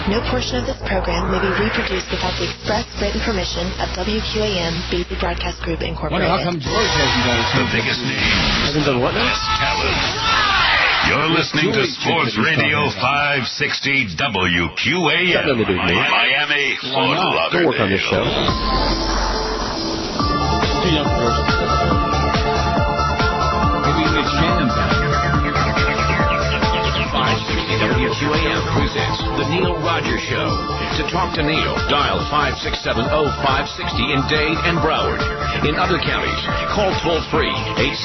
No portion of this program may be reproduced without the express written permission of WQAM Basic Broadcast Group, Incorporated. Wonder how come George hasn't done it? The biggest names. Hasn't done what now? Best talent. You're listening to Sports Radio 560 WQAM. Miami, Fort Lauderdale. Don't work on this show. Too young for George. Maybe you get Shannon back. 560 WQAM presents The Neil Rogers Show. To talk to Neil, dial 567-0560 in Dade and Broward. In other counties, call toll-free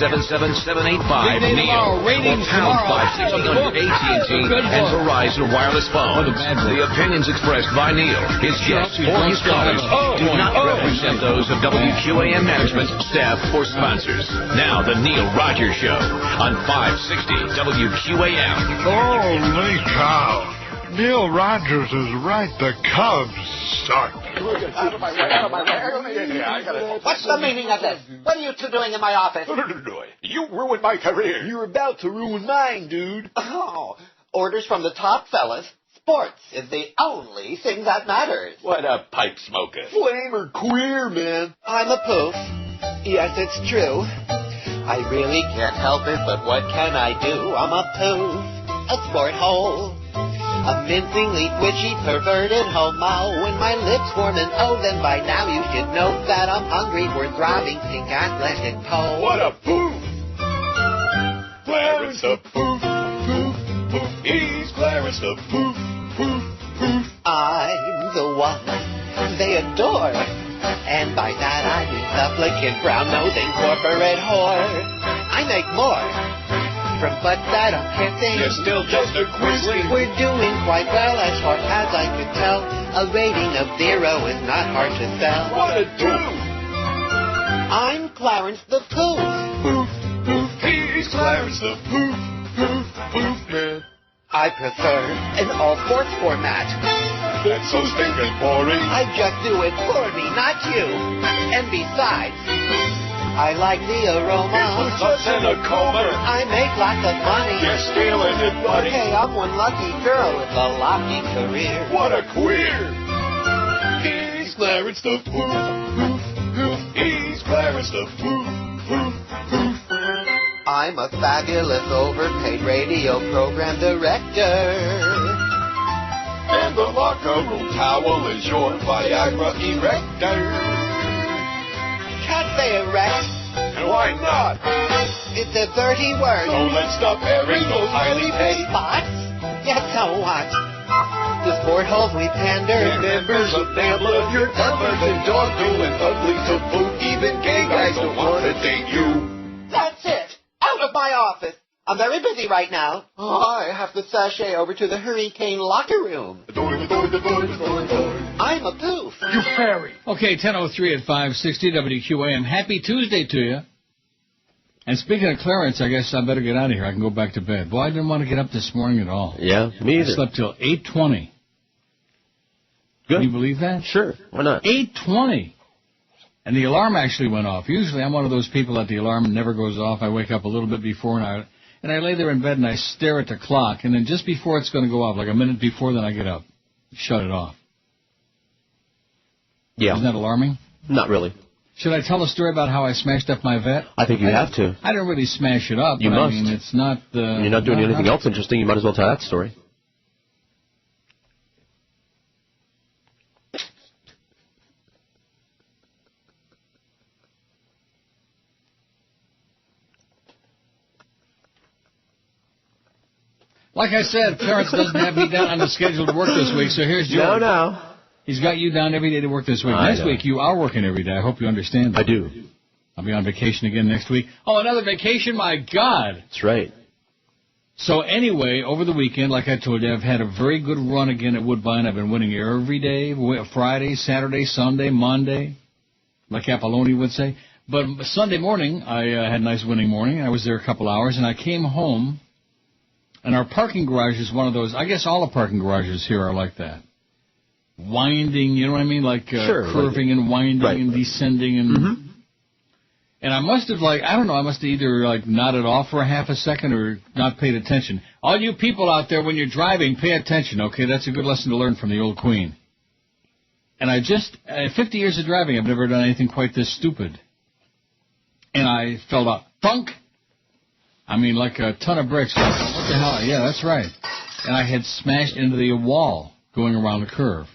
877-785-NEIL. Ratings Pound tomorrow. 560 on AT&T and Verizon wireless phones. The opinions expressed by Neil, his guests, or his callers do not represent those of WQAM management, staff, or sponsors. Now, The Neil Rogers Show on 560 WQAM. Holy cow. Neil Rogers is right. The Cubs suck. Out of my way. What's the meaning of this? What are you two doing in my office? You ruined my career. You're about to ruin mine, dude. Oh, orders from the top fellas. Sports is the only thing that matters. What a pipe smoker. Flame or queer, man. I'm a poof. Yes, it's true. I really can't help it, but what can I do? I'm a poof, a sport hole. A mincingly twitchy, perverted homo. When my lips form an O, then by now you should know that I'm hungry for throbbing pink Atlantic pole. What a poof! Clarence the poof, poof, poof. He's Clarence the poof, poof, poof. I'm the one they adore. And by that I mean supplicant, brown-nosing corporate whore. I make more from butts that I'm kissing. You're still just a quisling. We're doing quite well as far as I could tell. A rating of 0 is not hard to sell. What a doof! I'm Clarence the Poof. Poof, poof. He's Clarence the poof, poof, poof, man. I prefer an all-sports format. That's so stinking boring. I just do it for me, not you. And besides, I like the aroma. It puts us in a coma. I make lots of money. You're stealing it, buddy. Hey, I'm one lucky girl with a lofty career. What a queer! He's Clarence the poof, poof, poof. He's Clarence the poof, poof, poof. I'm a fabulous overpaid radio program director. And the locker room towel is your Viagra erector. Can't say erect. And why not? It's a dirty word. So let's stop airing those highly paid spots. Yeah, so what? The sport holes we pander. and members of NAMBLA. You're tougher than dog do and ugly to boot. Even gay guys don't want to date you. That's it. Out of my office. I'm very busy right now. Oh, I have to sashay over to the hurricane locker room. I'm a poof. You fairy. Okay, 10:03 at 560 WQAM. Happy Tuesday to you. And speaking of Clarence, I guess I better get out of here. I can go back to bed. Boy, I didn't want to get up this morning at all. Yeah, me either. I slept till 8:20. Good. Can you believe that? Sure, why not? 8:20. And the alarm actually went off. Usually I'm one of those people that the alarm never goes off. I wake up a little bit before and I lay there in bed and I stare at the clock. And then just before it's going to go off, like a minute before, then I get up. Shut it off. Yeah. Isn't that alarming? Not really. Should I tell a story about how I smashed up my vet? I think you have to. I didn't really smash it up. You but must. I mean, it's not... You're not doing anything else interesting. You might as well tell that story. Like I said, Clarence doesn't have me down on the schedule to work this week, so here's George. No. He's got you down every day to work this week. I Next know. week, you are working every day. I hope you understand that. I do. I'll be on vacation again next week. Oh, another vacation? My God. That's right. So anyway, over the weekend, like I told you, I've had a very good run again at Woodbine. I've been winning every day, Friday, Saturday, Sunday, Monday, like Apolloni would say. But Sunday morning, I had a nice winning morning. I was there a couple hours, and I came home. And our parking garage is one of those, I guess all the parking garages here are like that. Winding, you know what I mean? Like sure, curving and winding and descending. And And I must have, I must have either, nodded off for a half a second or not paid attention. All you people out there, when you're driving, pay attention, okay? That's a good lesson to learn from the old queen. And 50 years of driving, I've never done anything quite this stupid. And I felt a thunk. I mean, like a ton of bricks. What the hell? Yeah, that's right. And I had smashed into the wall going around the curve.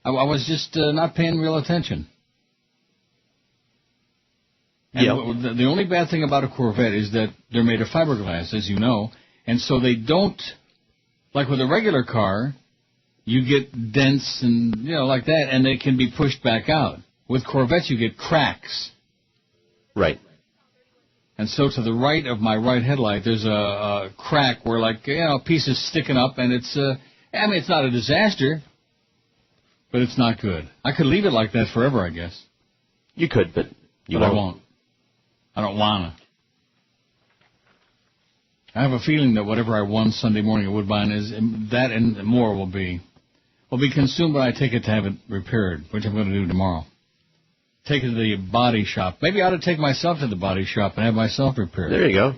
I was just not paying real attention. And the only bad thing about a Corvette is that they're made of fiberglass, as you know. And so they don't, like with a regular car, you get dents and, like that, and they can be pushed back out. With Corvettes, you get cracks. Right. And so to the right of my right headlight, there's a crack where, a piece is sticking up, and it's not a disaster, but it's not good. I could leave it like that forever, I guess. You could, but I won't. I don't wanna. I have a feeling that whatever I won Sunday morning at Woodbine is that and more will be consumed when I take it to have it repaired, which I'm going to do tomorrow. Take it to the body shop. Maybe I ought to take myself to the body shop and have myself repaired. There you go.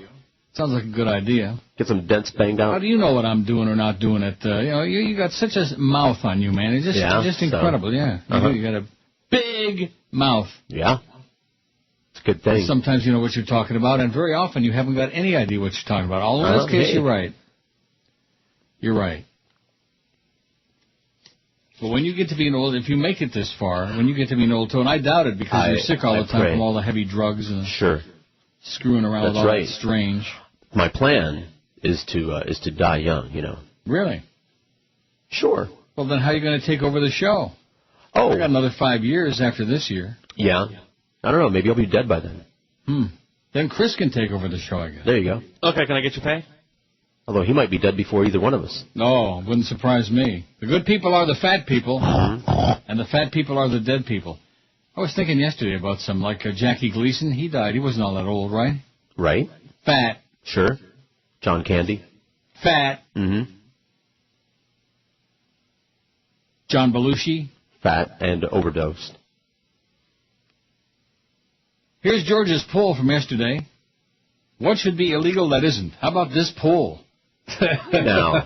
Sounds like a good idea. Get some dents banged out. How do you know what I'm doing or not doing at, you got such a mouth on you, man. It's just incredible, yeah. You got a big mouth. Yeah. It's a good thing. Sometimes you know what you're talking about, and very often you haven't got any idea what you're talking about. Although in this case, you're right. You're right. But when you get to be an old, if you make it this far, when you get to be an old toad, and I doubt it because you're sick all the time from all the heavy drugs and screwing around with all that strange. My plan is to die young, Really? Sure. Well, then how are you going to take over the show? Oh. I got another 5 years after this year. Yeah. I don't know. Maybe I'll be dead by then. Then Chris can take over the show, I guess. There you go. Okay, can I get your pay? Although he might be dead before either one of us. No, wouldn't surprise me. The good people are the fat people, and the fat people are the dead people. I was thinking yesterday about some, Jackie Gleason. He died. He wasn't all that old, right? Right. Fat. Sure. John Candy. Fat. Mm-hmm. John Belushi. Fat and overdosed. Here's George's poll from yesterday. What should be illegal that isn't? How about this poll? No,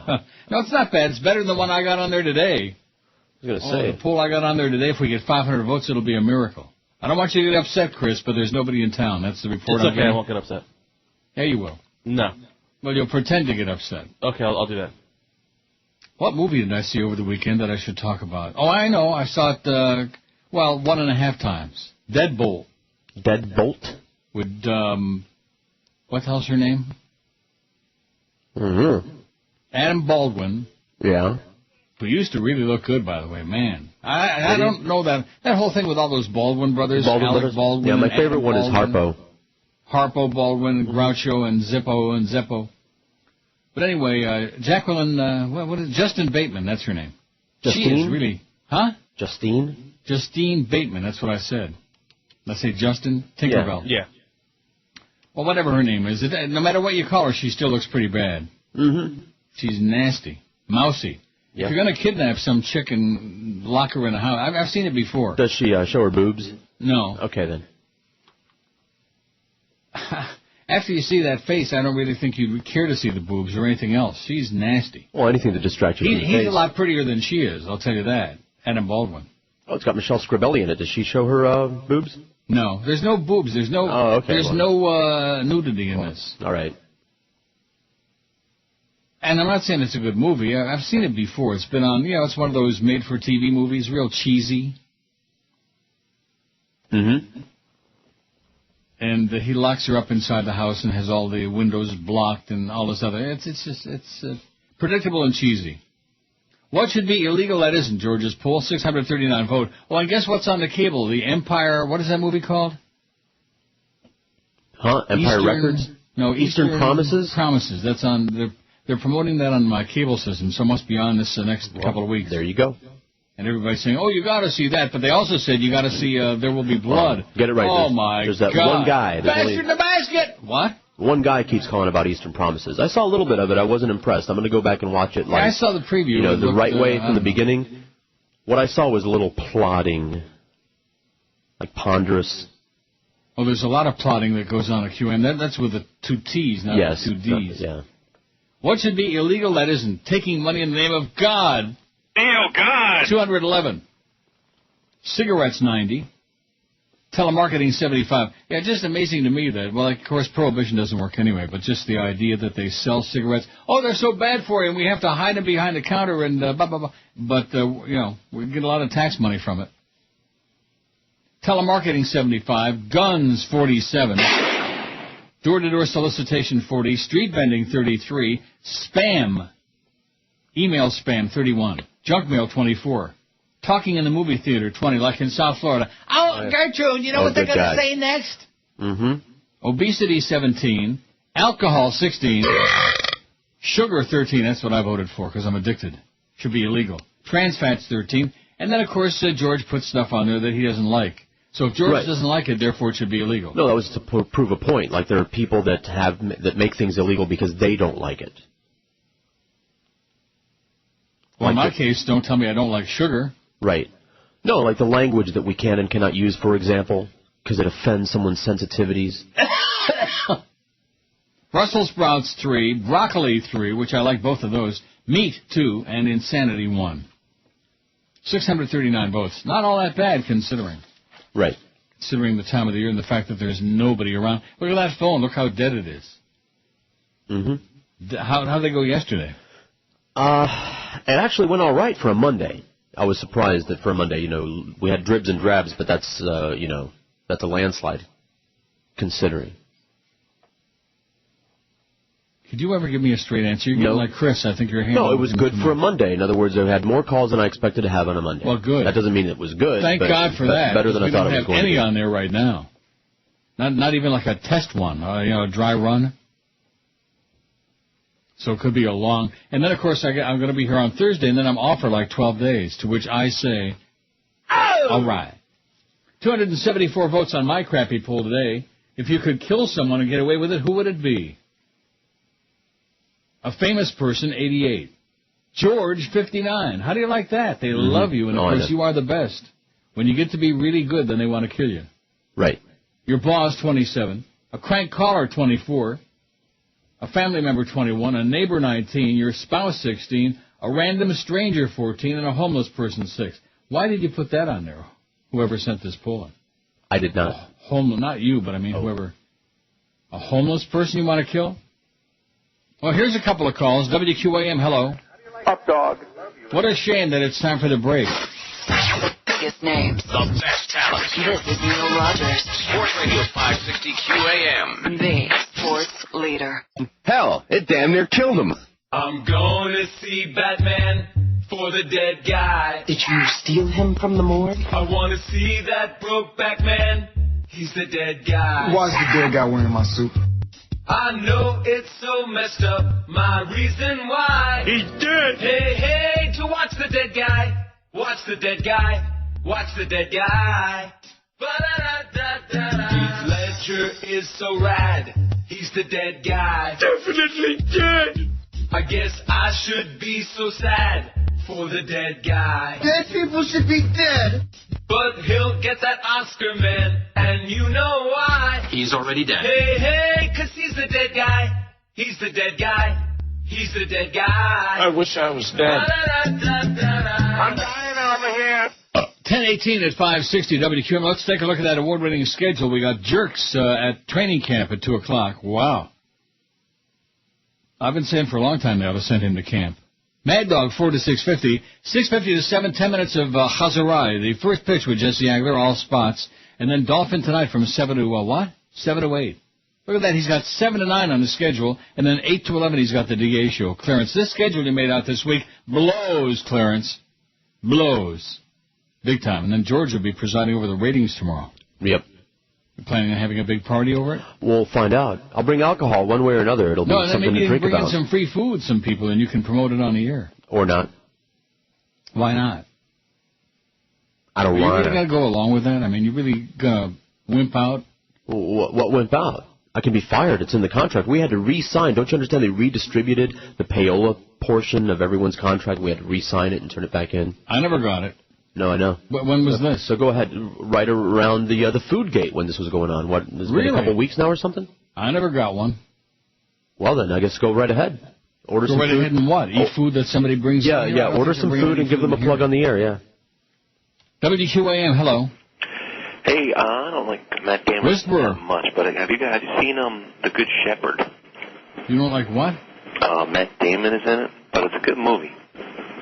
it's not bad. It's better than the one I got on there today. I was going to say. The poll I got on there today, if we get 500 votes, it'll be a miracle. I don't want you to get upset, Chris, but there's nobody in town. That's the report I'm getting. I won't get upset. Yeah, you will. No. Well, you'll pretend to get upset. Okay, I'll do that. What movie did I see over the weekend that I should talk about? Oh, I know. I saw it, 1.5 times. Deadbolt. Deadbolt? With, what the hell's her name? Mm-hmm. Adam Baldwin. Yeah. Who used to really look good, by the way, man. I don't know that whole thing with all those Baldwin brothers. Baldwin. Yeah, my favorite one is Harpo. Harpo Baldwin, Groucho, and Zeppo. But anyway, Jacqueline, Justin Bateman, that's her name. Justine? She is really, huh? Justine? Justine Bateman, that's what I said. Let's say Justin Tinkerbell. Yeah. Well, whatever her name is, no matter what you call her, she still looks pretty bad. Mm-hmm. She's nasty. Mousy. Yep. If you're going to kidnap some chick and lock her in a house, I've seen it before. Does she show her boobs? No. Okay, then. After you see that face, I don't really think you'd care to see the boobs or anything else. She's nasty. Well, anything to distract you from the face. He's a lot prettier than she is, I'll tell you that. Adam Baldwin. Oh, it's got Michelle Scribelli in it. Does she show her boobs? No, there's no boobs. There's no. Oh, okay. There's no nudity in this. All right. And I'm not saying it's a good movie. I've seen it before. It's been on. It's one of those made-for-TV movies, real cheesy. Mm-hmm. And he locks her up inside the house and has all the windows blocked and all this other. It's predictable and cheesy. What should be illegal that isn't, George's poll? 639 vote. Well, I guess what's on the cable? The Empire, what is that movie called? Huh? Empire Records? No, Eastern Promises? Promises. That's on, they're promoting that on my cable system, so it must be on this next couple of weeks. There you go. And everybody's saying, oh, you got to see that. But they also said you got to see There Will Be Blood. Get it right. Oh, my God. There's that one guy. Bastard in the basket! What? One guy keeps calling about Eastern Promises. I saw a little bit of it. I wasn't impressed. I'm going to go back and watch it. I saw the preview. The right way from the beginning. What I saw was a little plodding, ponderous. Oh, there's a lot of plotting that goes on at QM. That's with the 2 T's, not yes, 2 D's. Yeah. What should be illegal? That isn't taking money in the name of God. Oh, God. 211. Cigarettes, 90. Telemarketing, 75. Yeah, just amazing to me that, well, of course, prohibition doesn't work anyway, but just the idea that they sell cigarettes. Oh, they're so bad for you, and we have to hide them behind the counter and blah, blah, blah. But, we get a lot of tax money from it. Telemarketing, 75. Guns, 47. Door-to-door solicitation, 40. Street vending, 33. Spam. Email spam, 31. Junk mail, 24. Talking in the movie theater, 20, like in South Florida. Oh, Gertrude, you know what they're going to say next? Mm-hmm. Obesity, 17. Alcohol, 16. Sugar, 13. That's what I voted for because I'm addicted. Should be illegal. Trans fats, 13. And then, of course, George put stuff on there that he doesn't like. So if George doesn't like it, therefore it should be illegal. No, that was to prove a point. Like there are people that make things illegal because they don't like it. Well, in my case, don't tell me I don't like sugar. Right. No, like the language that we can and cannot use, for example, because it offends someone's sensitivities. Brussels sprouts, 3. Broccoli, 3, which I like both of those. Meat, 2. And insanity, 1. 639 votes. Not all that bad, considering. Right. Considering the time of the year and the fact that there's nobody around. Look at that phone. Look how dead it is. Mm-hmm. How'd they go yesterday? It actually went all right for a Monday. I was surprised that for a Monday, we had dribs and drabs, but that's, that's a landslide, considering. Could you ever give me a straight answer? You're getting like Chris. I think you're handling. No, it was good for a Monday. In other words, I had more calls than I expected to have on a Monday. Well, good. That doesn't mean it was good. Thank God for that. Better than I thought it was going to be. We don't have any on there right now. Not even like a test one, a dry run. So it could be a long... And then, of course, I'm going to be here on Thursday, and then I'm off for like 12 days, to which I say, all right. 274 votes on my crappy poll today. If you could kill someone and get away with it, who would it be? A famous person, 88. George, 59. How do you like that? They love you, and, of course, you are the best. When you get to be really good, then they want to kill you. Right. Your boss, 27. A crank caller, 24. A family member, 21. A neighbor, 19. Your spouse, 16. A random stranger, 14. And a homeless person, 6. Why did you put that on there, whoever sent this poll in? I did not. Not you, but I mean whoever. A homeless person you want to kill? Well, here's a couple of calls. WQAM, hello. Up, dog. What a shame that it's time for the break. Biggest names. The best talent. This is Neil Rogers. Sports Radio 560 QAM. The sports leader. Hell, it damn near killed him. I'm going to see Batman for the dead guy. Did you steal him from the morgue? I want to see that Brokeback Man. He's the dead guy. Why's the dead guy wearing my suit? I know it's so messed up. My reason why. He's dead. Hey, hey, to watch the dead guy. Watch the dead guy. Watch the dead guy. Ba-da-da-da-da-da. Heath Ledger is so rad. He's the dead guy. Definitely dead. I guess I should be so sad for the dead guy. Dead people should be dead. But he'll get that Oscar, man, and you know why. He's already dead. Hey, hey, 'cause he's the dead guy. He's the dead guy. He's the dead guy. I wish I was dead. I'm dying over here. 10:18 at 560 WQAM. Let's take a look at that award-winning schedule. We got Jerks at training camp at 2 o'clock. Wow. I've been saying for a long time now to send him to camp. Mad Dog, 4 to 6:50. 6:50 to 7, 10 minutes of Chazarai. The first pitch with Jesse Agler, all spots. And then Dolphin tonight from 7 to 7 to 8. Look at that. He's got 7 to 9 on the schedule. And then 8 to 11, he's got the DA show. Clarence, this schedule you made out this week blows, Clarence. Blows. Big time. And then George will be presiding over the ratings tomorrow. Yep. You planning on having a big party over it? We'll find out. I'll bring alcohol one way or another. It'll be something maybe to you drink bring about. in some free food, some people, and you can promote it on the air. Or not. Why not? I don't want to. You really got to go along with that? I mean, you really going to wimp out? What wimp out? I can be fired. It's in the contract. We had to re-sign. Don't you understand? They redistributed the payola portion of everyone's contract. We had to re-sign it and turn it back in. I never got it. No, I know. When was this? So go ahead, right around the food gate when this was going on. What, has it been a couple of weeks now or something? I never got one. Well, then, I guess go right ahead. Order some food. Go right ahead and what? Eat food that somebody brings in? Yeah, order some food and give them a plug on the air, yeah. WQAM, hello. Hey, I don't like Matt Damon that much, but have you guys seen The Good Shepherd? You don't like what? Matt Damon is in it, but it's a good movie.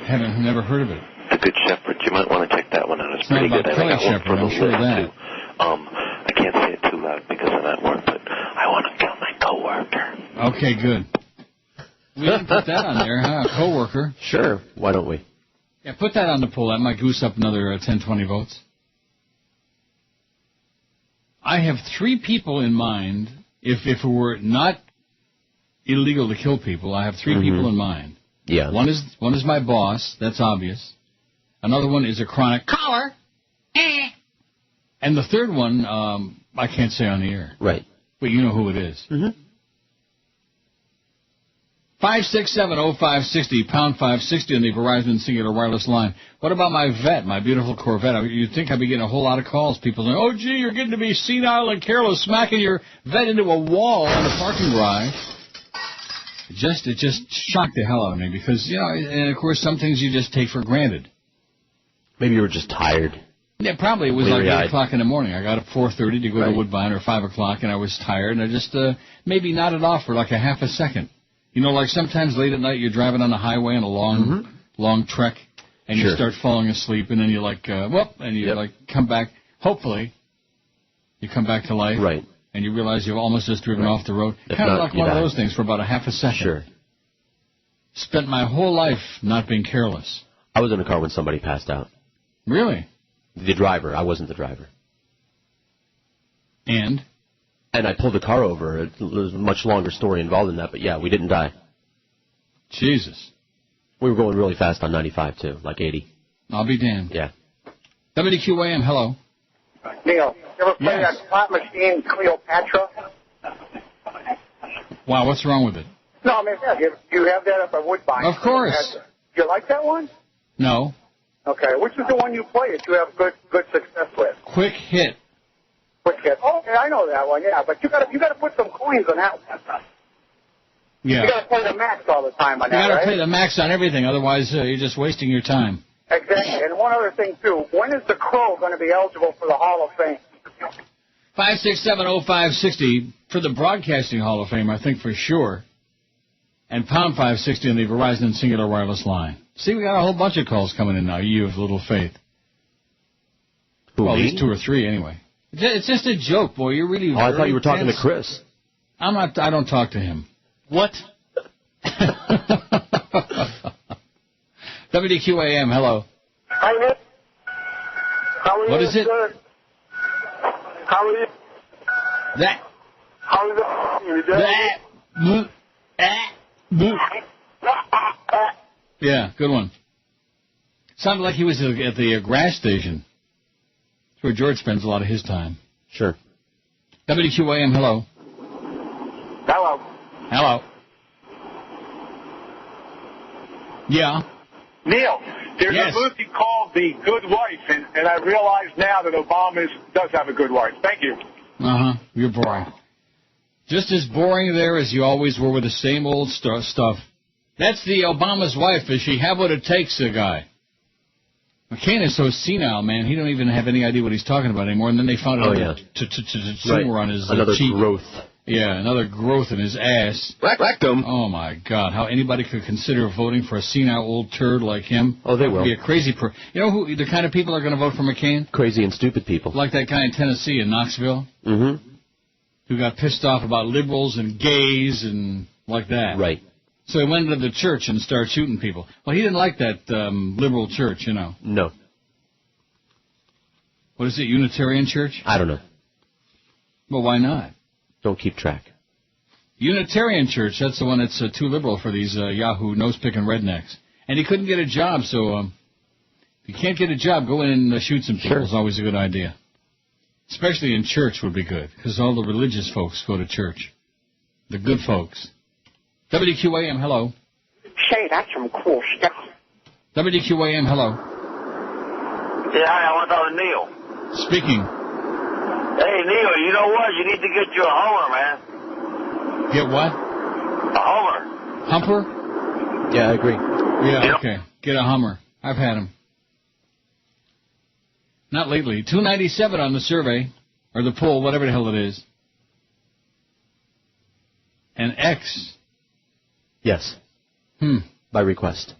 Haven't never heard of it. The Good Shepherd. You might want to check that one out. It's pretty good. Kelly Shepherd, I'm sure of that. I can't say it too loud because I'm at work, but I want to kill my coworker. Okay, good. We didn't put that on there, huh? A coworker. Sure. Why don't we? Yeah, put that on the poll. That might goose up another 10, 20 votes. I have 3 people in mind. If it were not illegal to kill people, I have 3 people in mind. Yeah. One is my boss. That's obvious. Another one is a chronic caller. And the third one, I can't say on the air. Right. But you know who it is. 5670560, pound 560 on the Verizon Singular Wireless line. What about my Vette, my beautiful Corvette? You'd think I'd be getting a whole lot of calls. People saying, oh, gee, you're getting to be senile and careless, smacking your Vette into a wall in the parking garage. It just shocked the hell out of me because, and of course some things you just take for granted. Maybe you were just tired. Yeah, probably it was like 8 o'clock in the morning. I got up 4:30 to go to Woodbine, or 5 o'clock, and I was tired, and I just maybe nodded off for like a half a second. Like sometimes late at night you're driving on the highway on a long trek, and you start falling asleep, and then you're like, and you like come back. Hopefully, you come back to life. Right. And you realize you've almost just driven off the road. Kind of like one of those things for about a half a second. Sure. Spent my whole life not being careless. I was in a car when somebody passed out. Really? The driver. I wasn't the driver. And I pulled the car over. It was a much longer story involved in that, but yeah, we didn't die. Jesus. We were going really fast on 95, too, like 80. I'll be damned. Yeah. WQAM, hello. Neil, you ever play that slot machine Cleopatra? Wow, what's wrong with it? No, I mean, you have that up at Woodbine. Of course. Do you like that one? No. Okay, which is the one you play that you have good success with? Quick Hit. Quick Hit. Oh, okay, I know that one, yeah, but you got to put some coins on that one. Yeah. You got to play the max all the time on that, right? You got to play the max on everything, otherwise you're just wasting your time. Exactly. And one other thing, too. When is the Crow going to be eligible for the Hall of Fame? 5670560 for the Broadcasting Hall of Fame, I think for sure. And pound 560 on the Verizon Singular Wireless line. See, we got a whole bunch of calls coming in now. You have little faith. Who, well, me? at least 2 or 3 anyway. It's just a joke, boy. You're really. Oh, I thought you were talking to Chris. I'm not. I don't talk to him. What? WQAM, hello. Hi, Nick. How are you? What is it? Good. How are you? That. How is it? Yeah, good one. Sounded like he was at the grass station. That's where George spends a lot of his time. Sure. WQAM, hello. Hello. Hello. Yeah. Neil, there's a movie called The Good Wife, and I realize now that Obama does have a good wife. Thank you. Uh-huh. You're boring. Just as boring there as you always were with the same old stuff. That's the Obama's wife. Does she have what it takes, the guy? McCain is so senile, man. He don't even have any idea what he's talking about anymore. And then they found out tumor on his another cheek. growth. Yeah, another growth in his ass. Rectum. Oh, my God. How anybody could consider voting for a senile old turd like him. Oh, they will. Be a crazy You know who the kind of people are going to vote for McCain? Crazy and stupid people. Like that guy in Tennessee, in Knoxville. Mm-hmm. Who got pissed off about liberals and gays and like that. Right. So he went into the church and started shooting people. Well, he didn't like that liberal church, you know. No. What is it, Unitarian Church? I don't know. Well, why not? Don't keep track. Unitarian Church, that's the one that's too liberal for these Yahoo nose-picking rednecks. And he couldn't get a job, so if you can't get a job, go in and shoot some people. Is always a good idea. Especially in church would be good, because all the religious folks go to church. The good folks. WQAM, hello. Say, that's some cool stuff. WQAM, hello. Yeah, hi, I want to talk to Neil. Speaking. Hey, Neil, you know what? You need to get you a Hummer, man. Get what? A Hummer. Humper? Yeah, I agree. Yeah, okay. Get a Hummer. I've had them. Not lately. 297 on the survey, or the poll, whatever the hell it is. And X. Yes. By request.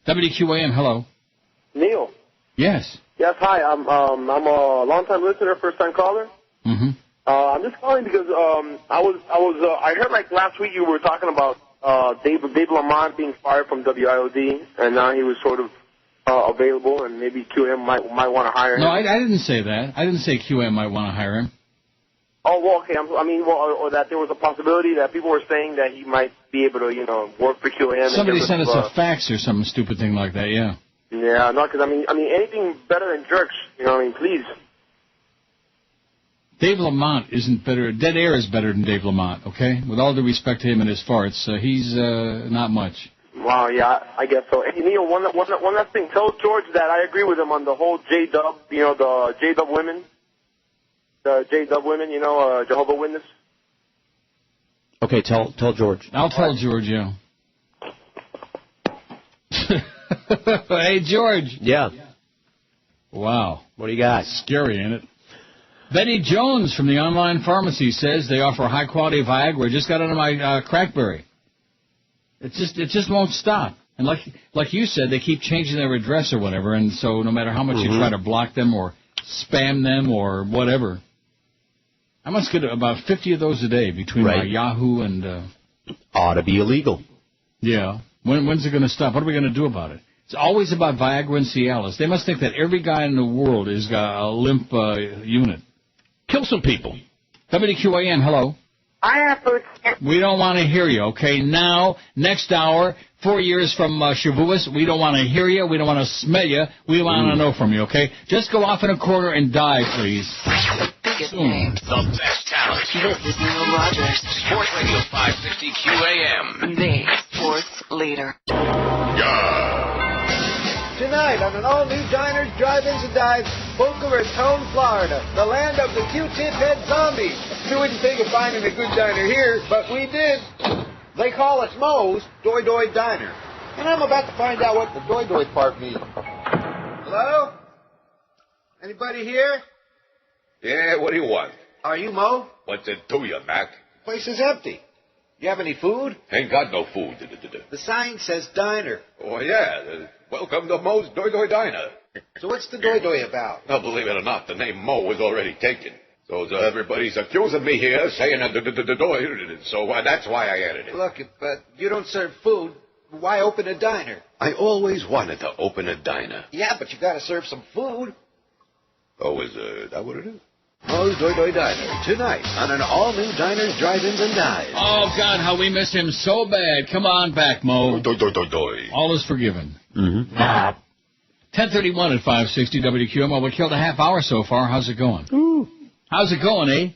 WQAM, hello. Neil. Yes. Yes, hi. I'm a long-time listener, first-time caller. Mm-hmm. I'm just calling because I heard like last week you were talking about Dave Lamont being fired from WIOD, and now he was sort of available, and maybe QM might want to hire him. No, I didn't say that. I didn't say QM might want to hire him. Oh, well, okay. Or that there was a possibility that people were saying that he might be able to, work for QM. Somebody sent us a fax or some stupid thing like that. Yeah. Yeah, no, because I mean anything better than jerks. Please. Dave Lamont isn't better. Dead Air is better than Dave Lamont. Okay, with all due respect to him and his farts, he's not much. Wow, yeah, I guess so. Hey, Neil, one last thing. Tell George that I agree with him on the whole J-Dub, the J-Dub women. The J-Dub women, Jehovah's Witness. Okay, tell George. I'll tell George, yeah. Hey, George. Yeah. Wow. What do you got? Scary, ain't it? Betty Jones from the online pharmacy says they offer high-quality Viagra. Just got into my Crackberry. It just won't stop. And like you said, they keep changing their address or whatever, and so no matter how much you try to block them or spam them or whatever, I must get about 50 of those a day between my Yahoo and... Ought to be illegal. Yeah. When's it going to stop? What are we going to do about it? It's always about Viagra and Cialis. They must think that every guy in the world has got a limp unit. Kill some people. WQAM, hello. I have food. We don't want to hear you, okay? Now, next hour, 4 years from Shavuos, we don't want to hear you. We don't want to smell you. We want to know from you, okay? Just go off in a corner and die, please. The biggest names. The best talent. This is Neil Rogers. Sports Radio 560 QAM. The sports leader. Tonight on an all-new Diners, Drive-Ins, and Dives, Boca Raton, Florida, the land of the Q-tip head zombies. We wouldn't think of finding a good diner here, but we did. They call us Moe's Doi Doi Diner. And I'm about to find out what the Doi Doi part means. Hello? Anybody here? Yeah, what do you want? Are you Mo? What's it to you, Mac? The place is empty. You have any food? Ain't got no food. The sign says diner. Oh, yeah. Welcome to Moe's Doi Doi Diner. So what's the Doi Doi about? Well, believe it or not, the name Mo was already taken. So everybody's accusing me here, saying the Doi, so that's why I added it. Look, if you don't serve food, why open a diner? I always wanted to open a diner. Yeah, but you got to serve some food. Oh, is that what it is? Moe's Doi Doi Diner, tonight on an all-new Diners, Drive-Ins, and Dives. Oh, God, how we miss him so bad. Come on back, Mo. Doi, doi, doi, doi. All is forgiven. Mm-hmm. 10:31 at 560 WQAM. Well, we killed a half hour so far. How's it going? Ooh. How's it going, eh?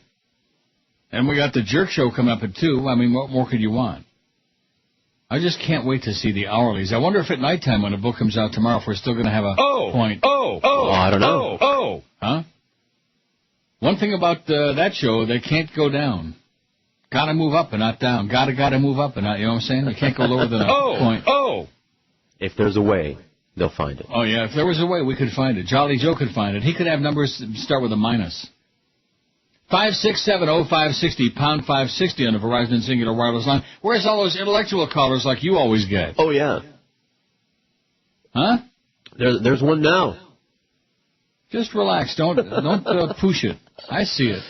And we got the Jerk Show coming up at 2. I mean, what more could you want? I just can't wait to see the hourlies. I wonder if at nighttime when the book comes out tomorrow, if we're still going to have a point. Oh, I don't know. Huh? One thing about that show, they can't go down. Got to move up and not down. Got to move up and not, you know what I'm saying? They can't go lower than a point. If there's a way, they'll find it. Oh, yeah, if there was a way, we could find it. Jolly Joe could find it. He could have numbers start with a minus. 5670560, pound 560 on the Verizon Singular Wireless line. Where's all those intellectual callers like you always get? Oh, yeah. Huh? There's one now. Just relax. Don't push it. I see it.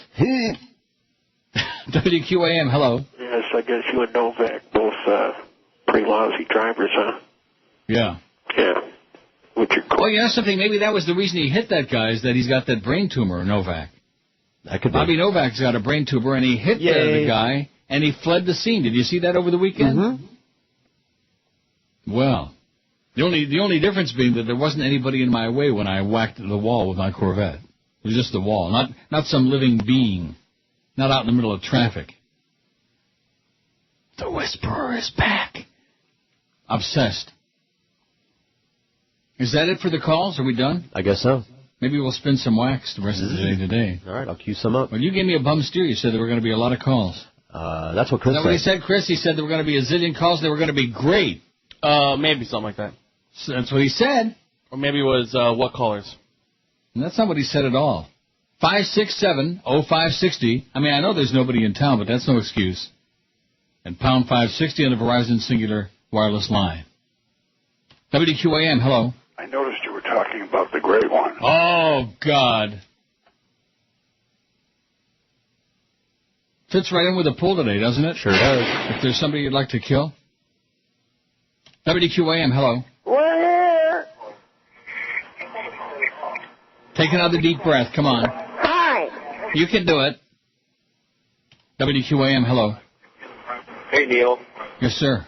WQAM, hello. Yes, I guess you and Novak both pretty lousy drivers, huh? Yeah. Yeah. Well, you know something? Maybe that was the reason he hit that guy, is that he's got that brain tumor, Novak. That could be. Bobby Novak's got a brain tumor, and he hit the guy, and he fled the scene. Did you see that over the weekend? Mm-hmm. Well, the only difference being that there wasn't anybody in my way when I whacked the wall with my Corvette. It was just the wall, not some living being, not out in the middle of traffic. The Whisperer is back. Obsessed. Is that it for the calls? Are we done? I guess so. Maybe we'll spin some wax the rest of the day today. All right, I'll cue some up. Well, you gave me a bum steer. You said there were going to be a lot of calls. That's what Chris said. Is that what he said, Chris? He said there were going to be a zillion calls. They were going to be great. Maybe something like that. So that's what he said. Or maybe it was what callers? And that's not what he said at all. 567-0560. I mean, I know there's nobody in town, but that's no excuse. And pound 560 on the Verizon Singular wireless line. WQAM, hello. I noticed you were talking about the gray one. Oh, God. Fits right in with the pool today, doesn't it? Sure does. If there's somebody you'd like to kill. WQAM, hello. We're here. Take another deep breath. Come on. Hi. You can do it. WQAM, hello. Hey, Neil. Yes, sir.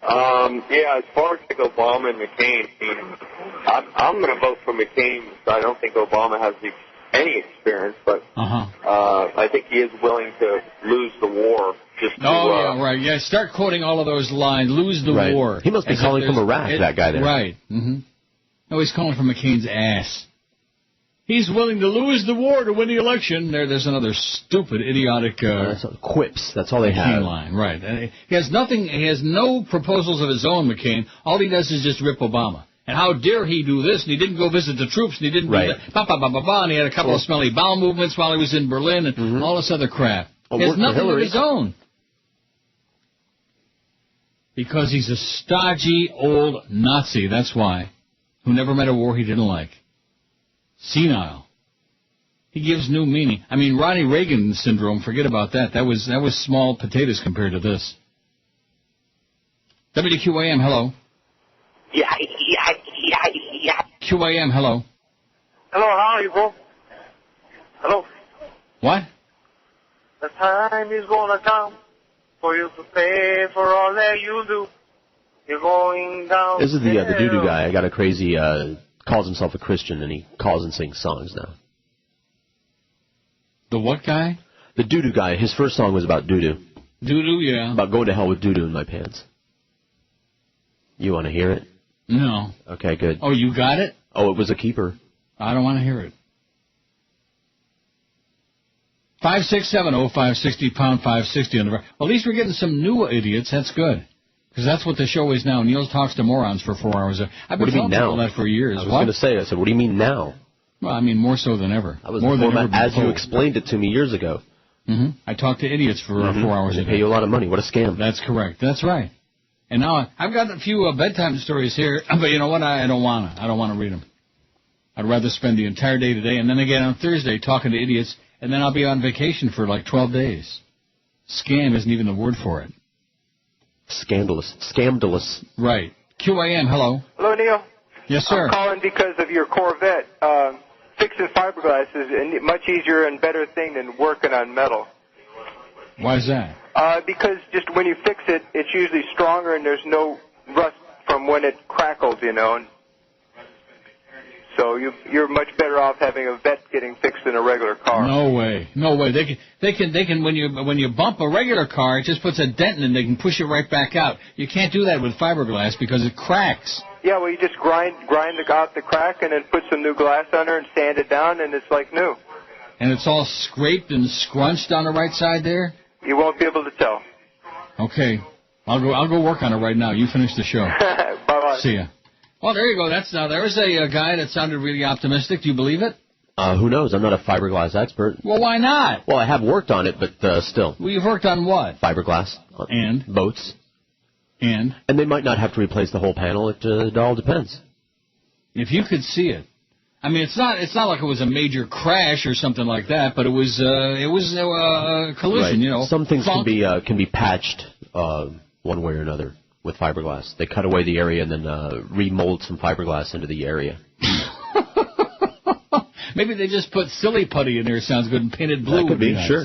Yeah, as far as like Obama and McCain, I'm going to vote for McCain. So I don't think Obama has any experience, but I think he is willing to lose the war. Just to, yeah, right. Yeah, start quoting all of those lines. Lose the war. He must be calling from Iraq, that guy there. Right. Mm-hmm. No, he's calling from McCain's ass. He's willing to lose the war to win the election. There's another stupid, idiotic quips. That's all they have. Line, right? And he has nothing. He has no proposals of his own. McCain. All he does is just rip Obama. And how dare he do this? And he didn't go visit the troops. And he didn't do that. And he had a couple of smelly bowel movements while he was in Berlin and all this other crap. He has nothing of his own. Because he's a stodgy old Nazi. That's why. Who never met a war he didn't like. Senile. He gives new meaning. I mean, Ronnie Reagan syndrome, forget about that. That was small potatoes compared to this. WQAM, hello. Yeah. QAM, hello. Hello, how are you, bro? Hello. What? The time is gonna come for you to pay for all that you do. You're going down. This is the doo-doo guy. I got a crazy, calls himself a Christian, and he calls and sings songs now. The what guy? The doo-doo guy. His first song was about doo-doo. Doo-doo, yeah. About going to hell with doo-doo in my pants. You want to hear it? No. Okay, good. Oh, you got it? Oh, it was a keeper. I don't want to hear it. 567-0560, pound 560 on the... Well, at least we're getting some new idiots. That's good. Because that's what the show is now. Neil talks to morons for 4 hours. I've been telling people that for years. I was going to say, I said, what do you mean now? Well, I mean more so than ever. I was more than ever as you explained it to me years ago. Mm-hmm. I talked to idiots for 4 hours a day. They pay you a lot of money. What a scam. That's correct. That's right. And now I've got a few bedtime stories here, but you know what? I don't want to read them. I'd rather spend the entire day today, and then again on Thursday talking to idiots, and then I'll be on vacation for like 12 days. Scam isn't even the word for it. Scandalous. Scamdalous. Right. QAM, hello. Hello, Neil. Yes, sir. I'm calling because of your Corvette. Fixing fiberglass is a much easier and better thing than working on metal. Why is that? Because just when you fix it, it's usually stronger and there's no rust from when it crackles, you know. And so you're much better off having a vet getting fixed than a regular car. No way. No way. They can when you bump a regular car, it just puts a dent in it and they can push it right back out. You can't do that with fiberglass because it cracks. Yeah, well, you just grind out the crack and then put some new glass on there and sand it down and it's like new. And it's all scraped and scrunched on the right side there? You won't be able to tell. Okay. I'll go work on it right now. You finish the show. Bye-bye. See ya. Well, there you go. There was a guy that sounded really optimistic. Do you believe it? Who knows? I'm not a fiberglass expert. Well, why not? Well, I have worked on it, but still. Well, you've worked on what? Fiberglass. And? Boats. And they might not have to replace the whole panel. It all depends. If you could see it. I mean, it's not like it was a major crash or something like that, but it was a collision, right. You know. Some things can be patched one way or another with fiberglass. They cut away the area and then remold some fiberglass into the area. Maybe they just put silly putty in there. Sounds good, and painted blue. That could be, nice. Sure.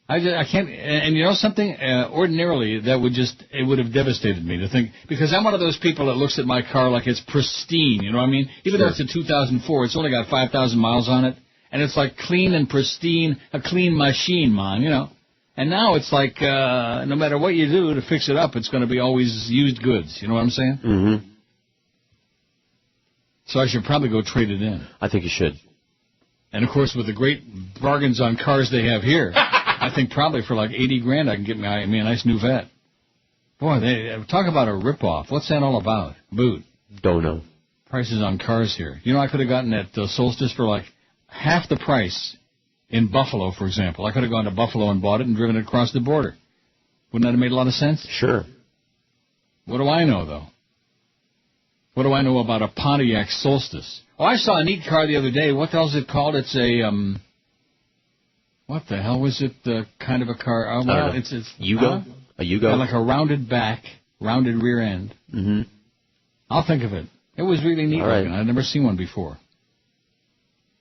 I can't, and you know something? Ordinarily, it would have devastated me to think, because I'm one of those people that looks at my car like it's pristine, you know what I mean? Even though it's a 2004, it's only got 5,000 miles on it, and it's like clean and pristine, a clean machine, man, you know? And now it's like, no matter what you do to fix it up, it's going to be always used goods, you know what I'm saying? Mm-hmm. So I should probably go trade it in. I think you should. And, of course, with the great bargains on cars they have here, I think probably for like $80,000 I can get me a nice new Vette. Boy, they talk about a ripoff. What's that all about? Boot. Don't know. Prices on cars here. You know, I could have gotten that Solstice for like half the price in Buffalo, for example. I could have gone to Buffalo and bought it and driven it across the border. Wouldn't that have made a lot of sense? Sure. What do I know, though? What do I know about a Pontiac Solstice? Oh, I saw a neat car the other day. What the hell is it called? It's a, what the hell was it, kind of a car? Well, it's Yugo? A Yugo? Yeah, like a rounded back, rounded rear end. Mm-hmm. I'll think of it. It was really neat looking. I'd never seen one before.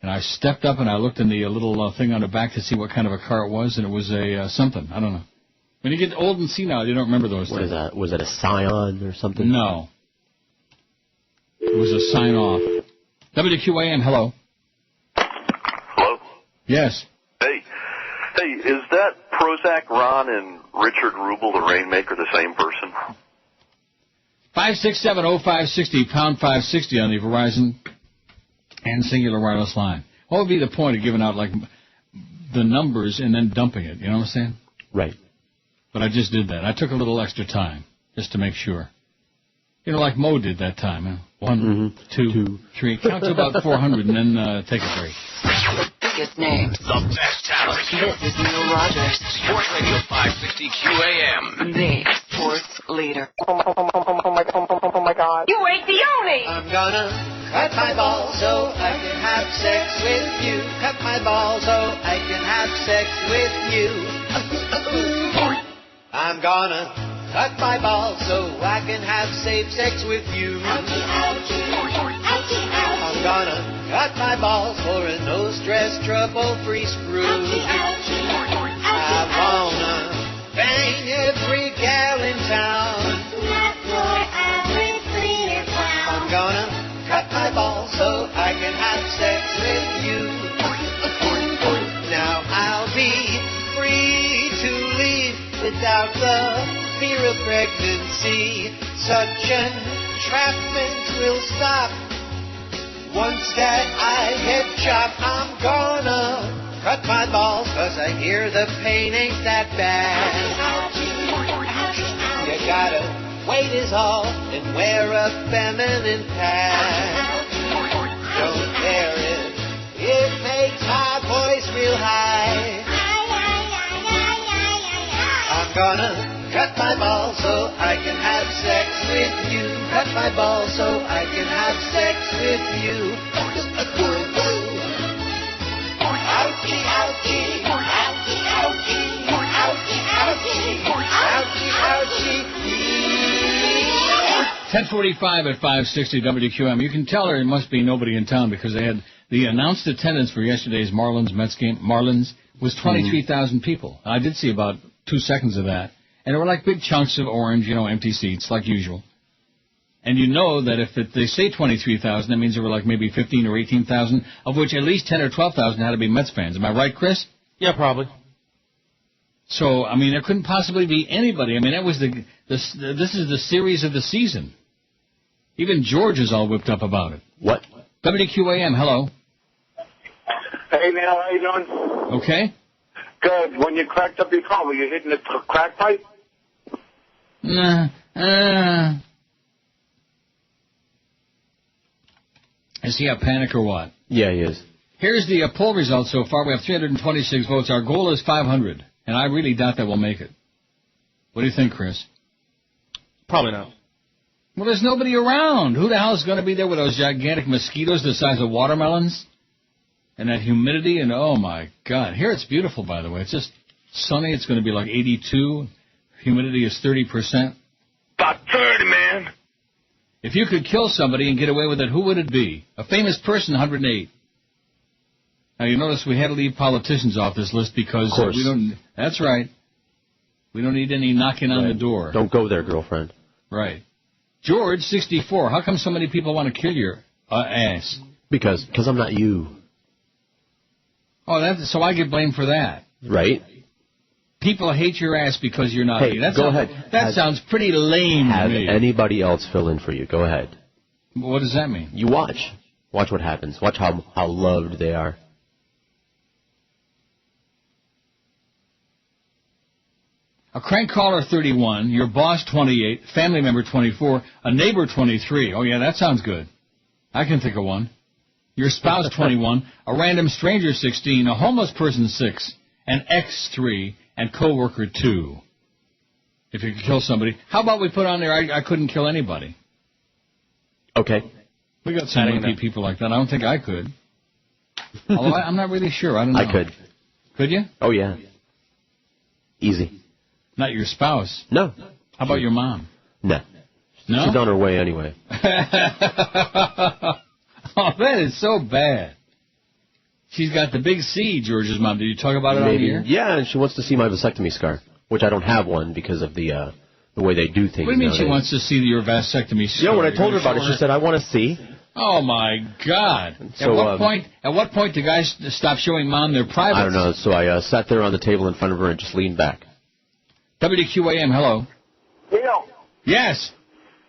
And I stepped up and I looked in the little thing on the back to see what kind of a car it was, and it was a something. I don't know. When you get old and senile, you don't remember those things. What is that? Was it a Scion or something? No. It was a sign-off. WQAM, hello. Hello? Yes. Hey, is that Prozac Ron and Richard Rubel, the Rainmaker, the same person? 567-0560, pound 560 on the Verizon and Singular Wireless line. What would be the point of giving out, like, the numbers and then dumping it? You know what I'm saying? Right. But I just did that. I took a little extra time just to make sure. You know, like Mo did that time. Huh? 1, 2, 3. Count to about 400 and then take a break. The biggest names. The best talent. This is Neil Rogers. Sports Radio 560 QAM. The sports leader. Oh my God. You ain't the only. I'm gonna cut my balls so I can have sex with you. Cut my balls so I can have sex with you. I'm gonna cut my balls so I can have safe sex with you. I'm gonna cut my balls for a no-stress, trouble-free sprue. I wanna bang every gal in town. I'm gonna cut my balls so I can have sex with you. Now I'll be free to leave without the fear of pregnancy. Such entrapment will stop once that I get chopped. I'm gonna cut my balls 'cause I hear the pain ain't that bad. You gotta wait is all and wear a feminine pad. Don't care if it makes my voice real high. I'm gonna cut my balls so I can have sex with you. Cut my balls so I can have sex with you. Ouchie, ouchie, ouchie, ouchie, ouchie, ouchie, ouchie, ouchie. 10:45 at 560 WQAM. You can tell there must be nobody in town because they had the announced attendance for yesterday's Marlins-Mets game. Marlins was 23,000 people. I did see about 2 seconds of that. And there were like big chunks of orange, empty seats, like usual. And you know that if they say 23,000, that means there were like maybe 15 or 18,000, of which at least 10 or 12,000 had to be Mets fans. Am I right, Chris? Yeah, probably. So, there couldn't possibly be anybody. That was this is the series of the season. Even George is all whipped up about it. What? WQAM, hello. Hey, man, how you doing? Okay. Good. When you cracked up your car, were you hitting the crack pipe? Is he a panic or what? Yeah, he is. Here's the poll results so far. We have 326 votes. Our goal is 500, and I really doubt that we'll make it. What do you think, Chris? Probably not. Well, there's nobody around. Who the hell is going to be there with those gigantic mosquitoes the size of watermelons? And that humidity, and oh, my God. Here it's beautiful, by the way. It's just sunny. It's going to be like 82. Humidity is 30%. About 30, man. If you could kill somebody and get away with it, who would it be? A famous person, 108. Now, you notice we had to leave politicians off this list because we don't... That's right. We don't need any knocking on the door. Don't go there, girlfriend. Right. George, 64. How come so many people want to kill your ass? Because I'm not you. Oh, so I get blamed for that. Right. People hate your ass because you're not. Hey, go ahead. That sounds pretty lame to me. Have anybody else fill in for you. Go ahead. What does that mean? You watch. Watch what happens. Watch how loved they are. A crank caller 31, your boss 28, family member 24, a neighbor 23. Oh, yeah, that sounds good. I can think of one. Your spouse 21, a random stranger 16, a homeless person 6, an ex 3, and coworker 2. If you could kill somebody. How about we put on there, I couldn't kill anybody? Okay. We got so many people like that. I don't think I could. Although I'm not really sure. I don't know. I could. Could you? Oh, yeah. Easy. Not your spouse? No. How about your mom? No. No? She's on her way anyway. Oh, that is so bad. She's got the big C, George's mom. Did you talk about it on the air? Yeah, and she wants to see my vasectomy scar, which I don't have one because of the way they do things. What do you mean nowadays. She wants to see your vasectomy scar? Yeah, when I told her about it, she said, I want to see. Oh, my God. So, at what point do guys stop showing mom their privates? I don't know, so I sat there on the table in front of her and just leaned back. WQAM, hello. Neil. Yes.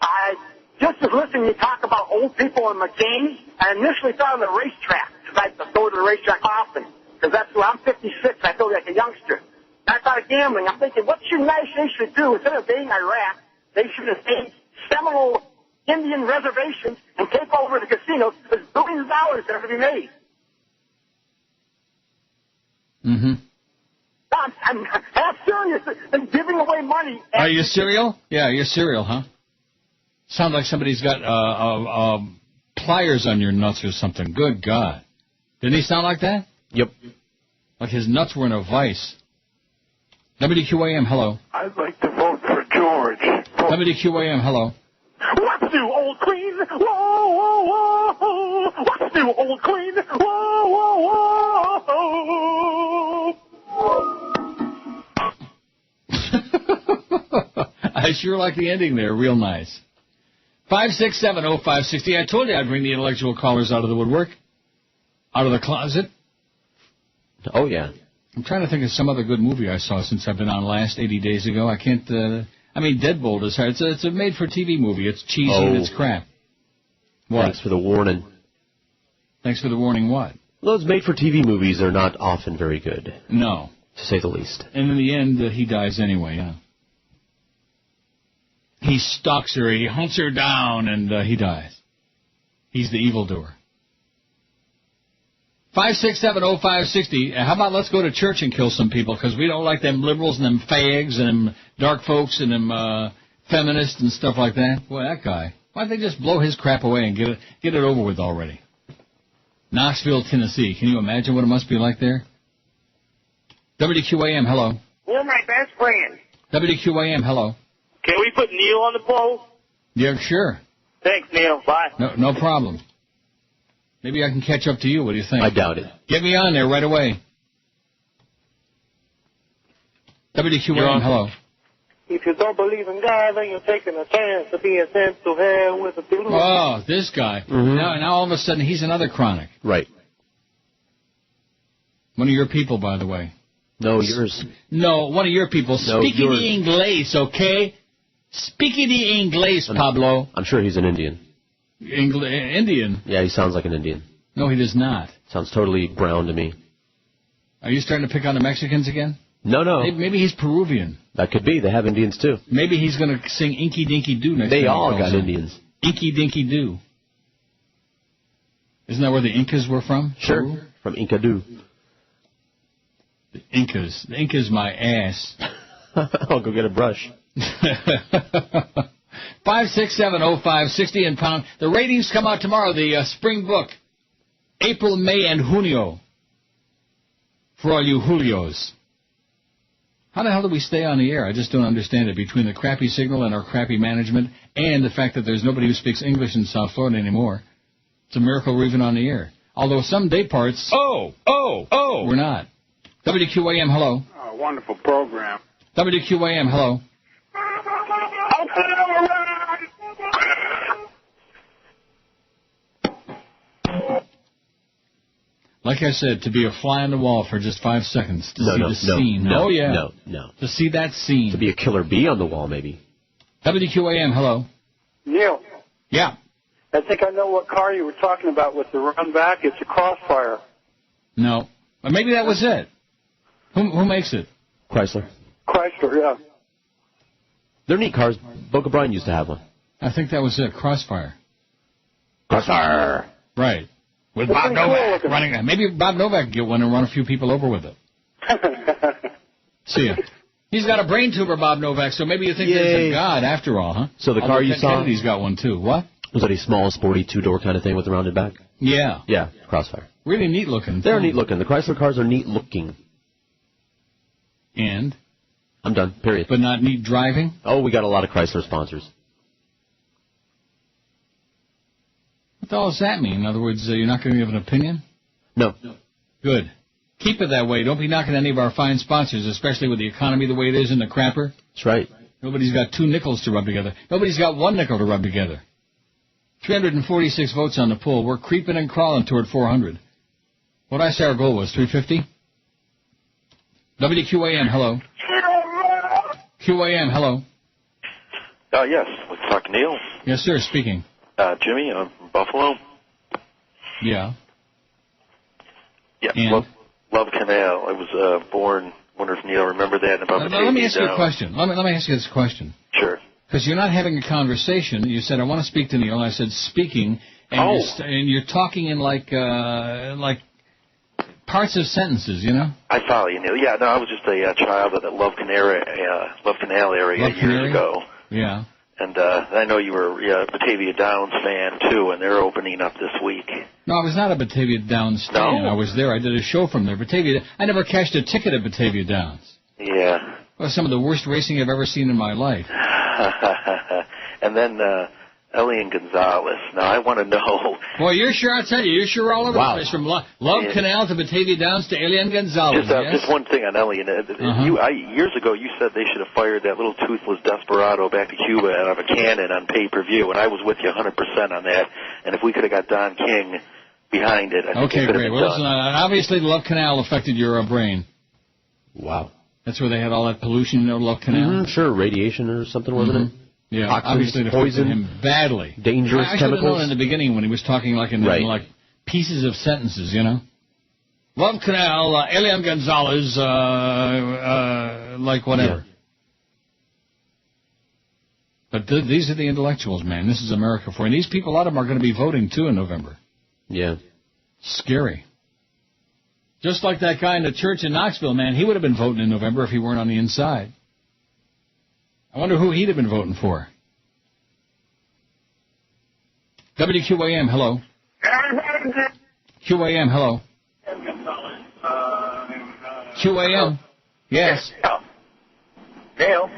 I just was listening to you talk about old people in McCain. I initially thought on the racetrack, because I go to the racetrack often. Because that's where I'm 56. I feel like a youngster. I thought of gambling. I'm thinking, what should United States should do? Instead of invading Iraq, they should invade Seminole Indian reservations and take over the casinos. There's billions of dollars there to be made. Mm-hmm. I'm half serious and giving away money. Are you serial? Yeah, you're serial, huh? Sounds like somebody's got pliers on your nuts or something. Good God. Didn't he sound like that? Yep. Like his nuts were in a vice. WQAM, hello. I'd like to vote for George. WQAM, hello. What's new, old queen? Whoa, whoa, whoa. What's new, old queen? Whoa, whoa, whoa. I sure like the ending there. Real nice. 5670560. I told you I'd bring the intellectual callers out of the woodwork. Out of the closet. Oh, yeah. I'm trying to think of some other good movie I saw since I've been on last 80 days ago. I can't, Deadbolt is hard. It's a made-for-TV movie. It's cheesy and it's crap. What? Thanks for the warning. Thanks for the warning what? Those made-for-TV movies are not often very good. No. To say the least. And in the end, he dies anyway, yeah. He stalks her, he hunts her down, and he dies. He's the evildoer. 5670560. How about let's go to church and kill some people, because we don't like them liberals and them fags and them dark folks and them feminists and stuff like that. Boy, that guy. Why don't they just blow his crap away and get it over with already? Knoxville, Tennessee. Can you imagine what it must be like there? WQAM, hello. You're my best friend. WQAM, hello. Can we put Neil on the poll? Yeah, sure. Thanks, Neil. Bye. No problem. Maybe I can catch up to you. What do you think? I doubt it. Get me on there right away. WQAM, hello. If you don't believe in God, then you're taking a chance to be sent to hell with a doodle. Oh, this guy. Mm-hmm. Now all of a sudden he's another chronic. Right. One of your people, by the way. No, yours. No, one of your people. No, Speaking the English, okay? Speaking the English, Pablo. I'm sure he's an Indian. Indian? Yeah, he sounds like an Indian. No, he does not. Sounds totally brown to me. Are you starting to pick on the Mexicans again? No. Maybe he's Peruvian. That could be. They have Indians, too. Maybe he's going to sing Inky Dinky Doo next time. They all got Indians. Inky Dinky Doo. Isn't that where the Incas were from? Sure. Peru? From Inkadu. The Incas. The Incas, my ass. I'll go get a brush. 5670560 and pound. The ratings come out tomorrow. The spring book. April, May, and Junio. For all you Julios. How the hell do we stay on the air? I just don't understand it. Between the crappy signal and our crappy management and the fact that there's nobody who speaks English in South Florida anymore. It's a miracle we're even on the air. Although some day parts... we're not. WQAM, hello. Oh, wonderful program. WQAM, hello. Like I said, to be a fly on the wall for just 5 seconds to see the scene. No, oh, yeah. No. To see that scene. To be a killer bee on the wall, maybe. WQAM, hello. Neil. Yeah. I think I know what car you were talking about with the run back. It's a Crossfire. No. Or maybe that was it. Who makes it? Chrysler. Chrysler, yeah. They're neat cars. Boca Brian used to have one. I think that was it. Crossfire. Crossfire. Right. With Bob Novak running it. Maybe Bob Novak can get one and run a few people over with it. See ya. He's got a brain tumor, Bob Novak, so maybe you think there's a god after all, huh? So the car you saw... Kennedy's got one, too. What? Was that a small, sporty, two-door kind of thing with a rounded back? Yeah. Yeah, Crossfire. Really neat looking. They're neat looking. The Chrysler cars are neat looking. And? I'm done, period. But not neat driving? Oh, we got a lot of Chrysler sponsors. What the hell does that mean? In other words, you're not going to give an opinion? No. Good. Keep it that way. Don't be knocking any of our fine sponsors, especially with the economy the way it is in the crapper. That's right. Nobody's got 2 nickels to rub together. Nobody's got 1 nickel to rub together. 346 votes on the poll. We're creeping and crawling toward 400. What I say our goal was, 350? WQAM, hello. QAM, hello. Yes. Let's talk to Neil. Yes, sir, speaking. Jimmy, I'm from Buffalo. Yeah. Yeah, and? Love Canal. I was born. Wonder if Neil remember that. Let me ask you a question. Let me ask you this question. Sure. Because you're not having a conversation. You said, I want to speak to Neil. And I said, speaking. And you're talking in like parts of sentences, you know? I follow you, Neil. Yeah, no, I was just a child of the Love Canal area years ago. Yeah. And I know you were a Batavia Downs fan, too, and they're opening up this week. No, I was not a Batavia Downs fan. No? I was there. I did a show from there. I never cashed a ticket at Batavia Downs. Yeah. It was some of the worst racing I've ever seen in my life. And then Elian Gonzalez. Now, I want to know... Boy, you're sure, I'll tell you, you're sure all over the place. From Love Canal to Batavia Downs to Elian Gonzalez, Just one thing on Elian. Years ago, you said they should have fired that little toothless desperado back to Cuba out of a cannon on pay-per-view, and I was with you 100% on that. And if we could have got Don King behind it, I think it could have been well, done. listen, obviously the Love Canal affected your brain. Wow. That's where they had all that pollution, you know, Love Canal? Mm-hmm, sure, radiation or something, wasn't it? Yeah, toxins, obviously it affected poison, him badly. Dangerous I should chemicals. have known in the beginning when he was talking like in like pieces of sentences, you know. Love Canal, Elian Gonzalez, like whatever. Yeah. But these are the intellectuals, man. This is America for you. And these people, a lot of them are going to be voting, too, in November. Yeah. Scary. Just like that guy in the church in Knoxville, man. He would have been voting in November if he weren't on the inside. I wonder who he'd have been voting for. WQAM, hello. QAM, hello. QAM. Yes. Neil?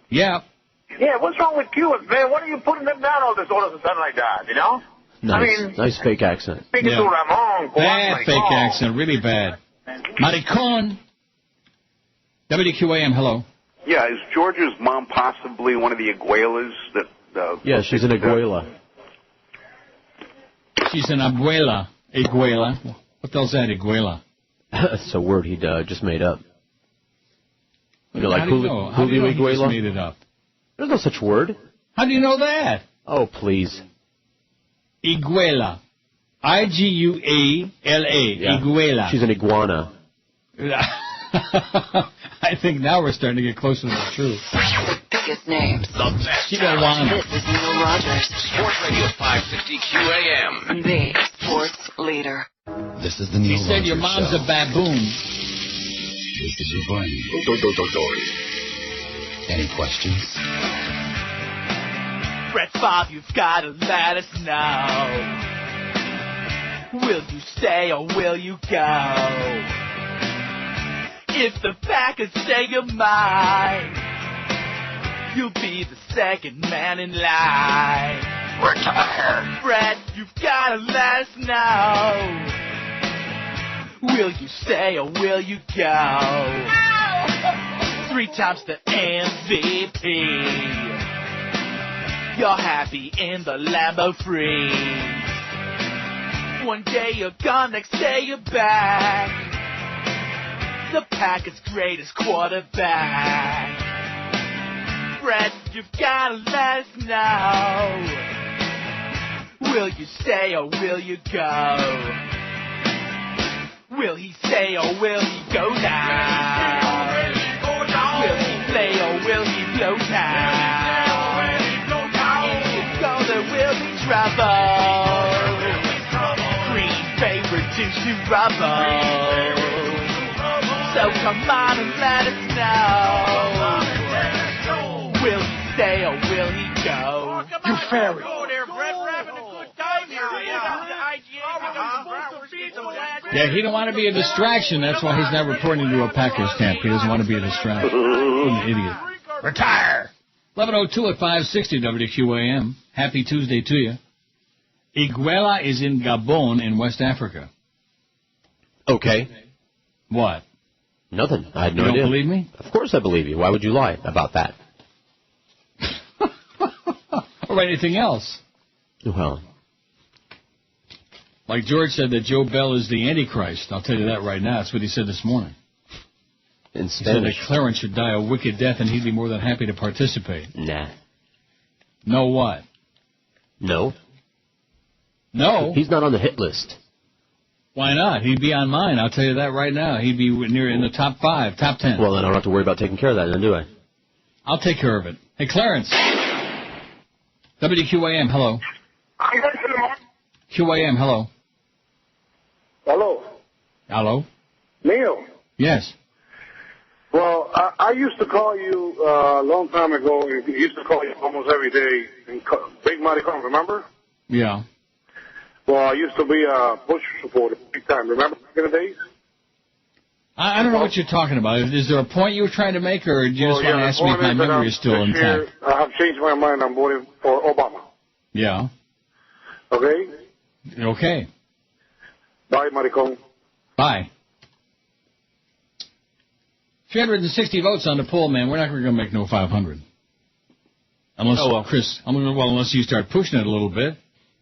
Yeah. Yeah, what's wrong with Cubans, man? What are you putting them down all this all of a sudden like that, you know? Nice, I mean, nice fake accent. Speaking to Ramon. Bad fake accent, really bad. Maricon. WQAM, hello. Yeah, is Georgia's mom possibly one of the Aguelas that... yeah, she's an Aguela. She's an abuela. Aguela. What the hell's that, Aguela? That's a word he just made up. How do you know? How do you know he just made it up? There's no such word. How do you know that? Oh, please. Iguela. I-G-U-A-L-A. Yeah. Iguela. She's an iguana. I think now we're starting to get closer to the truth. The biggest names. The best. This is Neil Rogers. Sports Radio 550 QAM. The sports leader. This is the Neil Rogers He said your mom's show. a baboon. This is your brain. Any questions? Brett Bob, you've got to let us know. Will you stay or will you go? If the Packers say your mind, you'll be the second man in line. Retire. Brett, you've got to let us know. Will you stay or will you go? 3 times the MVP. You're happy in the Lambo free. One day you're gone, next day you're back. The Packers' greatest quarterback. Brett, you've gotta let us know. Will you stay or will you go? Will he stay or will he go now? Will he play or will he blow now? If you go, there will be trouble. Green paper to rubble. So come on and let us know. Will he stay or will he go? You fairy. Yeah, he don't want to be a distraction. That's why he's not reporting to a Packers camp. He doesn't want to be a distraction. What an idiot. Retire. 11:02 at 560 WQAM. Happy Tuesday to you. Iguela is in Gabon in West Africa. Okay. What? Nothing. I had no idea. idea. You don't believe me? Of course I believe you. Why would you lie about that? Or anything else. Well. Like George said that Joe Bell is the Antichrist. I'll tell you that right now. That's what he said this morning. In Spanish. He said that Clarence should die a wicked death and he'd be more than happy to participate. Nah. No what? No. No? He's not on the hit list. Why not? He'd be on mine. I'll tell you that right now. He'd be near in the top 5, top 10. Well, then I don't have to worry about taking care of that, then, do I? I'll take care of it. Hey, Clarence. WQAM, hello. QAM, hello. Hello. Hello. Neil. Yes. Well, I used to call you a long time ago. I used to call you almost every day. Big Mighty Con, remember? Yeah. Well, I used to be a Bush supporter big time. Remember back in the days? I don't know what you're talking about. Is there a point you were trying to make, or do you just want to ask me if my memory is still intact? I have changed my mind. I'm voting for Obama. Yeah. Okay? Okay. Bye, Maricon. Bye. 360 votes on the poll, man. We're not going to make no 500. Unless, Chris, unless you start pushing it a little bit.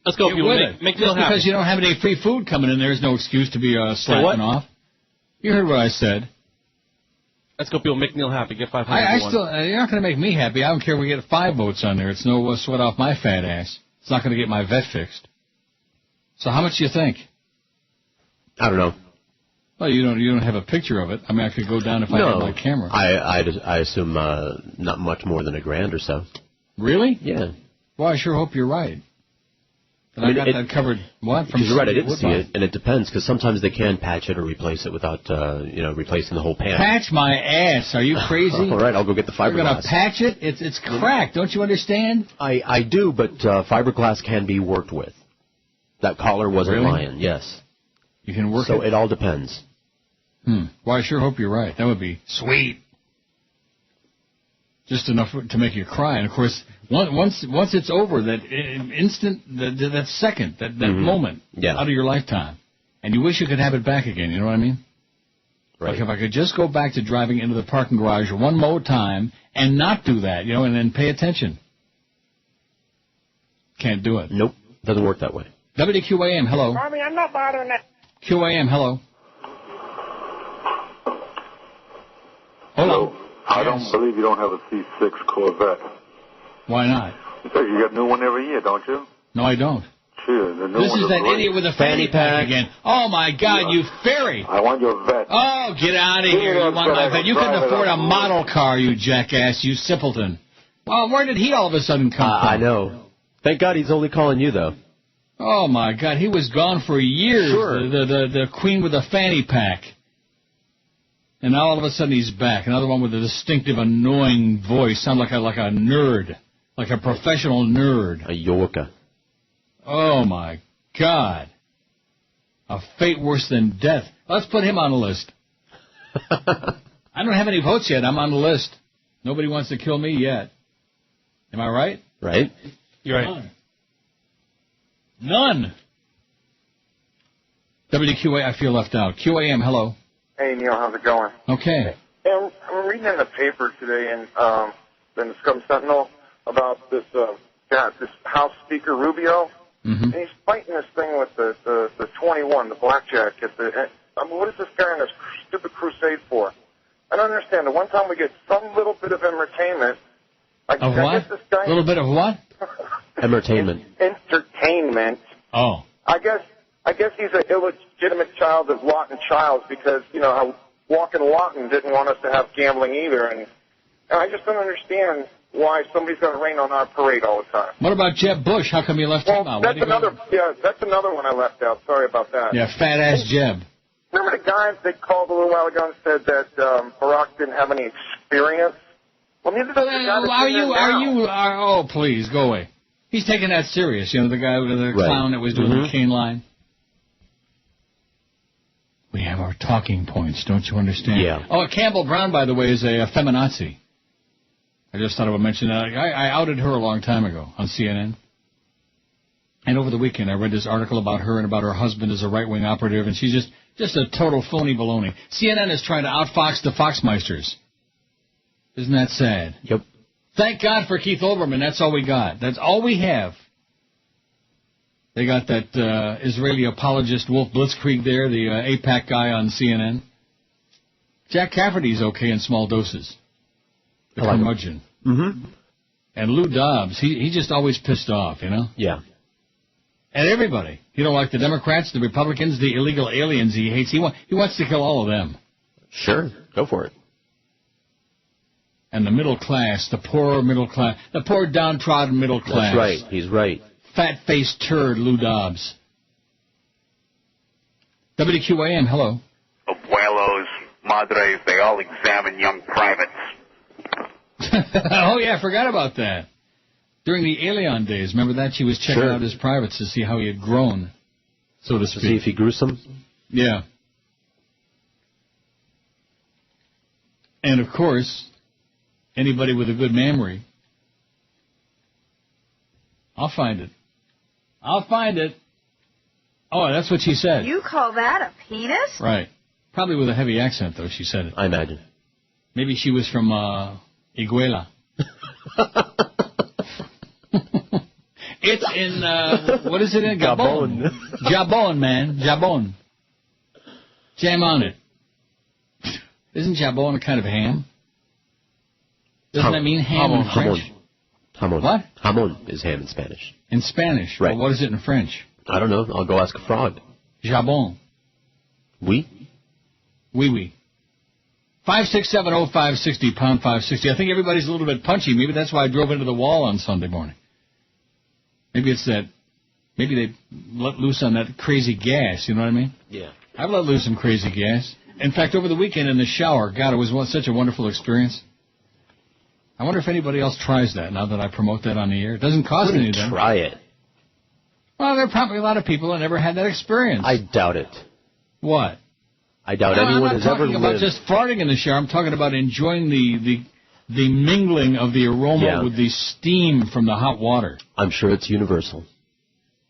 Let's go, people. Make Neil happy. Because you don't have any free food coming in, there's no excuse to be slacking off. You heard what I said. Let's go, people. Make Neil happy. Get 500. You're not going to make me happy. I don't care if we get 5 votes on there. It's no sweat off my fat ass. It's not going to get my vet fixed. So how much do you think? I don't know. Well, you don't have a picture of it. I mean, I could go down if I had my camera. I assume not much more than $1,000 or so. Really? Yeah. Well, I sure hope you're right. And I got that covered. What? From you're right. I didn't Woodbine. see it, and it depends because sometimes they can patch it or replace it without replacing the whole pan. Patch my ass? Are you crazy? All right, I'll go get the fiberglass. You're going to patch it? It's cracked. Don't you understand? I do, but fiberglass can be worked with. That collar wasn't lying. Yes. You can work it? So it all depends. Well, I sure hope you're right. That would be sweet. Just enough to make you cry. And, of course, once it's over, that instant, that second, that moment out of your lifetime, and you wish you could have it back again, you know what I mean? Right. Like if I could just go back to driving into the parking garage one more time and not do that, and then pay attention. Can't do it. Nope. Doesn't work that way. WQAM, hello. Mommy, I'm not bothering that. QAM, hello. Hello. I don't believe you don't have a C6 Corvette. Why not? Because you get a new one every year, don't you? No, I don't. Sure, the new This one is that great. idiot with a fanny pack again. Oh, my God, you fairy. I want your vet. Oh, get out of here. You want my vet. You couldn't afford a model car, you jackass, you simpleton. Well, where did he all of a sudden come from? I know. Thank God he's only calling you, though. Oh, my God, he was gone for years. Sure. The queen with the fanny pack. And now all of a sudden he's back. Another one with a distinctive, annoying voice. Sound like a nerd. Like a professional nerd. A Yorker. Oh, my God. A fate worse than death. Let's put him on the list. I don't have any votes yet. I'm on the list. Nobody wants to kill me yet. Am I right? Right. You're right. None. WQA, I feel left out. QAM, hello. Hey, Neil, how's it going? Okay. Yeah, I'm reading in the paper today in the Scum Sentinel about this House Speaker Rubio, and he's fighting this thing with the 21, the blackjack. What is this guy on this stupid crusade for? I don't understand. The one time we get some little bit of entertainment, Of what? I guess this guy. A little bit of what? Entertainment. Entertainment. Oh. I guess he's an illegitimate child of Lawton Childs because, how Walkin' Lawton didn't want us to have gambling either. And I just don't understand why somebody's going to rain on our parade all the time. What about Jeb Bush? How come you left him out? That's another one I left out. Sorry about that. Yeah, fat-ass Jeb. Remember the guys that called a little while ago and said that Barack didn't have any experience? Well, neither does the guy that's oh, please, go away. He's taking that serious, the guy with the clown that was doing the cane line. We have our talking points, don't you understand? Yeah. Oh, Campbell Brown, by the way, is a feminazi. I just thought I would mention that. I outed her a long time ago on CNN. And over the weekend, I read this article about her and about her husband as a right-wing operative, and she's just a total phony baloney. CNN is trying to outfox the Foxmeisters. Isn't that sad? Yep. Thank God for Keith Olbermann. That's all we got. That's all we have. They got that Israeli apologist Wolf Blitzkrieg there, the AIPAC guy on CNN. Jack Cafferty's okay in small doses. The curmudgeon. Mm-hmm. And Lou Dobbs, he's just always pissed off, Yeah. And everybody. He don't like the Democrats, the Republicans, the illegal aliens he hates. He wants to kill all of them. Sure. Go for it. And the middle class, the poor middle class, the poor downtrodden middle class. That's right. He's right. Fat-faced turd, Lou Dobbs. WQAM, hello. Abuelos, madres, they all examine young privates. Oh, yeah, I forgot about that. During the Alien days, remember that? She was checking out his privates to see how he had grown, so to speak. To see if he grew some? Yeah. And, of course, anybody with a good memory, I'll find it. Oh, that's what she said. You call that a penis? Right. Probably with a heavy accent, though, she said it. I imagine. Maybe she was from Iguala. It's in, what is it in? Gabon. Jabon, man. Jabon. Jam on it. Isn't jabon a kind of ham? Doesn't that mean ham in French? Jamon. What? Jamon is ham in Spanish. In Spanish? Right. Well, what is it in French? I don't know. I'll go ask a frog. Jabon. Oui? Oui. 5670560, pound 560. I think everybody's a little bit punchy. Maybe that's why I drove into the wall on Sunday morning. Maybe it's that. Maybe they let loose on that crazy gas. You know what I mean? Yeah. I've let loose some crazy gas. In fact, over the weekend in the shower, God, it was such a wonderful experience. I wonder if anybody else tries that now that I promote that on the air. It doesn't cost anything. Try it. Well, there are probably a lot of people that never had that experience. I doubt it. What? I doubt anyone has ever lived. I'm not talking about just farting in the shower. I'm talking about enjoying the mingling of the aroma with the steam from the hot water. I'm sure it's universal.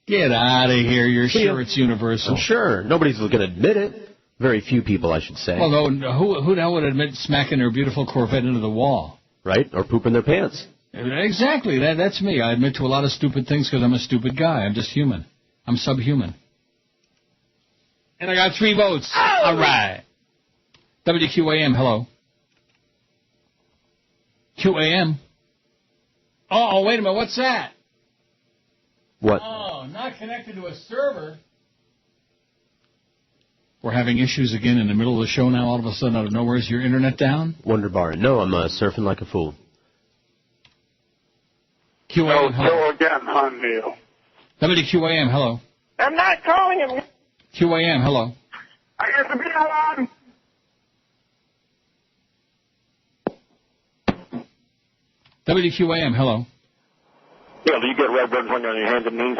Get out of here. You're sure it's universal. I'm sure. Nobody's going to admit it. Very few people, I should say. Well, no, who the hell would admit smacking their beautiful Corvette into the wall? Right? Or pooping their pants. Exactly. That's me. I admit to a lot of stupid things because I'm a stupid guy. I'm just human. I'm subhuman. And I got 3 votes. Oh! All right. WQAM, hello. QAM. Oh, wait a minute. What's that? What? Oh, not connected to a server. We're having issues again in the middle of the show now. All of a sudden, out of nowhere, is your internet down? Wonder bar. No, I'm surfing like a fool. QAM, hello. Again, Hunville. WQAM, hello. I'm not calling him. QAM, hello. I have to be on. WQAM, hello. Yeah, do you get red buttons when you're on your hands and knees?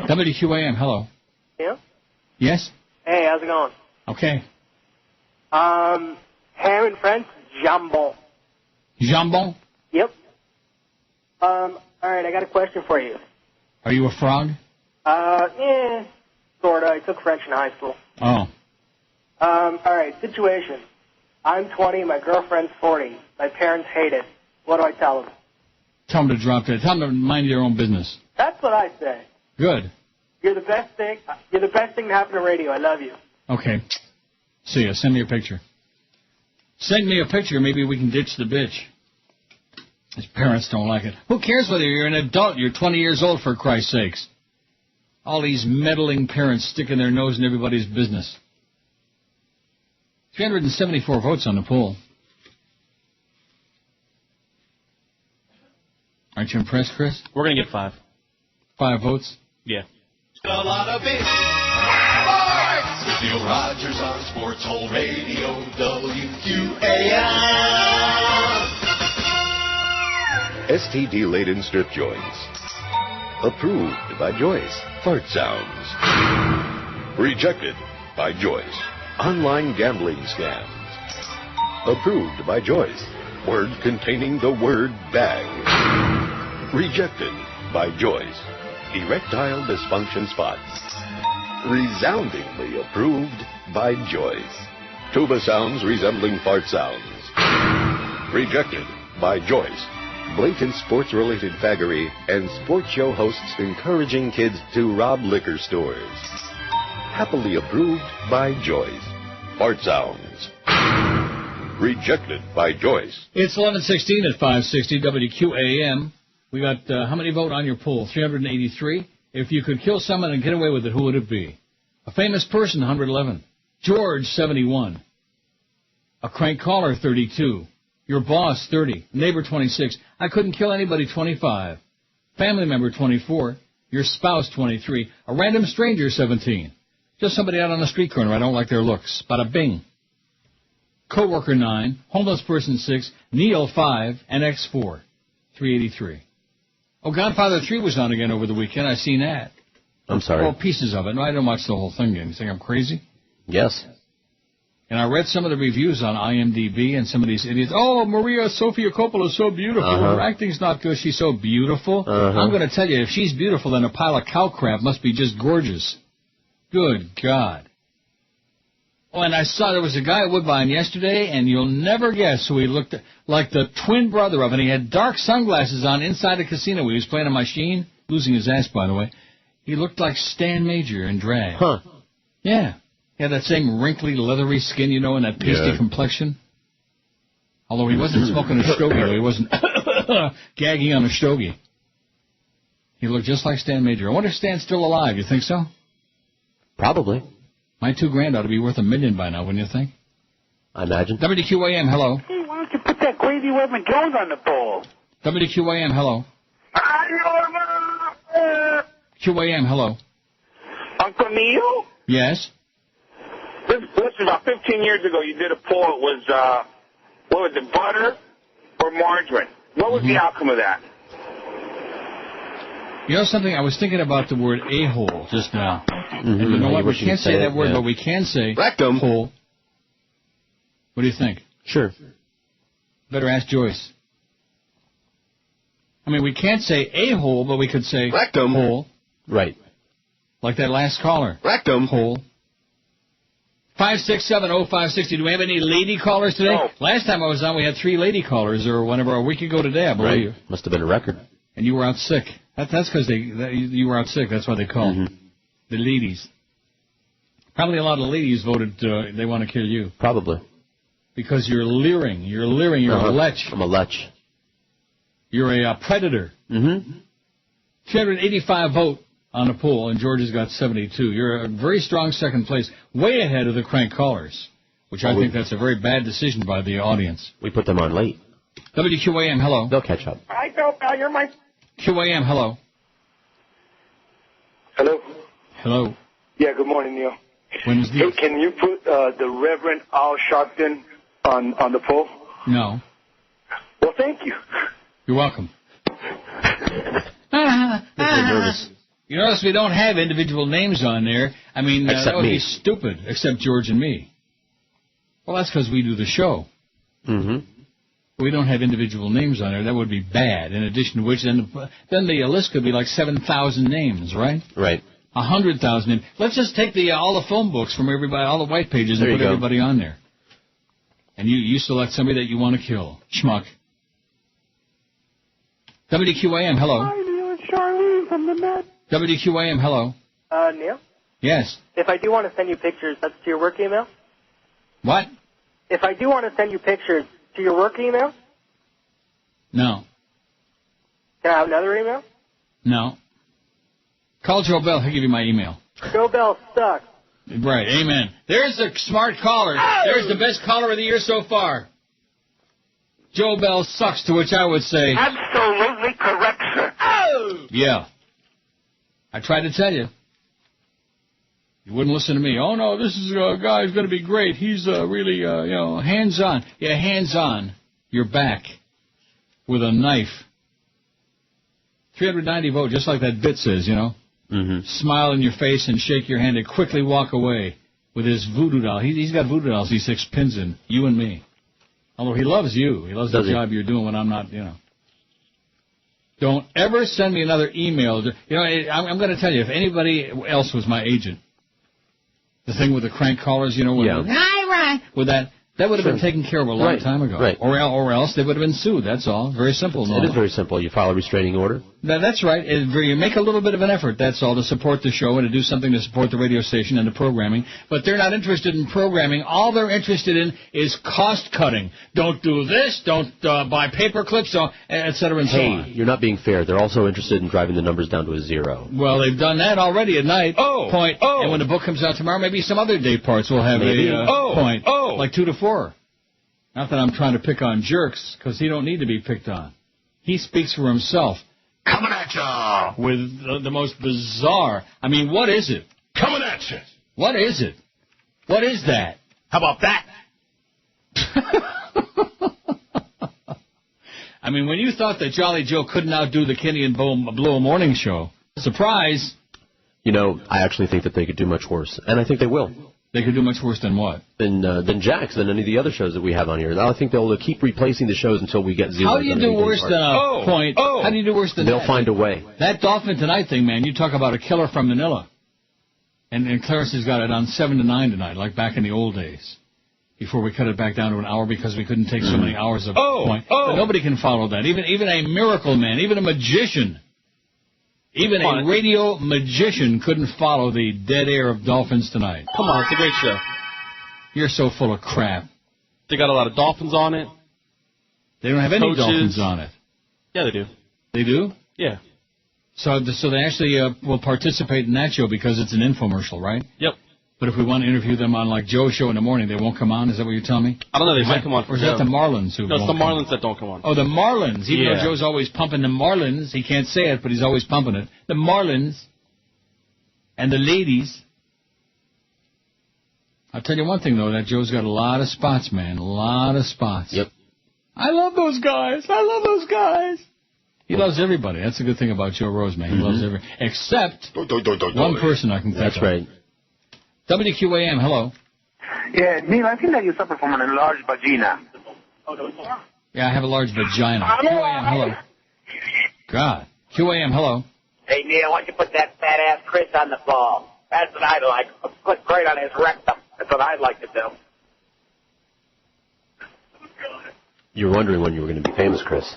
WQAM, hello. Yeah? Yes? Hey, how's it going? Okay. Ham in French, jambon. Jambon? Yep. All right, I got a question for you. Are you a frog? Yeah, sorta. I took French in high school. Oh. All right, situation. I'm 20, my girlfriend's 40. My parents hate it. What do I tell them? Tell them to drop that. Tell them to mind their own business. That's what I say. Good. You're the best thing. You're the best thing to happen to radio. I love you. Okay. See ya. Send me a picture. Send me a picture. Maybe we can ditch the bitch. His parents don't like it. Who cares whether you're an adult? You're 20 years old, for Christ's sakes. All these meddling parents sticking their nose in everybody's business. 374 votes on the poll. Aren't you impressed, Chris? We're going to get 5. 5 votes? Yeah. A lot of big sports with Neil Rogers on Sports Hole Radio, WQAM. STD-laden strip joints. Approved by Joyce. Fart sounds. Rejected by Joyce. Online gambling scams. Approved by Joyce. Words containing the word bag. Rejected by Joyce. Erectile dysfunction spots. Resoundingly approved by Joyce. Tuba sounds resembling fart sounds. Rejected by Joyce. Blatant sports-related faggery and sports show hosts encouraging kids to rob liquor stores. Happily approved by Joyce. Fart sounds. Rejected by Joyce. It's 11:16 at 560 WQAM. We got, how many vote on your poll? 383. If you could kill someone and get away with it, who would it be? A famous person, 111. George, 71. A crank caller, 32. Your boss, 30. Neighbor, 26. I couldn't kill anybody, 25. Family member, 24. Your spouse, 23. A random stranger, 17. Just somebody out on the street corner. I don't like their looks. Bada bing. Coworker, 9. Homeless person, 6. Neil, 5. And X, 4. 383. Oh, Godfather 3 was on again over the weekend. I seen that. I'm sorry. Oh, pieces of it. No, I didn't watch the whole thing. You think I'm crazy? Yes. And I read some of the reviews on IMDb, and some of these idiots, oh, Maria Sofia Coppola is so beautiful. Her acting's not good. She's so beautiful. I'm going to tell you, if she's beautiful, then a pile of cow crap must be just gorgeous. Good God. Oh, and I saw there was a guy at Woodbine yesterday, and you'll never guess who he looked like, the twin brother of, and he had dark sunglasses on inside a casino where he was playing a machine, losing his ass, by the way. He looked like Stan Major in drag. Huh. Yeah. He had that same wrinkly, leathery skin, you know, and that pasty complexion. Although he wasn't smoking a stogie, though. He wasn't gagging on a stogie. He looked just like Stan Major. I wonder if Stan's still alive. You think so? Probably. My $2,000 ought to be worth $1 million by now, wouldn't you think? I imagine. WQAM, hello. Hey, why don't you put that crazy Reverend Jones on the poll? WQAM, hello. QAM, hello. Uncle Neil? Yes? Listen, about 15 years ago, you did a poll. It was, what was it, butter or margarine? What was the outcome of that? You know something? I was thinking about the word a-hole just now. And you know what? We can't say that word, but we can say rectum. Hole. What do you think? Sure. Better ask Joyce. I mean, we can't say a-hole, but we could say rectum. Hole. Right. Like that last caller. Rectum. Hole. 5670560. Do we have any lady callers today? No. Last time I was on, we had 3 lady callers, or whenever, a week ago today, I believe. Right. Must have been a record. And you were out sick. That's because you were out sick. That's why they called. The ladies. Probably a lot of ladies voted they want to kill you. Probably. Because you're leering. You're a lech. I'm a lech. You're a predator. 385 vote on the poll, and George has got 72. You're a very strong second place, way ahead of the crank callers, which I think that's a very bad decision by the audience. We put them on late. WQAM, hello. They'll catch up. I don't know. You're my... QAM, hello. Hello? Hello. Yeah, good morning, Neil. Buenos Hey, dias. can you put the Reverend Al Sharpton on the poll? No. Well, thank you. You're welcome. Nervous. You notice we don't have individual names on there. I mean, that would be stupid, except George and me. Well, that's because we do the show. We don't have individual names on there. That would be bad. In addition to which, then the list could be like 7,000 names, right? Right. 100,000 names. Let's just take all the phone books from everybody, all the white pages, and put everybody on there. And you select somebody that you want to kill. Schmuck. WQAM, hello. Hi, Neil. It's Charlene from the Met. WQAM, hello. Neil? Yes. If I do want to send you pictures, that's to your work email? What? If I do want to send you pictures, to your work email? No. Can I have another email? No. Call Joe Bell. He'll give you my email. Joe Bell sucks. Right, amen. There's a smart caller. Oh! There's the best caller of the year so far. Joe Bell sucks, to which I would say... Absolutely correct, sir. Oh! Yeah. I tried to tell you. You wouldn't listen to me. Oh, no, this is a guy who's going to be great. He's really, hands-on. Yeah, hands-on. Your back with a knife. 390 vote, just like that bit says, Mm-hmm. Smile in your face and shake your hand and quickly walk away with his voodoo doll. He's got voodoo dolls he sticks pins in, you and me. Although he loves you. He loves the job you're doing when I'm not, Don't ever send me another email. I'm going to tell you, if anybody else was my agent, the thing with the crank callers, with that would have been taken care of a long time ago. Right. Or else they would have been sued, that's all. Very simple. It is very simple. You file a restraining order. That's right. You make a little bit of an effort, that's all, to support the show and to do something to support the radio station and the programming. But they're not interested in programming. All they're interested in is cost-cutting. Don't do this, don't buy paper clips, et cetera and so on. Hey, you're not being fair. They're also interested in driving the numbers down to a 0. Well, they've done that already at night. Point. And when the book comes out tomorrow, maybe some other day parts will have a point. Like 2 to 4. Not that I'm trying to pick on jerks, because he don't need to be picked on. He speaks for himself. Coming at ya! With the most bizarre... I mean, what is it? Coming at ya! What is it? What is that? How about that? I mean, when you thought that Jolly Joe couldn't outdo the Kenny and Blow morning show, surprise! I actually think that they could do much worse, and I think they will. They could do much worse than what? Than Jack's, than any of the other shows that we have on here. I think they'll keep replacing the shows until we get 0. How do you do worse than a point? How do you do worse than that? They'll find a way. That Dolphin Tonight thing, man, you talk about a killer from Manila. And Clarence has got it on 7 to 9 tonight, like back in the old days. Before we cut it back down to an hour because we couldn't take so many hours of point. But nobody can follow that. Even a miracle man, even a magician. Even a radio magician couldn't follow the dead air of Dolphins Tonight. Come on, it's a great show. You're so full of crap. They got a lot of dolphins on it. They don't have any dolphins on it. Yeah, they do. They do? Yeah. So they actually will participate in that show because it's an infomercial, right? Yep. But if we want to interview them on, like, Joe's show in the morning, they won't come on? Is that what you're telling me? I don't know. They might come on. Or is that the Marlins who No, it's the Marlins that don't come on. Oh, the Marlins. Even though Joe's always pumping the Marlins. He can't say it, but he's always pumping it. The Marlins and the ladies. I'll tell you one thing, though, that Joe's got a lot of spots, man. A lot of spots. Yep. I love those guys. He loves everybody. That's the good thing about Joe Rose, man. He loves everybody. Except one person I can think of. That's right. WQAM, hello. Yeah, Neil, I think that you suffer from an enlarged vagina. Yeah, I have a large vagina. QAM, hello. God. QAM, hello. Hey, Neil, why don't you put that fat-ass Chris on the ball? That's what I'd like. Put great on his rectum. That's what I'd like to do. You were wondering when you were going to be famous, Chris.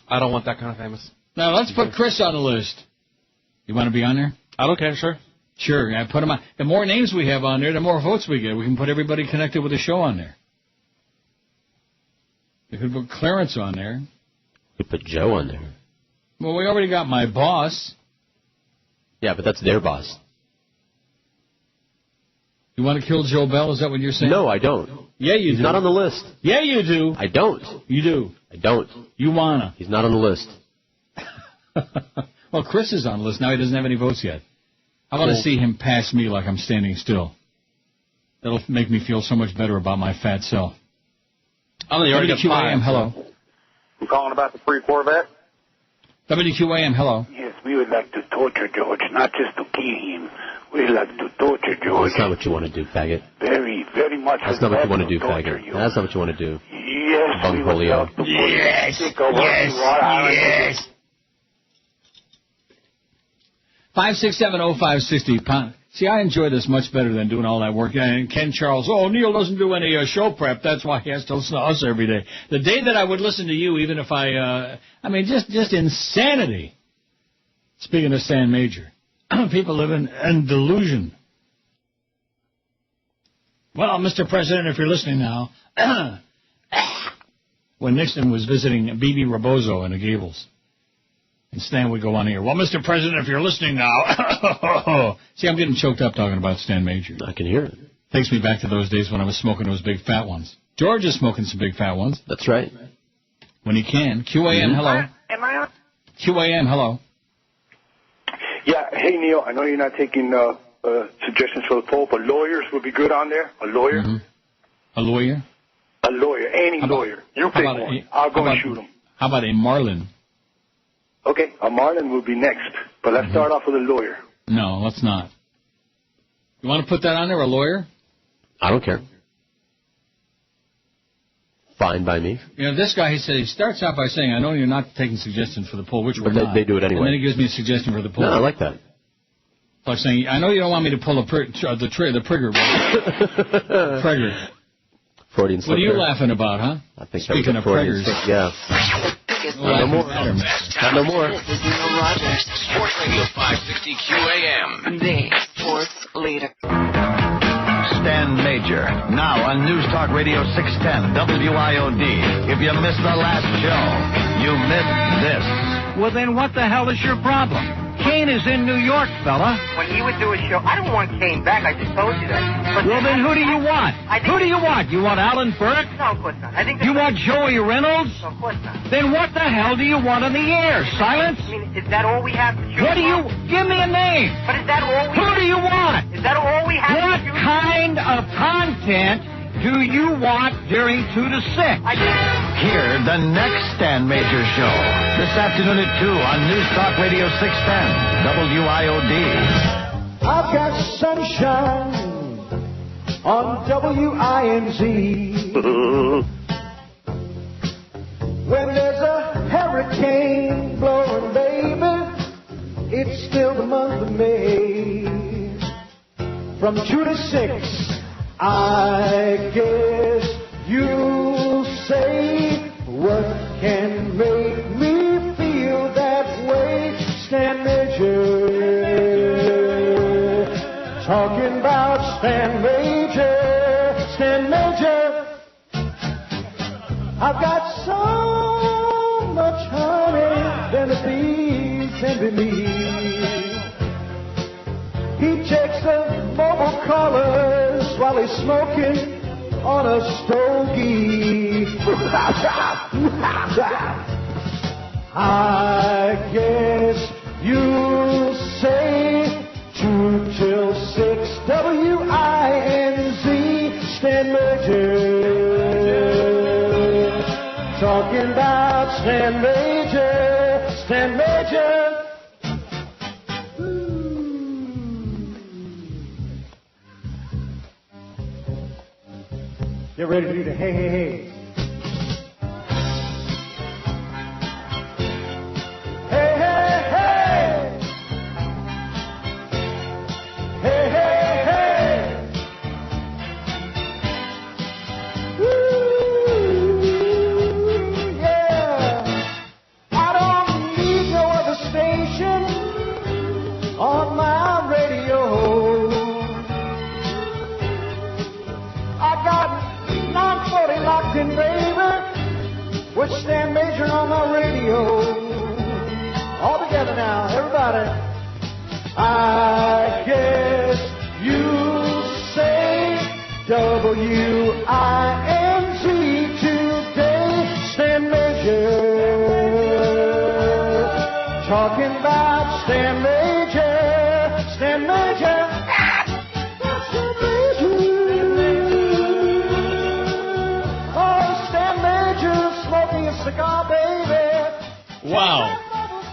I don't want that kind of famous. Now, let's put Chris on the list. You want to be on there? I don't care, sure. Sure, yeah, put him on. The more names we have on there, the more votes we get. We can put everybody connected with the show on there. We could put Clarence on there. We put Joe on there. Well, we already got my boss. Yeah, but that's their boss. You want to kill Joe Bell? Is that what you're saying? No, I don't. Yeah, you do. He's not on the list. Yeah, you do. I don't. You do. I don't. You wanna. He's not on the list. Well, Chris is on the list. Now he doesn't have any votes yet. I want to see him pass me like I'm standing still. That'll make me feel so much better about my fat self. WQAM, hello. I'm calling about the free Corvette. WQAM, hello. Yes, we would like to torture George, not just to kill him. We'd like to torture George. That's not what you want to do, faggot. Very, very much. That's not what you want to do, faggot. That's not what you want to do. Yes, we would love to Yes. Yes. 5670560. See, I enjoy this much better than doing all that work. And Ken Charles, Neil doesn't do any show prep. That's why he has to listen to us every day. The day that I would listen to you, even if just insanity. Speaking of San Major, people live in delusion. Well, Mr. President, if you're listening now, when Nixon was visiting Bibi Rebozo in the Gables, And Stan would go on here. Well, Mr. President, if you're listening now. See, I'm getting choked up talking about Stan Major. I can hear it. Takes me back to those days when I was smoking those big fat ones. George is smoking some big fat ones. That's right. When he can. QAM, hello. Am I on? QAM, hello. Yeah, hey, Neil, I know you're not taking suggestions for the poll, but lawyers would be good on there. A lawyer? A lawyer? A lawyer, any lawyer. You pick one. I'll go and shoot him. How about a Marlin? Okay, a Marlin will be next, but let's start off with a lawyer. No, let's not. You want to put that on there, a lawyer? I don't care. Fine by me. You know, this guy, he said, he starts out by saying, I know you're not taking suggestions for the poll, which we're But not. they do it anyway. And then he gives me a suggestion for the poll. No, I like that. So I'm saying, I know you don't want me to pull the trigger. Prager. Freudian What are you laughing about, huh? I think Speaking that of was a Freudian preggers. slip, yeah. No more. Not no more. This is Neil Rogers. Sports Radio 560 QAM. The sports leader. Stan Major, now on News Talk Radio 610 WIOD. If you missed the last show, you missed this. Well, then what the hell is your problem? Kane is in New York, fella. When he would do a show, I don't want Kane back. I just told you that. But Well, then who do you want? Who do you want? You want Alan Burke? No, of course not. I think You want Joey Reynolds? No, of course not. Then what the hell do you want on the air? Silence? I mean, is that all we have to choose What do you... from? Give me a name. But is that all we Who do you want? Is that all we have What to choose kind of content do you want during 2 to 6? Here, the next Stan Major show. This afternoon at 2 on News Talk Radio 610 WIOD. I've got sunshine on WINZ. When there's a hurricane blowing, baby, it's still the month of May. From 2 to 6, I guess you'll say, what can make me feel that way? Stan Major, talking about Stan Major, Stan Major. I've got so much honey than the bees envy me. He takes the mobile colors while he's smoking on a stogie. I guess you'll say 2 till 6 WINZ. Stan Major, talking about Stan Major, Stan Major. Get ready to do the hey, hey, hey. Hey, hey, hey. Hey, hey, hey. Woo, yeah. I don't need no other station on my radio. I got 940 locked in, baby, with Stan Major on my radio. All together now, everybody. I guess you say WINZ today. Stan Major, talking about Stan Major, Stan Major. Cigar, baby. Wow.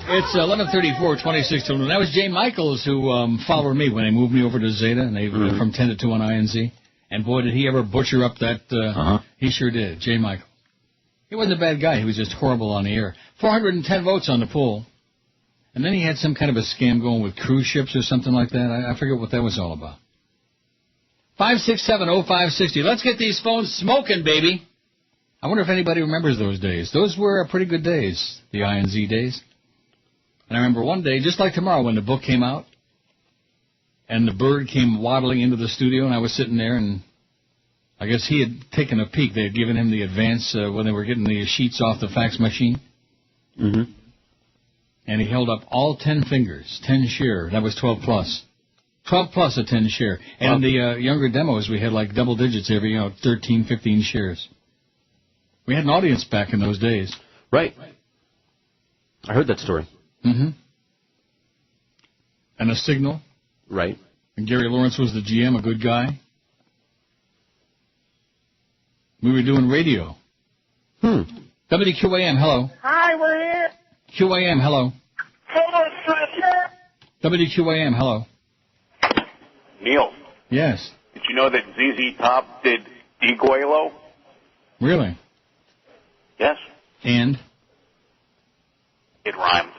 It's 11:34, 26 to 1. That was Jay Michaels who followed me when they moved me over to Zeta, and they from 10 to 2 on INZ. And boy, did he ever butcher up that. He sure did, Jay Michael. He wasn't a bad guy. He was just horrible on the air. 410 votes on the poll. And then he had some kind of a scam going with cruise ships or something like that. I forget what that was all about. 5670560. Let's get these phones smoking, baby. I wonder if anybody remembers those days. Those were pretty good days, the INZ days. And I remember one day, just like tomorrow, when the book came out, and the bird came waddling into the studio, and I was sitting there, and I guess he had taken a peek. They had given him the advance when they were getting the sheets off the fax machine. And he held up all 10 fingers, 10 share. That was 12 plus. 12 plus a 10 share. And the younger demos, we had like double digits every, 13, 15 shares. We had an audience back in those days. Right. I heard that story. Mm-hmm. And a signal. Right. And Gary Lawrence was the GM, a good guy. We were doing radio. WQAM, hello. Hi, we're here. QAM, hello. WQAM, hello. Neil. Yes. Did you know that ZZ Top did Igualo? Really? Yes. And? It rhymed.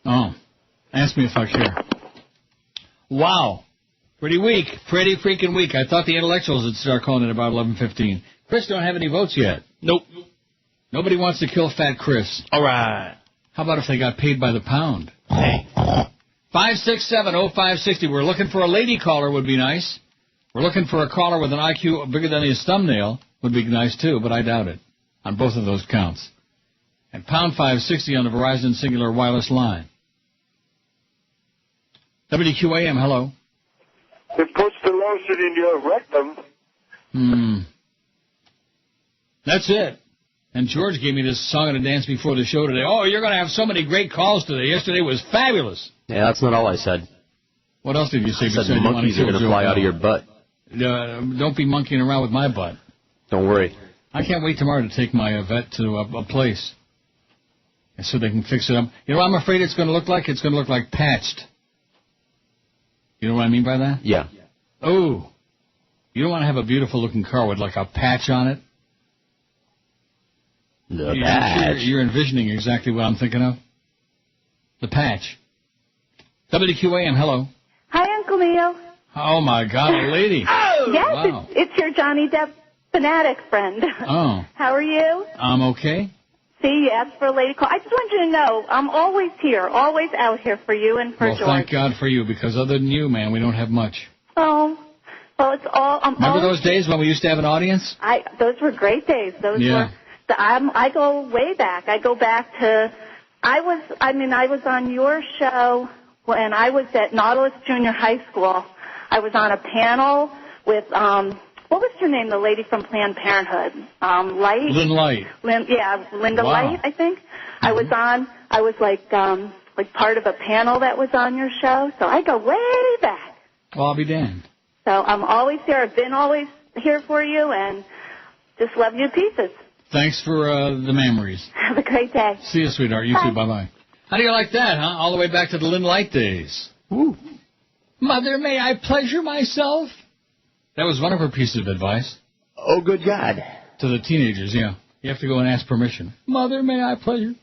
Oh. Ask me if I care. Wow. Pretty weak. Pretty freaking weak. I thought the intellectuals would start calling it about 11:15. Chris don't have any votes yet. Nope. Nobody wants to kill Fat Chris. All right. How about if they got paid by the pound? Hey. 567-0560. We're looking for a lady caller would be nice. We're looking for a caller with an IQ bigger than his thumbnail would be nice too, but I doubt it on both of those counts. And pound 560 on the Verizon Singular Wireless line. WQAM, hello. It puts the lotion in your rectum. That's it. And George gave me this song and a dance before the show today. Oh, you're going to have so many great calls today. Yesterday was fabulous. Yeah, that's not all I said. What else did you say? I said the monkeys are going to fly out of your butt. Don't be monkeying around with my butt. Don't worry. I can't wait tomorrow to take my vet to a place so they can fix it up. You know what I'm afraid it's going to look like? It's going to look like patched. You know what I mean by that? Yeah. Oh. You don't want to have a beautiful-looking car with like a patch on it? The patch. You're envisioning exactly what I'm thinking of? The patch. WQAM, hello. Hi, Uncle Neil. Oh, my God, a lady. Yes, Wow. it's your Johnny Depp fanatic friend. Oh. How are you? I'm okay. See, you asked for a lady call. I just want you to know I'm always here, always out here for you and for Well, George. thank God for you, because other than you, man, we don't have much. Oh, well, it's all. Remember those days when we used to have an audience? Those were great days. Those were. I go way back. I go back to. I was on your show when I was at Nautilus Junior High School. I was on a panel with what was her name? The lady from Planned Parenthood. Light. Lynn Light. Linda Wow. Light, I think. I was like part of a panel that was on your show. So I go way back. Well, I'll be damned. So I'm always here. I've been always here for you, and just love you to pieces. Thanks for the memories. Have a great day. See you, sweetheart. You too. Bye-bye. How do you like that, huh? All the way back to the Lynn Light days. Woo. Mother, may I pleasure myself? That was one of her pieces of advice. Oh, good God. To the teenagers, yeah. You have to go and ask permission. Mother, may I pleasure?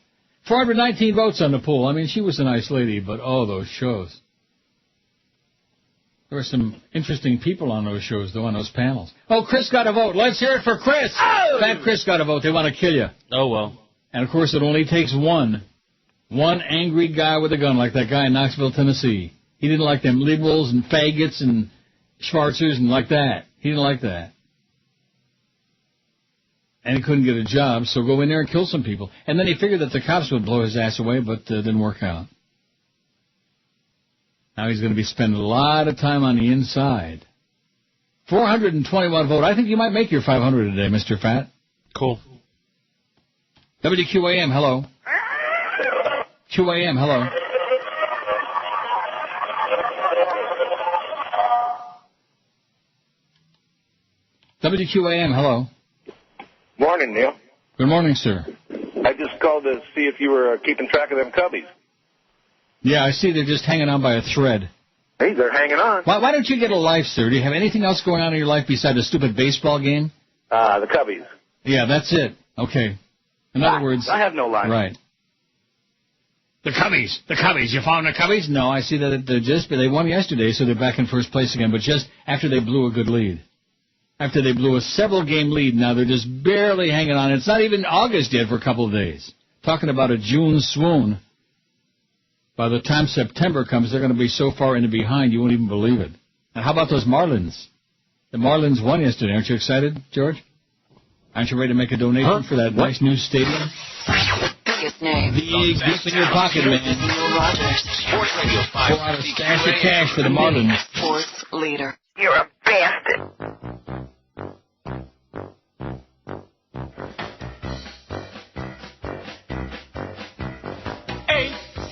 419 votes on the poll. I mean, she was a nice lady, but those shows. There were some interesting people on those shows, though, on those panels. Oh, Chris got a vote. Let's hear it for Chris. Oh! Fat Chris got a vote. They want to kill you. Oh, well. And, of course, it only takes one angry guy with a gun, like that guy in Knoxville, Tennessee. He didn't like them liberals and faggots and Schwarzers and like that. He didn't like that. And he couldn't get a job, so go in there and kill some people. And then he figured that the cops would blow his ass away, but didn't work out. Now he's going to be spending a lot of time on the inside. 421 vote. I think you might make your 500 today, Mr. Fat. Cool. WQAM, hello. QAM, hello. WQAM, hello. Morning, Neil. Good morning, sir. I just called to see if you were keeping track of them cubbies. Yeah, I see they're just hanging on by a thread. Hey, they're hanging on. Why don't you get a life, sir? Do you have anything else going on in your life besides a stupid baseball game? The cubbies. Yeah, that's it. Okay. In other words... I have no life. Right. The Cubbies. You found the Cubbies? No, I see that they won yesterday, so they're back in first place again, but just after they blew a good lead. After they blew a several-game lead, now they're just barely hanging on. It's not even August yet for a couple of days. Talking about a June swoon. By the time September comes, they're going to be so far in the behind, you won't even believe it. And how about those Marlins? The Marlins won yesterday. Aren't you excited, George? Aren't you ready to make a donation for that nice new stadium? Biggest last name. The exists in your pocket, man. Neil Rogers. Sports Radio Pour out a stash of cash for the Marlins. Sports leader. You're a bastard.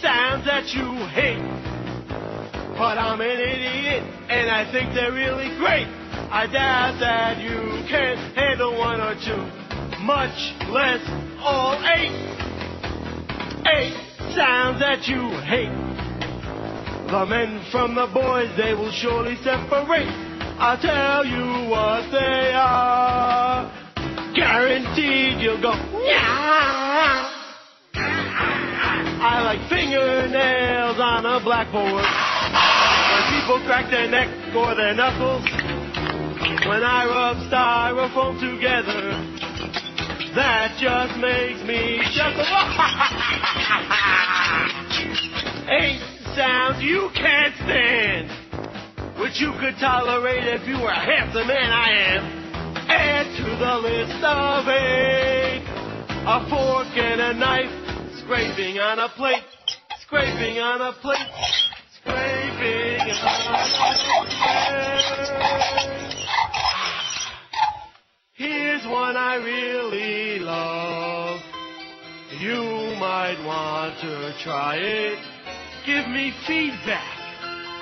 Sounds that you hate, but I'm an idiot and I think they're really great. I doubt that you can handle one or two, much less all 8. 8 sounds that you hate. The men from the boys, they will surely separate. I'll tell you what they are. Guaranteed you'll go, yeah. I like fingernails on a blackboard. When people crack their neck or their knuckles. When I rub styrofoam together, that just makes me chuckle. 8 sounds you can't stand, which you could tolerate if you were half the man I am. Add to the list of 8 a fork and a knife. Scraping on a plate, scraping on a plate, scraping on a plate. Here's one I really love. You might want to try it. Give me feedback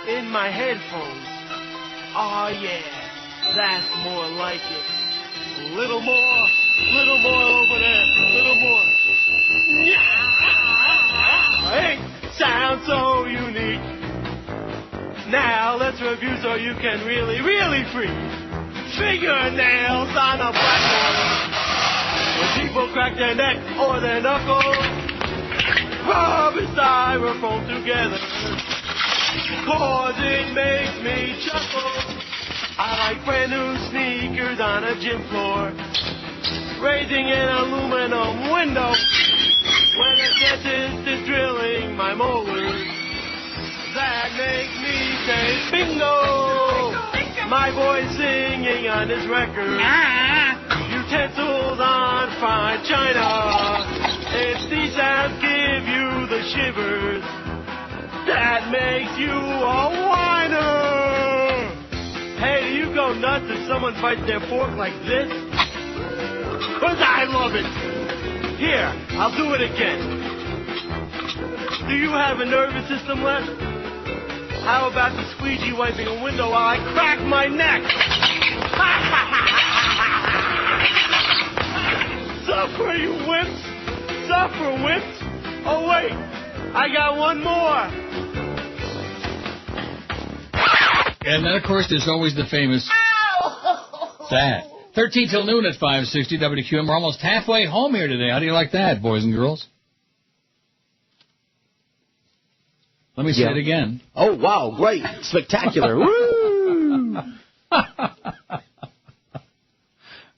in my headphones. Oh yeah, that's more like it. Little more over there, little more. Hey, sounds so unique. Now let's review so you can really, really freak. Fingernails on a blackboard. When people crack their neck or their knuckles, rubbing styrofoam together, 'cause it makes me chuckle. I like brand new sneakers on a gym floor, raising an aluminum window. When a dentist is drilling my molars, that makes me say bingo. My voice singing on his record, utensils on fine china. If these sounds give you the shivers, that makes you a whiner. Hey, do you go nuts if someone bites their fork like this? 'Cause I love it. Here, I'll do it again. Do you have a nervous system left? How about the squeegee wiping a window while I crack my neck? Suffer, you wimps! Suffer, wimps! Oh, wait, I got one more. And then, of course, there's always the famous that. 13 till noon at 560 WQAM. We're almost halfway home here today. How do you like that, boys and girls? Let me say it again. Oh, wow, great. Spectacular. Woo!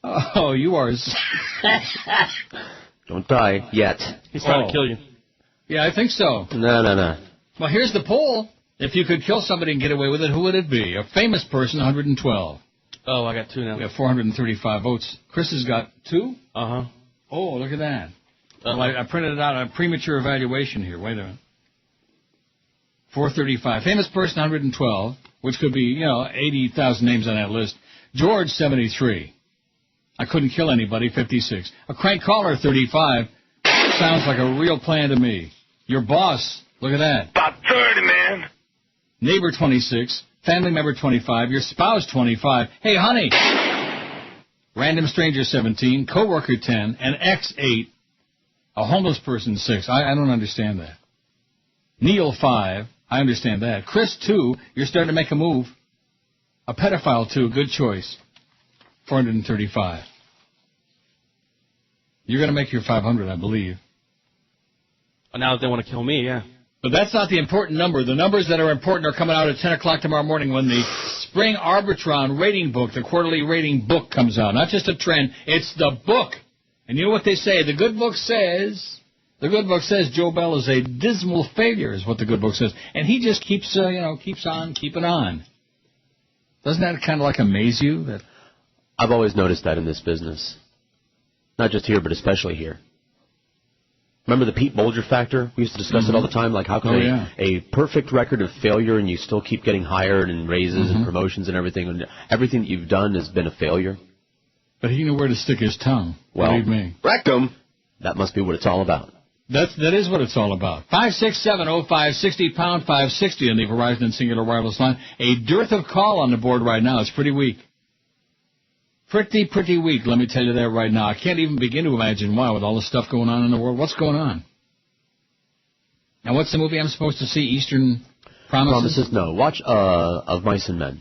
Oh, you are... Don't die yet. He's trying to kill you. Yeah, I think so. No. Well, here's the poll. If you could kill somebody and get away with it, who would it be? A famous person, 112. Oh, I got 2 now. We have 435 votes. Chris has got 2? Uh-huh. Oh, look at that. Well, I printed out a premature evaluation here. Wait a minute. 435. Famous person, 112, which could be, 80,000 names on that list. George, 73. I couldn't kill anybody, 56. A crank caller, 35. Sounds like a real plan to me. Your boss, look at that. About 30, man. Neighbor, 26. Family member, 25. Your spouse, 25. Hey, honey. Random stranger, 17. Coworker, 10. An ex, 8. A homeless person, 6. I don't understand that. Neil, 5. I understand that. Chris, 2. You're starting to make a move. A pedophile, 2. Good choice. 435. You're going to make your 500, I believe. Now that they want to kill me, yeah. But that's not the important number. The numbers that are important are coming out at 10 o'clock tomorrow morning when the Spring Arbitron rating book, the quarterly rating book, comes out. Not just a trend, it's the book. And you know what they say? The good book says Joe Bell is a dismal failure, is what the good book says. And he just keeps on keeping on. Doesn't that kind of like amaze you? That I've always noticed that in this business. Not just here, but especially here. Remember the Pete Bolger factor? We used to discuss it all the time. Like, how can a perfect record of failure and you still keep getting hired and raises and promotions and everything that you've done has been a failure? But he knew where to stick his tongue. Well, believe me. Rectum. That must be what it's all about. That is what it's all about. 5670560 pound 560 on the Verizon and Singular Wireless line. A dearth of call on the board right now. It's pretty weak. Pretty weak, let me tell you that right now. I can't even begin to imagine why with all the stuff going on in the world. What's going on? Now, what's the movie I'm supposed to see? Eastern Promises? No. Watch Of Mice and Men.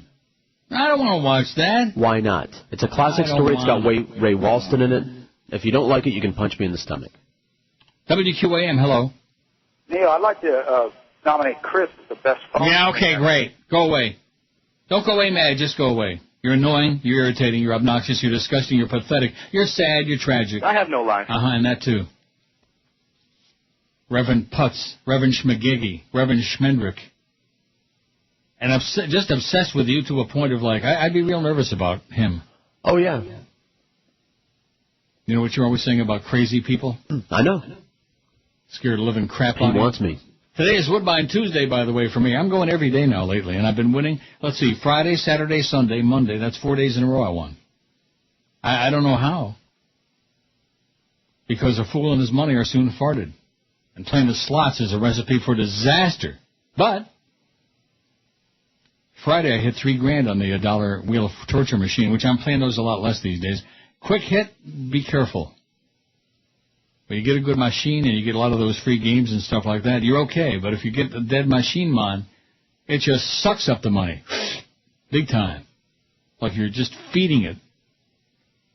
I don't want to watch that. Why not? It's a classic story. It's got Ray Walston in it. If you don't like it, you can punch me in the stomach. WQAM, hello. Neil, I'd like to nominate Chris as the best phone. Yeah, okay, great. Go away. Don't go away mad, just go away. You're annoying, you're irritating, you're obnoxious, you're disgusting, you're pathetic, you're sad, you're tragic. I have no line. And that too. Reverend Putz, Reverend Schmagigi, Reverend Schmendrick. And just obsessed with you to a point of like, I'd be real nervous about him. Oh, yeah. You know what you're always saying about crazy people? I know. Scared of living crap on He wants me. Today is Woodbine Tuesday, by the way, for me. I'm going every day now lately, and I've been winning. Let's see, Friday, Saturday, Sunday, Monday. That's 4 days in a row I won. I don't know how. Because a fool and his money are soon farted. And playing the slots is a recipe for disaster. But Friday I hit $3,000 on the dollar wheel of torture machine, which I'm playing those a lot less these days. Quick hit, be careful. But you get a good machine and you get a lot of those free games and stuff like that, you're okay. But if you get the dead machine mon, it just sucks up the money. Big time. Like you're just feeding it.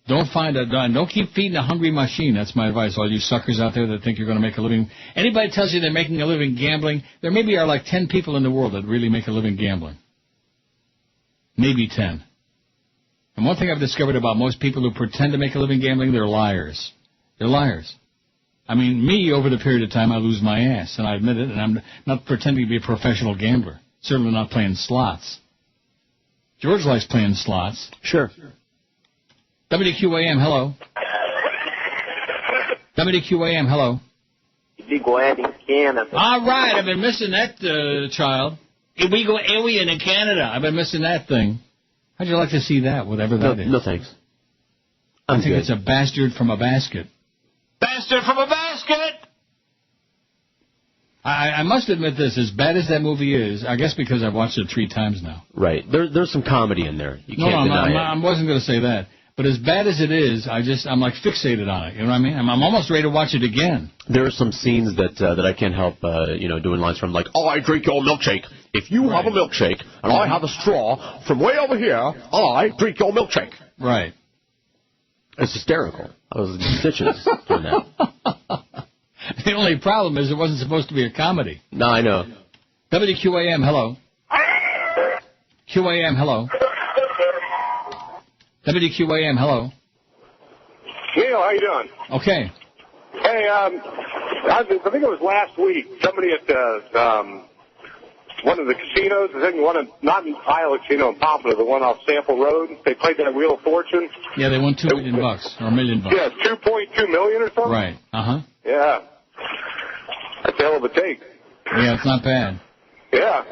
Don't keep feeding a hungry machine. That's my advice. All you suckers out there that think you're going to make a living. Anybody tells you they're making a living gambling, there maybe are like 10 people in the world that really make a living gambling. Maybe 10. And one thing I've discovered about most people who pretend to make a living gambling, they're liars. They're liars. I mean, me, over the period of time, I lose my ass, and I admit it, and I'm not pretending to be a professional gambler. Certainly not playing slots. George likes playing slots. Sure. WQAM, hello. WQAM, hello. All right, I've been missing that, child. We go alien in Canada. I've been missing that thing. How'd you like to see that, whatever that is? No, thanks. I think it's a bastard from a basket. Bastard from a basket! I must admit this, as bad as that movie is, I guess because I've watched it 3 times now. Right. There's some comedy in there. You can't deny it. I wasn't going to say that. But as bad as it is, I'm like fixated on it. You know what I mean? I'm almost ready to watch it again. There are some scenes that I can't help, doing lines from, like, I drink your milkshake. If you have a milkshake and I have a straw from way over here, I drink your milkshake. Right. It's hysterical. I was in stitches doing that. The only problem is it wasn't supposed to be a comedy. No, I know. WQAM, hello. QAM, hello. WQAM, hello. Neil, how you doing? Okay. Hey, I think it was last week. Somebody at one of the casinos, I think not in Iowa Casino in Pompano, the one off Sample Road. They played that Wheel of Fortune. Yeah, they won $2 million or $1 million. Yeah, $2.2 million or something. Right. Yeah, that's a hell of a take. Yeah, it's not bad. Yeah.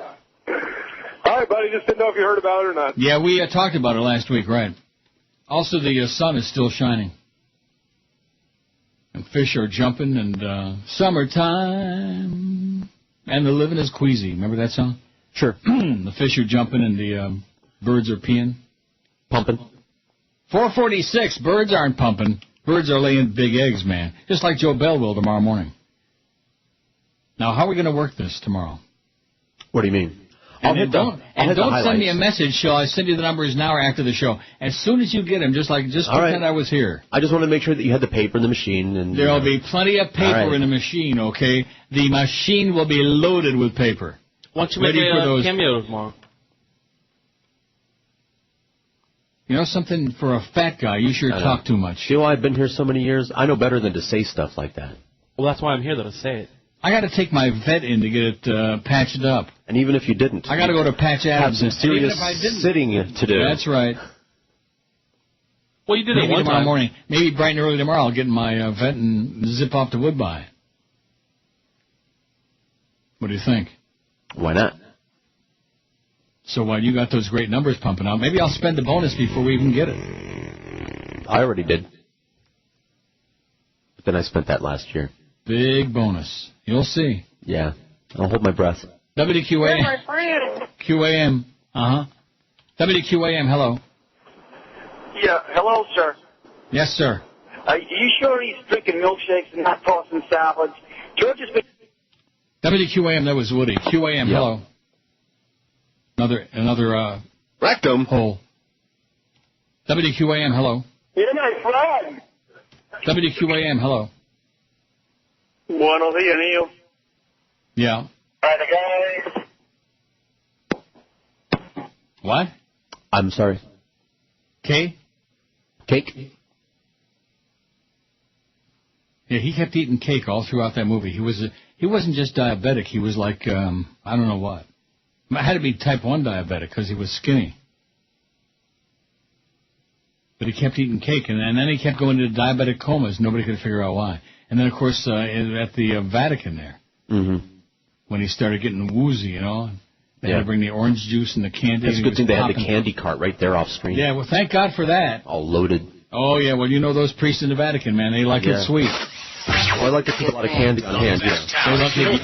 All right, buddy. Just didn't know if you heard about it or not. Yeah, we talked about it last week, right? Also, the sun is still shining. And fish are jumping, and summertime. And the living is queasy. Remember that song? Sure. The fish are jumping and the birds are peeing. Pumping. 446. Birds aren't pumping. Birds are laying big eggs, man. Just like Joe Bell will tomorrow morning. Now, how are we going to work this tomorrow? What do you mean? And don't send me a message. Shall I send you the numbers now or after the show? As soon as you get them, just pretend I was here. I just want to make sure that you had the paper in the machine. And there'll be plenty of paper in the machine, okay? The machine will be loaded with paper. Why don't you make a cameo tomorrow? You know something? For a fat guy, you sure talk too much. See why I've been here so many years? I know better than to say stuff like that. Well, that's why I'm here, though, to say it. I got to take my vet in to get it patched up. And even if you didn't, I got to go to Patch Adams. Have some serious sitting to do. That's right. Well, you did it one tomorrow time. Morning. Maybe bright and early tomorrow I'll get my vet and zip off to Woodbine. What do you think? Why not? So while you got those great numbers pumping out, maybe I'll spend the bonus before we even get it. I already did. But then I spent that last year. Big bonus. You'll see. Yeah. I'll hold my breath. WQAM. QAM. Uh-huh. WQAM, hello. Yeah, hello, sir. Yes, sir. You sure he's drinking milkshakes and not tossing salads? George has been... WQAM, that was Woody. QAM, hello. Another rectum hole. WQAM, hello. You're my friend. WQAM, hello. Buenos días, Neil. Yeah. What? I'm sorry. Cake? Yeah, he kept eating cake all throughout that movie. He wasn't just diabetic. He was like, I don't know what. It had to be type 1 diabetic because he was skinny. But he kept eating cake, and then he kept going into diabetic comas. Nobody could figure out why. And then, of course, at the Vatican there, when he started getting woozy, you know, they had to bring the orange juice and the candy. It's a good thing they had the candy cart right there off screen. Yeah, well, thank God for that. All loaded. Oh, yeah, well, you know those priests in the Vatican, man, they like it sweet. Well, I like to keep a lot of candy on hand, yeah. They like it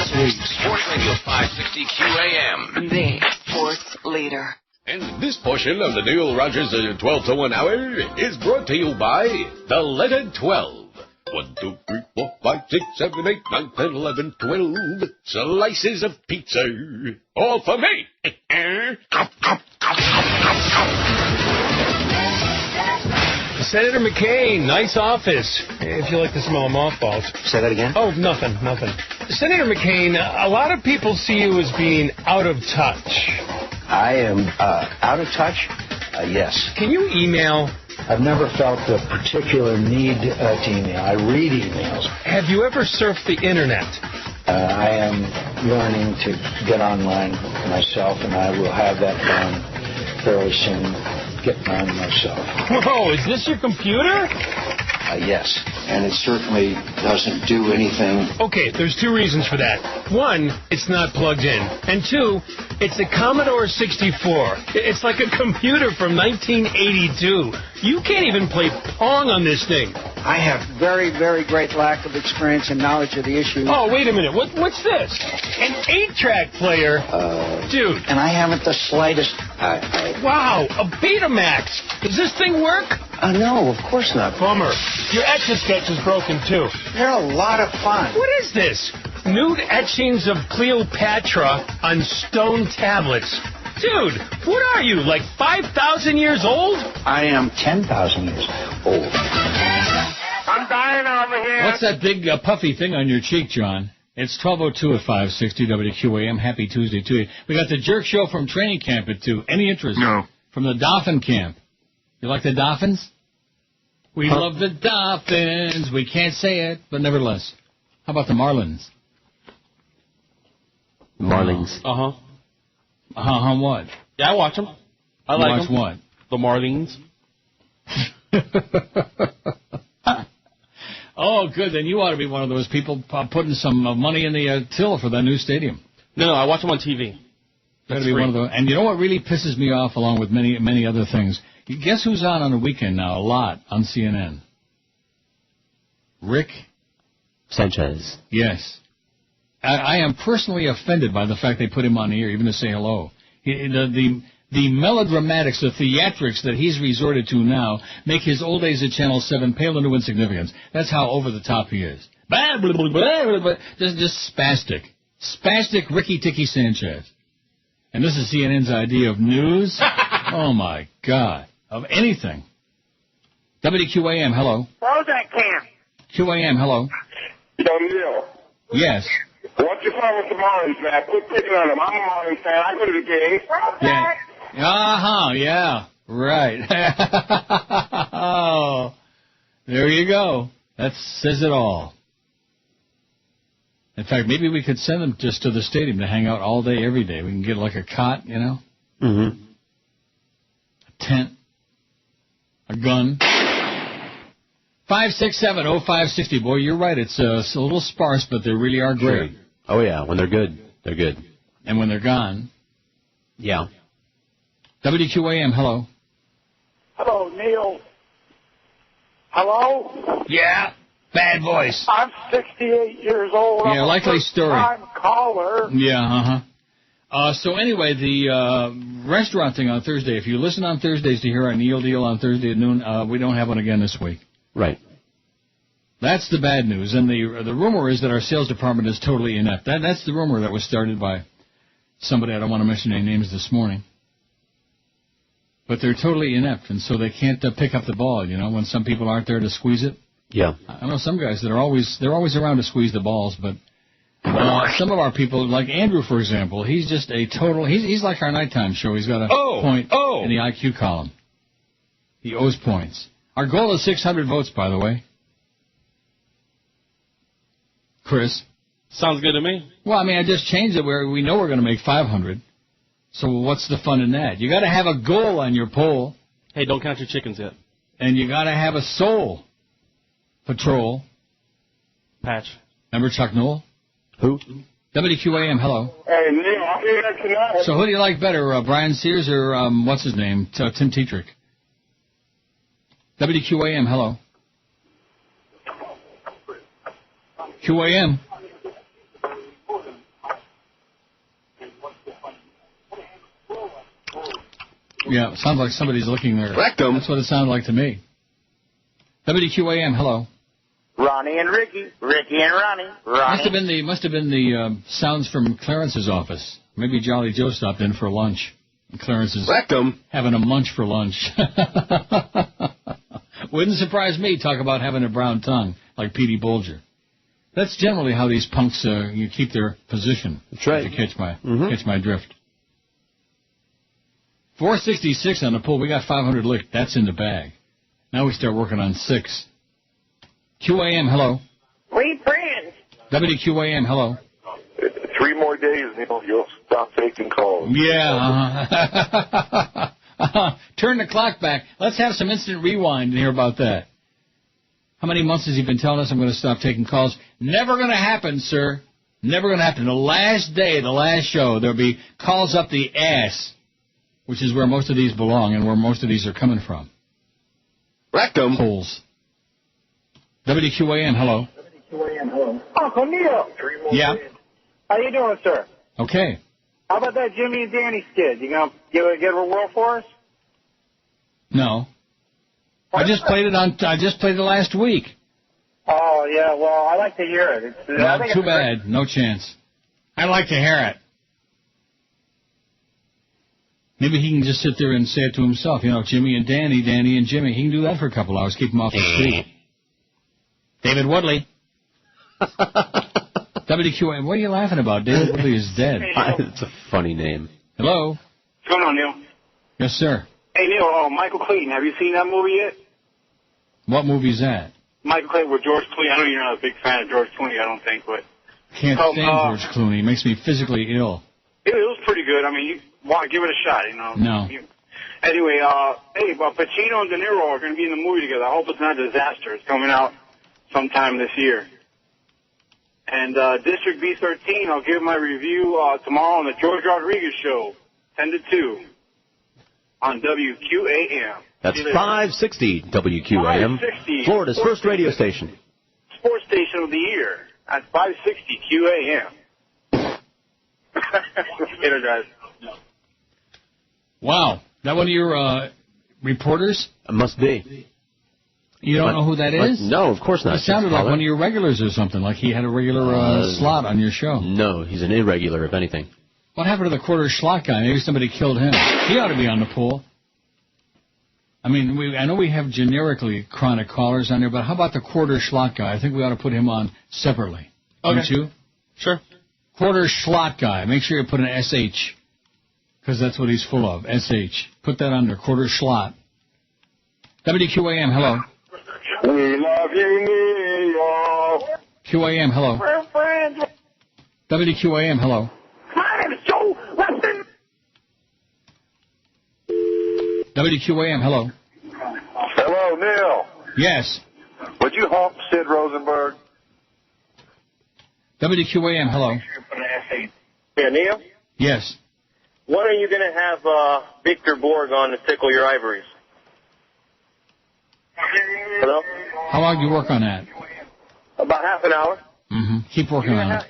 sweet. Sports Radio 560 QAM. The sports leader. And this portion of the Neil Rogers 12 to 1 hour is brought to you by the letter 12. 1, 2, 3, 4, 5, 6, 7, 8, 9, 10, 11, 12 slices of pizza. All for me. Senator McCain, nice office. If you like the smell of mothballs. Say that again? Oh, nothing. Senator McCain, a lot of people see you as being out of touch. I am out of touch? Yes. Can you email? I've never felt a particular need to email. I read emails. Have you ever surfed the internet? I am learning to get online myself, and I will have that done fairly soon. Getting on myself. Whoa, is this your computer? Yes, and it certainly doesn't do anything. Okay, there's two reasons for that. One, it's not plugged in. And two, it's a Commodore 64. It's like a computer from 1982. You can't even play Pong on this thing. I have very, very great lack of experience and knowledge of the issue. Oh, wait a minute. What's this? An 8-track player? Dude. And I haven't the slightest... Wow, a Betamax. Does this thing work? No, of course not. Bummer. Your Etch-a-Sketch is broken, too. They're a lot of fun. What is this? Nude etchings of Cleopatra on stone tablets. Dude, what are you, like 5,000 years old? I am 10,000 years old. I'm dying over here. What's that big puffy thing on your cheek, John? It's 12:02 at 560 WQAM. Happy Tuesday to you. We got the Jerk Show from training camp at 2. Any interest? No. From the Dolphin camp. You like the Dolphins? We love the Dolphins. We can't say it, but nevertheless. How about the Marlins? Marlins. What? Yeah, I watch them. I like them. Watch what? The Marlins. Oh, good. Then you ought to be one of those people putting some money in the till for that new stadium. No, I watch them on TV. Got to be one of those. And you know what really pisses me off, along with many other things? Guess who's on the weekend now? A lot on CNN. Rick Sanchez. Yes. I am personally offended by the fact they put him on the air, even to say hello. The melodramatics, the theatrics that he's resorted to now make his old days at Channel 7 pale into insignificance. That's how over the top he is. Just spastic. Spastic Ricky Ticky Sanchez. And this is CNN's idea of news? Oh, my God. Of anything. WQAM, hello. Prozac camp. QAM, hello. Yo, Neil. Yes. What's your problem with the Marlins, man? Quit picking on them. I'm a Marlins fan. I go to the game. Yeah. Yeah. Right. Oh, there you go. That says it all. In fact, maybe we could send them just to the stadium to hang out all day, every day. We can get like a cot, you know? Mm-hmm. A tent. A gun. 567-0560. Boy, you're right. It's a little sparse, but they really are great. Oh, yeah. When they're good, they're good. And when they're gone. Yeah. WQAM, hello. Hello, Neil. Hello? Yeah. Bad voice. I'm 68 years old. Yeah, likely story. I'm a caller. Yeah, so anyway, the restaurant thing on Thursday, if you listen on Thursdays to hear our Neil Deal on Thursday at noon, we don't have one again this week. Right. That's the bad news. And the rumor is that our sales department is totally inept. That's the rumor that was started by somebody, I don't want to mention any names this morning. But they're totally inept, and so they can't pick up the ball, when some people aren't there to squeeze it. Yeah. I know some guys that are always around to squeeze the balls, but some of our people, like Andrew, for example, he's just a total, he's like our nighttime show. He's got a point in the IQ column. He owes points. Our goal is 600 votes, by the way. Chris? Sounds good to me. Well, I just changed it where we know we're going to make 500. So what's the fun in that? You got to have a goal on your poll. Hey, don't count your chickens yet. And you got to have a soul patrol. Patch. Remember Chuck Noll? Who? WQAM, hello. Hey, Neil, I'm here tonight. So who do you like better, Brian Sears or what's his name, Tim Tetrick? WQAM, hello. QAM. Yeah, it sounds like somebody's looking there. Rectum. That's what it sounded like to me. WQAM, hello. Ronnie and Ricky. Ricky and Ronnie. Must have been the sounds from Clarence's office. Maybe Jolly Joe stopped in for lunch. And Clarence is having a munch for lunch. Wouldn't surprise me. Talk about having a brown tongue like Petey Bolger. That's generally how these punks you keep their position. That's right. If you catch my drift. 466 on the pool. We got 500 licked. That's in the bag. Now we start working on 6. QAM, hello. We friends. WQAM, hello. 3 more days, Neil. You'll stop taking calls. Yeah. Turn the clock back. Let's have some instant rewind and hear about that. How many months has he been telling us I'm going to stop taking calls? Never going to happen, sir. Never going to happen. The last day, the last show, there'll be calls up the ass, which is where most of these belong and where most of these are coming from. Rectum. Holes. WQAM, hello. Uncle Neil. Yeah. How you doing, sir? Okay. How about that Jimmy and Danny skid? You gonna get a whirl for us? No. I just played it last week. Oh yeah, well I like to hear it. Too bad. No chance. I'd like to hear it. Maybe he can just sit there and say it to himself. Jimmy and Danny, Danny and Jimmy. He can do that for a couple hours, keep him off the street. David Woodley. WQAM. What are you laughing about? David Woodley is dead. It's a funny name. Hello. What's going on, Neil? Yes, sir. Hey, Neil, Michael Clayton. Have you seen that movie yet? What movie's that? Michael Clayton with George Clooney. I know you're not a big fan of George Clooney, I don't think, but... Can't stand George Clooney. He makes me physically ill. It was pretty good. You want to give it a shot, No. Anyway, Pacino and De Niro are going to be in the movie together. I hope it's not a disaster. It's coming out sometime this year. And District B13, I'll give my review tomorrow on the George Rodriguez Show, 10 to 2, on WQAM. That's 560 WQAM, 560. Florida's first radio station. Sports station of the year at 560 QAM. Later, guys. Wow. That one of your reporters? It must be. You don't know who that is? No, of course not. It sounded like one of your regulars or something, like he had a regular slot on your show. No, he's an irregular, if anything. What happened to the quarter slot guy? Maybe somebody killed him. He ought to be on the pool. I know we have generically chronic callers on there, but how about the quarter slot guy? I think we ought to put him on separately. Okay. Don't you? Sure. Quarter slot guy. Make sure you put an SH, because that's what he's full of, SH. Put that under, quarter slot. WQAM, hello. We love you, Neil. QAM, hello. We're friends. WQAM, hello. My name is Joe Weston. WQAM, hello. Hello, Neil. Yes. Would you hump Sid Rosenberg? WQAM, hello. Yeah, Neil? Yes. When are you going to have Victor Borg on to tickle your ivories? Hello? How long do you work on that? About half an hour. Mm-hmm. Keep working on it.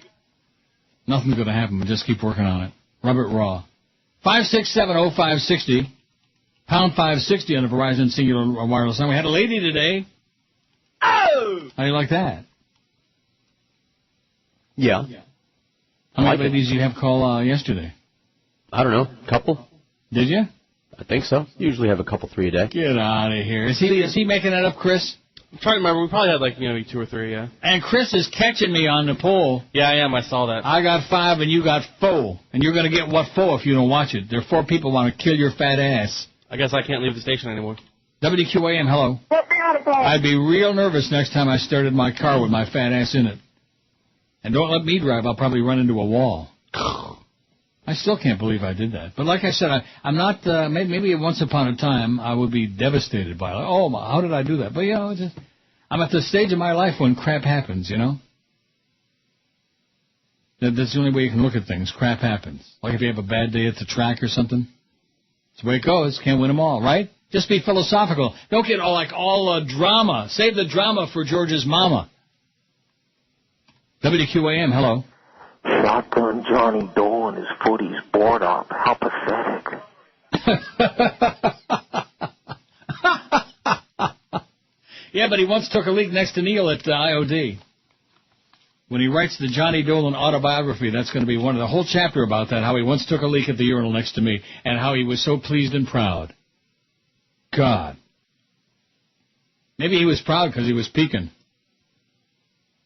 Nothing's going to happen, but just keep working on it. Robert Raw. 5670560, pound 560 on the Verizon Singular Wireless line. We had a lady today. Oh! How do you like that? Yeah. How many ladies did you have call yesterday? I don't know. Couple? Did you? I think so. Usually have a couple, 3 a day. Get out of here. Is he making that up, Chris? I'm trying to remember. We probably had like maybe 2 or 3, yeah. And Chris is catching me on the poll. Yeah, I am. I saw that. I got 5 and you got 4. And you're going to get what 4 if you don't watch it. There are 4 people want to kill your fat ass. I guess I can't leave the station anymore. WQAM, hello. I'd be real nervous next time I started my car with my fat ass in it. And don't let me drive. I'll probably run into a wall. I still can't believe I did that. But like I said, I'm not, maybe once upon a time I would be devastated by it. Like, oh, how did I do that? But, you know, I'm at the stage of my life when crap happens, you know? That's the only way you can look at things. Crap happens. Like if you have a bad day at the track or something. That's the way it goes. Can't win them all, right? Just be philosophical. Don't get all drama. Save the drama for George's mama. WQAM, hello. Shotgun Johnny Doe and his footies bored up. How pathetic. Yeah, but he once took a leak next to Neil at IOD. When he writes the Johnny Dolan autobiography, that's going to be one of the whole chapter about that, how he once took a leak at the urinal next to me, and how he was so pleased and proud. God. Maybe he was proud because he was peeking.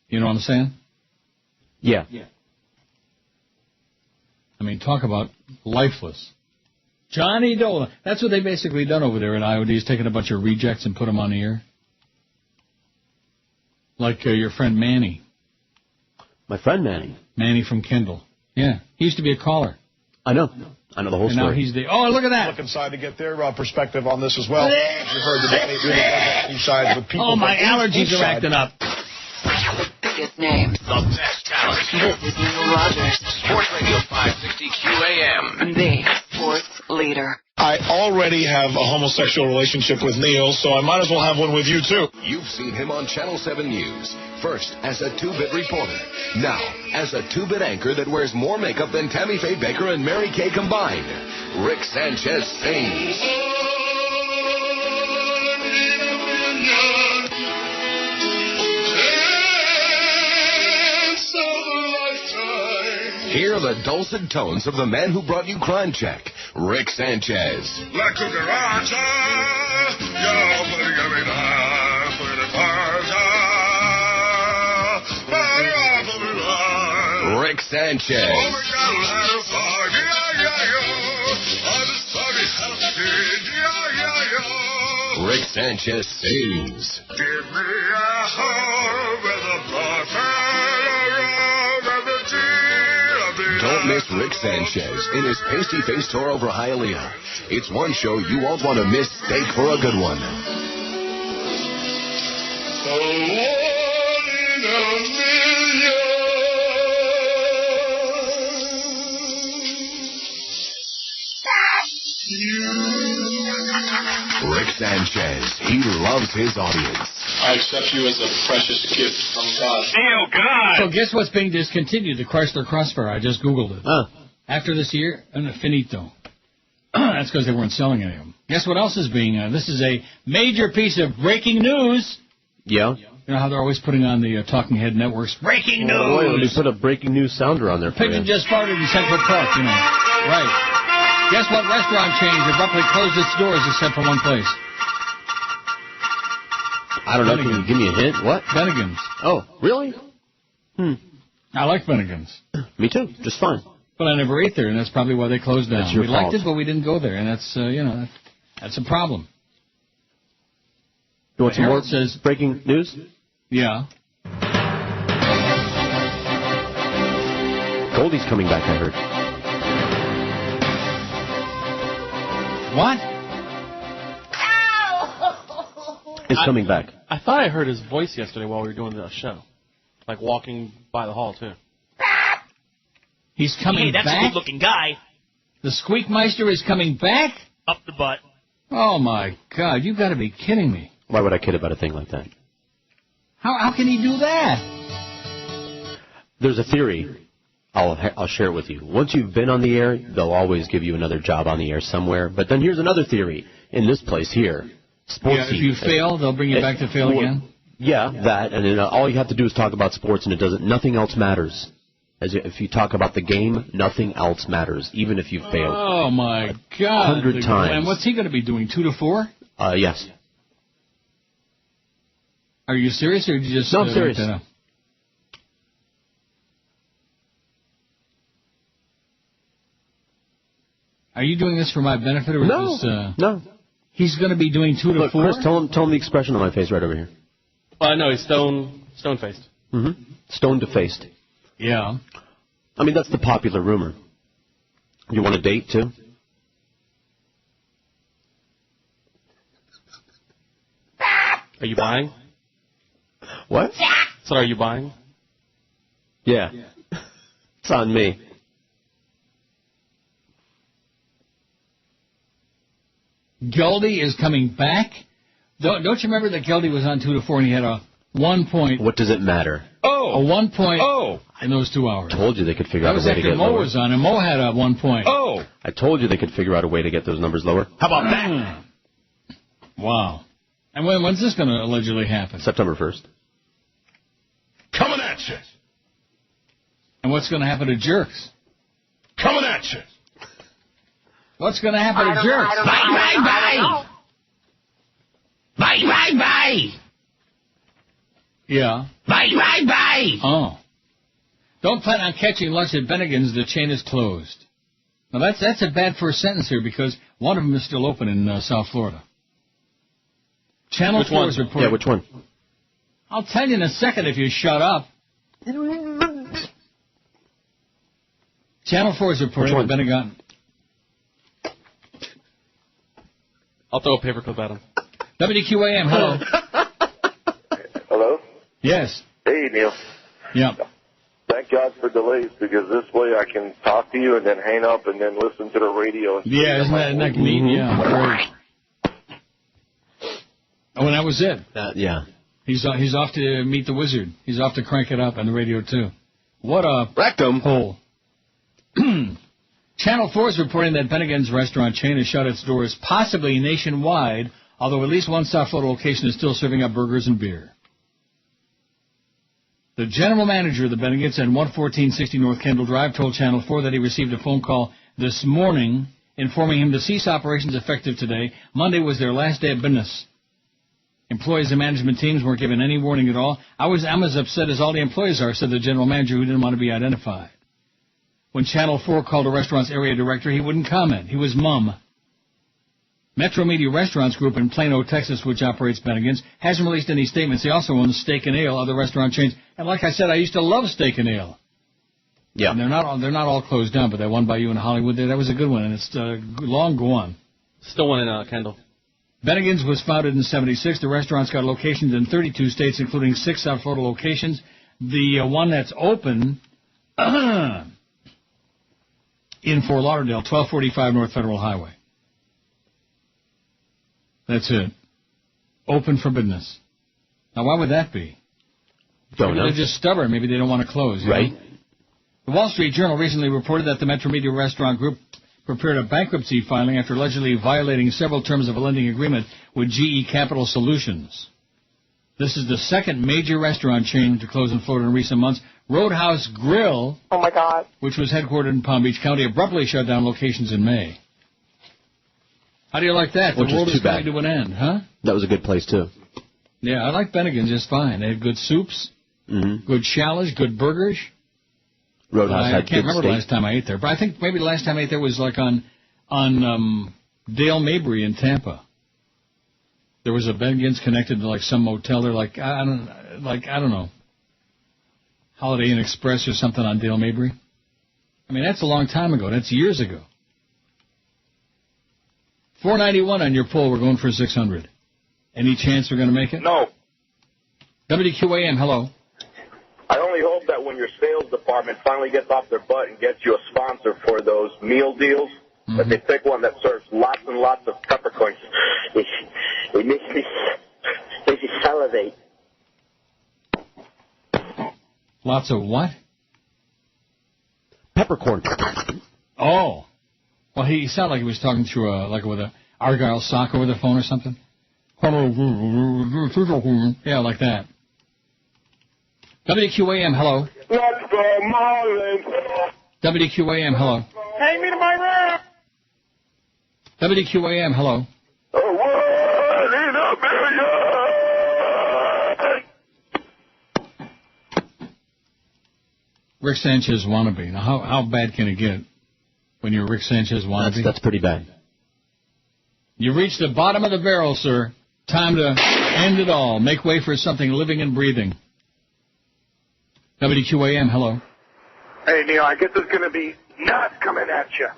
You know what I'm saying? Yeah. I mean, talk about lifeless. Johnny Dolan. That's what they've basically done over there at IOD, is taken a bunch of rejects and put them on the air. Like your friend Manny. My friend Manny? Manny from Kendall. Yeah. He used to be a caller. I know. I know the whole story. Now he's the... Oh, look at that. Look inside to get their perspective on this as well. You heard the Danny really does have sides with people. Oh, my allergies are acting up. The biggest names. The best talent. This is Neil Rogers. Sports Radio 560 QAM. The sports leader. I already have a homosexual relationship with Neil, so I might as well have one with you, too. You've seen him on Channel 7 News. First, as a 2-bit reporter. Now, as a 2-bit anchor that wears more makeup than Tammy Faye Baker and Mary Kay combined. Rick Sanchez sings. Hear the dulcet tones of the man who brought you Crime Check, Rick Sanchez. La cucaracha, Rick Sanchez. Rick Sanchez sings. Give me a home with a Don't miss Rick Sanchez in his pasty-faced tour over Hialeah. It's one show you won't want to miss. Stake for a good one. Rick Sanchez. He loves his audience. I accept you as a precious gift from God. Oh, God! So guess what's being discontinued? The Chrysler Crossfire. I just Googled it. After this year, finito. That's because they weren't selling any of them. Guess what else is being... this is a major piece of breaking news. Yeah. You know how they're always putting on the Talking Head networks? Breaking news! Oh, boy, they put a breaking news sounder on there for Pigeon just farted in Central Park, you know. Right. Guess what restaurant chain abruptly closed its doors except for one place? I don't know. Can you give me a hint? What? Bennigan's. Oh, really? I like Bennigan's. Me too. Just fine. But I never ate there, and that's probably why they closed down. That's your we fault. liked it, but we didn't go there, and that's, that's a problem. You want some more says, breaking news? Yeah. Goldie's coming back, I heard. What? It's coming back. I thought I heard his voice yesterday while we were doing the show. Like walking by the hall, too. He's coming that's back? a good-looking guy. The Squeakmeister is coming back? Up the butt. Oh, my God. You've got to be kidding me. Why would I kid about a thing like that? How can he do that? There's a theory. I'll share it with you. Once you've been on the air, they'll always give you another job on the air somewhere. But then here's another theory. In this place here, sports. Yeah, if you fail, they'll bring you back to fail again? Yeah, that. And then all you have to do is talk about sports, and nothing else matters. If you talk about the game, nothing else matters, even if you failed. Oh, my God. 100 times. And what's he going to be doing, 2 to 4? Yes. Are you serious, or did you just... No, I'm serious. Are you doing this for my benefit, or no, is this... No. He's going to be doing 2 to 4? Chris, tell him the expression on my face right over here. No, he's stone-faced. Mm-hmm. Stone-to-faced. Yeah. I mean, that's the popular rumor. You want a date, too? Are you buying? What? So are you buying? Yeah. It's on me. Geldy is coming back? Don't you remember that Geldy was on 2 to 4 and he had a 1 point... What does it matter? A 1 point in those 2 hours. I told you they could figure out a way to get That was after Mo lower. was on, and Mo had a 1 point. I told you they could figure out a way to get those numbers lower. How about that? Wow. And when's this going to allegedly happen? September 1st. Coming at you. And what's going to happen to jerks? Coming at you. What's going to happen to jerks? Bye. Bye. Yeah. Bye. Oh. Don't plan on catching lunch at Bennigan's. The chain is closed. Now, that's a bad first sentence here because one of them is still open in South Florida. Channel 4 is reporting... Yeah, which one? I'll tell you in a second if you shut up. Channel 4 is reporting that Bennigan... I'll throw a paperclip at him. WQAM, hello. Hello? Yes. Hey, Neil. Yeah. Thank God for delays because this way I can talk to you and then hang up and then listen to the radio. Yeah, isn't that neat? Yeah. Oh, and that was it. Yeah. He's off to meet the wizard. He's off to crank it up on the radio, too. What a rectum hole. Channel 4 is reporting that Bennigan's restaurant chain has shut its doors, possibly nationwide, although at least one South Florida location is still serving up burgers and beer. The general manager of the Bennigan's at 11460 North Kendall Drive told Channel 4 that he received a phone call this morning informing him to cease operations effective today. Monday was their last day of business. Employees and management teams weren't given any warning at all. I'm as upset as all the employees are, said the general manager, who didn't want to be identified. When Channel 4 called the restaurant's area director, he wouldn't comment. He was mum. Metro Media Restaurants Group in Plano, Texas, which operates Bennigan's, hasn't released any statements. They also own Steak and Ale, other restaurant chains. And like I said, I used to love Steak and Ale. Yeah. And they're not all closed down, but that one by you in Hollywood there, that was a good one, and it's long gone. Still one in Kendall. Bennigan's was founded in '76. The restaurant's got locations in 32 states, including 6 South Florida locations. The one that's open in Fort Lauderdale, 1245 North Federal Highway. That's it. Open for business. Now, why would that be? Don't know. They're just stubborn. Maybe they don't want to close. Right. Know? The Wall Street Journal recently reported that the Metro Media Restaurant Group prepared a bankruptcy filing after allegedly violating several terms of a lending agreement with GE Capital Solutions. This is the second major restaurant chain to close in Florida in recent months. Roadhouse Grill, oh my God, which was headquartered in Palm Beach County, abruptly shut down locations in May. How do you like that? Which the world is is too coming bad. to an end, huh? That was a good place, too. Yeah, I like Bennigan just fine. They had good soups, good shallots, good burgers. Roadhouse had I can't remember steak. the last time I ate there, but I think maybe the last time I ate there was like on Dale Mabry in Tampa. There was a Bennigan's connected to like some motel. They're like I don't know, Holiday Inn Express or something on Dale Mabry. I mean, that's a long time ago. That's years ago. 491 on your poll. We're going for 600. Any chance we're going to make it? No. WQAM, hello. I only hope that when your sales department finally gets off their butt and gets you a sponsor for those meal deals, that they pick one that serves lots and lots of peppercorns. It makes me salivate. Lots of what? Peppercorn. Oh. Well, he sounded like he was talking through with a Argyle sock over the phone or something. Yeah, like that. WQAM, hello. Let's go, Marlins. WQAM, hello. Hang me to my room. WQAM, hello. One in a million. Rick Sanchez wannabe. Now, how bad can it get when you're Rick Sanchez wannabe? That's pretty bad. You reached the bottom of the barrel, sir. Time to end it all. Make way for something living and breathing. WQAM, hello. Hey, Neil, I guess it's going to be nuts coming at you.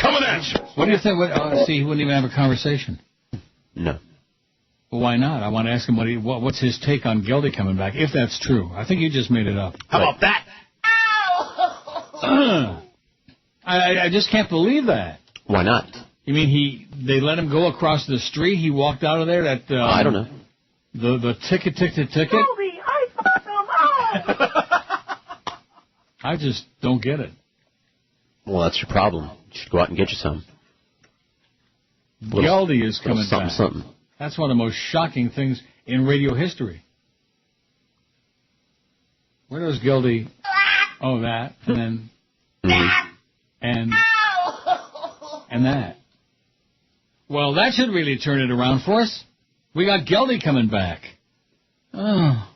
Coming at you. What do you think? See, he wouldn't even have a conversation. No. Well, why not? I want to ask him what's his take on Geldy coming back, if that's true. I think you just made it up. How about that? I just can't believe that. Why not? You mean they let him go across the street? He walked out of there? I don't know. The ticket? Goldie, I fucked him out. I just don't get it. Well, that's your problem. You should go out and get you some. Geldy is coming back. Something. That's one of the most shocking things in radio history. Where does Geldy... Oh, that. And then... And that. Well, that should really turn it around for us. We got Geldy coming back. Oh.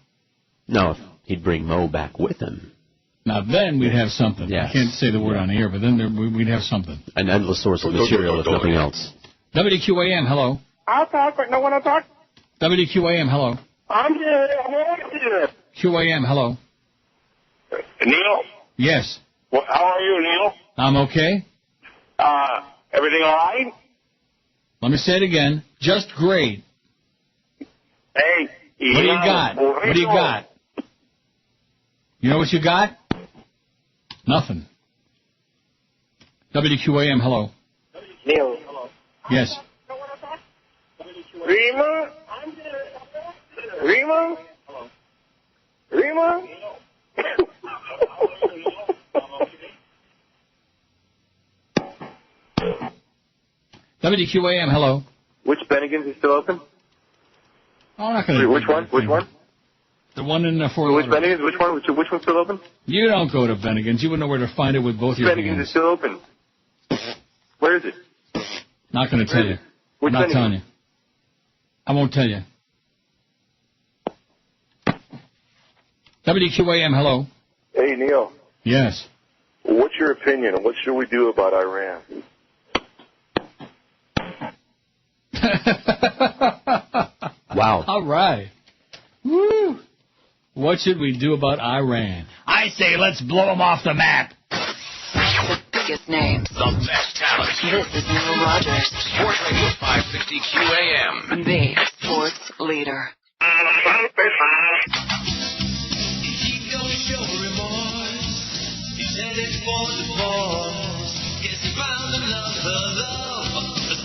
No, he'd bring Mo back with him. Now then we'd have something. Yes. I can't say the word on the air, but then we'd have something. An endless source of material, if nothing else. WQAM, hello. I'll talk, but no one will talk. WQAM, hello. I'm here. I'm here. QAM, hello. Neil? Yes. Well, how are you, Neil? I'm okay. Everything all right? Let me say it again. Just great. Hey. What do you got? What do you got? You know what you got? Nothing. WQAM, hello. Neil. Hello. Yes. Rima? Rima? Rima? WQAM, hello. Which Bennigan's is still open? Oh, I'm not going to... Which one? Which one? The one in Fort Which Lauderdale. Bennigan's? Which one? Which one's still open? You don't go to Bennigan's. You wouldn't know where to find it with both your Bennigan's hands. is still open. Where is it? Not going to tell you. Which I'm not Bennigan's? telling you. I won't tell you. WQAM, hello. Hey, Neil. Yes. What's your opinion, and what should we do about Iran? Wow. All right. Woo. What should we do about Iran? I say let's blow them off the map. The biggest names. The best talent. This is Neil Rogers. Sports Radio 560 QAM. The sports leader.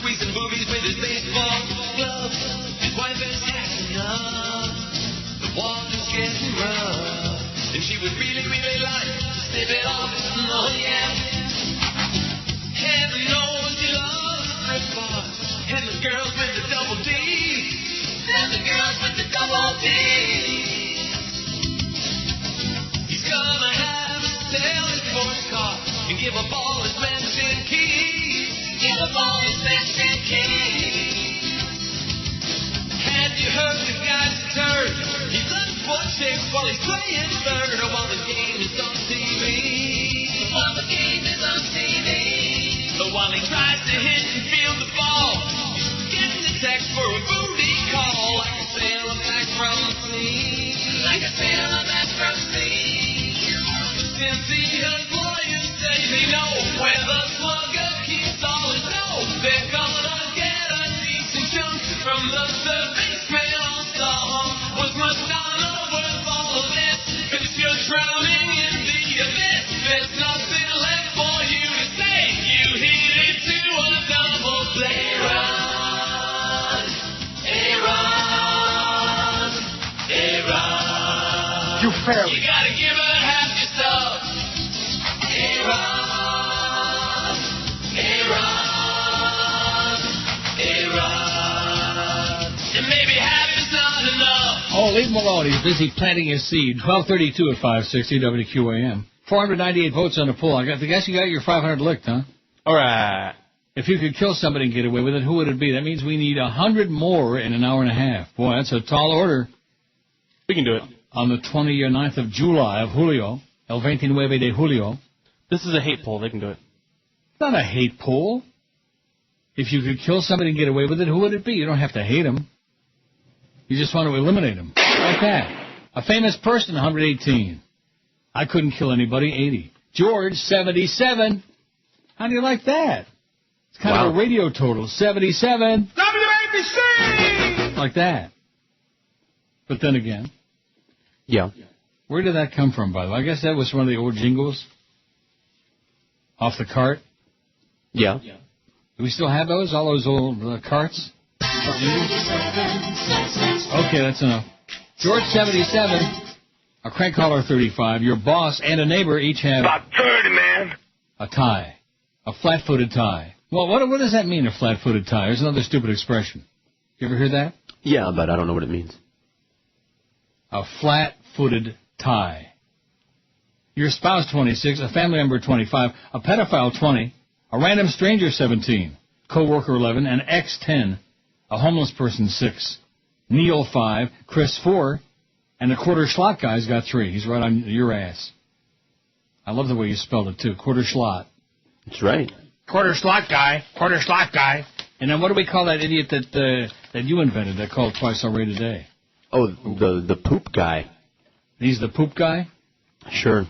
Squeezing boobies with his baseball glove. His wife is acting up. The water's getting rough. And she would really, really like to slip it off. Oh, yeah. Heaven knows he loves the strip bars. And the girls with the double D. And the girls with the double D. He's gonna have to sell his sports car and give up all his Mexican keys. Give up all his Mexican keys. Have you heard the guy's a turd? He's looking for chicks while he's playing third. Oh, while the game is on TV. While the game is on TV. But while he tries to hit and field the ball, he's getting a text for a booty call. Like a sailor back from the sea. Like a sailor back from the sea. Since he heard lawyers say they know where the slugger keeps all his dough, they're gonna get a decent chunk from the serviceman on song. Was Madonna worth all of this? fairy. You gotta give her half your soul. Aaron, Aaron, Aaron. And maybe half is not enough. Oh, leave him alone. He's busy planting his seed. 12:32 at 560 WQAM. 498 votes on the poll. I guess you got your 500 licked, huh? All right. If you could kill somebody and get away with it, who would it be? That means we need 100 more in an hour and a half. Boy, that's a tall order. We can do it. On the 29th of July of Julio, el 29 de Julio. This is a hate poll. They can do it. It's not a hate poll. If you could kill somebody and get away with it, who would it be? You don't have to hate him. You just want to eliminate him. Like that. A famous person, 118. I couldn't kill anybody, 80. George, 77. How do you like that? It's kind of a radio total, 77. WABC! Like that. But then again. Yeah. Where did that come from, by the way? I guess that was one of the old jingles. Off the cart. Yeah. Do we still have those? All those old carts? Okay, that's enough. George, 77. A crank caller, 35. Your boss and a neighbor each have... About 30, man. A tie. A flat-footed tie. Well, what does that mean, a flat-footed tie? There's another stupid expression. You ever hear that? Yeah, but I don't know what it means. A flat-footed tie. Your spouse, 26. A family member, 25. A pedophile, 20. A random stranger, 17. Co-worker, 11. An ex, 10. A homeless person, 6. Neil, 5. Chris, 4. And the quarter schlot guy's got 3. He's right on your ass. I love the way you spelled it, too. Quarter schlot. That's right. Quarter slot guy. Quarter slot guy. And then what do we call that idiot that you invented that called twice already today? Oh, the poop guy. He's the poop guy? Sure.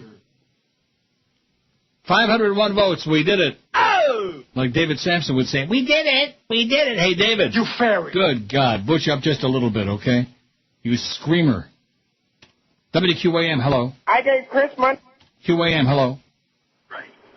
501 votes. We did it. Oh! Like David Sampson would say, we did it. We did it. Hey, David. You fairy. Good God. Butch up just a little bit, okay? You screamer. WQAM, hello. I gave Chris money. QAM, hello.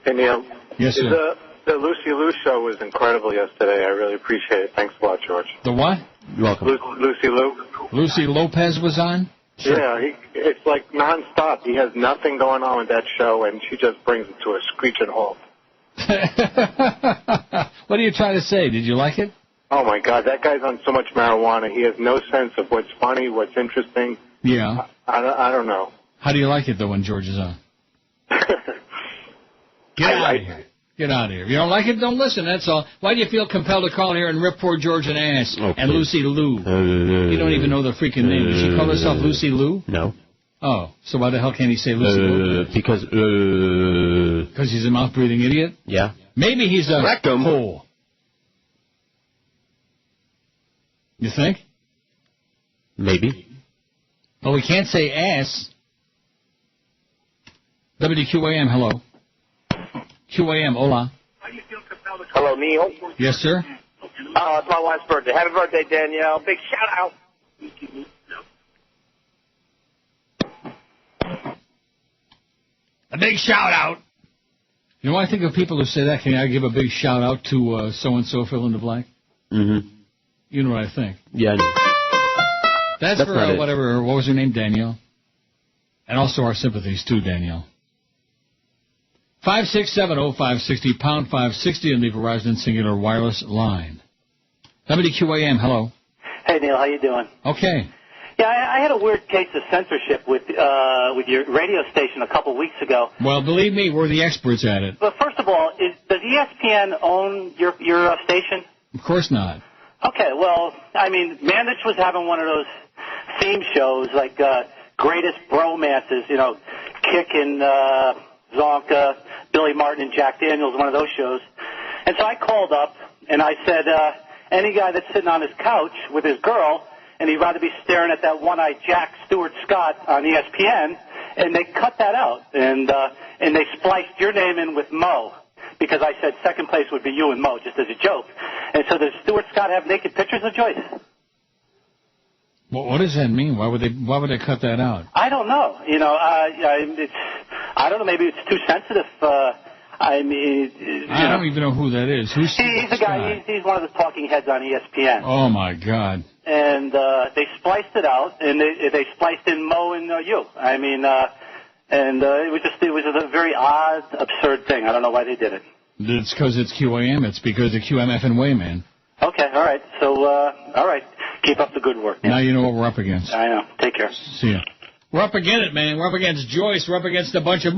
Hey, Neil. Yes, sir. The Lucy Lou show was incredible yesterday. I really appreciate it. Thanks a lot, George. The what? You're welcome. Lucy Lou. Lucy Lopez was on? Sure. Yeah, it's like nonstop. He has nothing going on with that show, and she just brings it to a screeching halt. What are you trying to say? Did you like it? Oh, my God. That guy's on so much marijuana. He has no sense of what's funny, what's interesting. Yeah. I don't know. How do you like it, though, when George is on? Get out of here. Get out of here. If you don't like it, don't listen, that's all. Why do you feel compelled to call here and rip poor George an ass? And Lucy Lou? You don't even know the freaking name. Does she call herself Lucy Lou? No. Oh, so why the hell can't he say Lucy Lou? Because he's a mouth-breathing idiot? Yeah. Maybe he's a rectum hole. You think? Maybe. Well, we can't say ass. WQAM, hello. QAM, hola. Hello, Neil. Yes, sir. It's my wife's birthday. Happy birthday, Danielle. Big shout out. A big shout out. You know, I think of people who say that. Can I give a big shout out to so-and-so, fill in the blank? Mm-hmm. You know what I think. Yeah, I know. That's for whatever, what was her name, Danielle? And also our sympathies, too, Danielle. 5670560, pound 560, and the Verizon Singular Wireless line. WQAM, hello. Hey, Neil, how you doing? Okay. Yeah, I had a weird case of censorship with your radio station a couple weeks ago. Well, believe me, we're the experts at it. But first of all, does ESPN own your station? Of course not. Okay, well, I mean, Mandich was having one of those theme shows like Greatest Bromances, you know, Kick and Zonka, Billy Martin and Jack Daniels, one of those shows. And so I called up and I said, any guy that's sitting on his couch with his girl and he'd rather be staring at that one-eyed Jack Stewart Scott on ESPN, and they cut that out. And they spliced your name in with Mo, because I said second place would be you and Mo, just as a joke. And so does Stewart Scott have naked pictures of Joyce? Well, what does that mean? Why would they cut that out? I don't know. You know, I don't know. Maybe it's too sensitive. I don't even know who that is. He's a guy. He's one of the talking heads on ESPN. Oh my God! and they spliced it out, and they spliced in Mo and you. I mean, it was a very odd, absurd thing. I don't know why they did it. It's because it's QAM. It's because of QMF way, man. Okay, all right. So, all right. Keep up the good work. Now you know what we're up against. I know. Take care. See ya. We're up against it, man. We're up against Joyce. We're up against a bunch of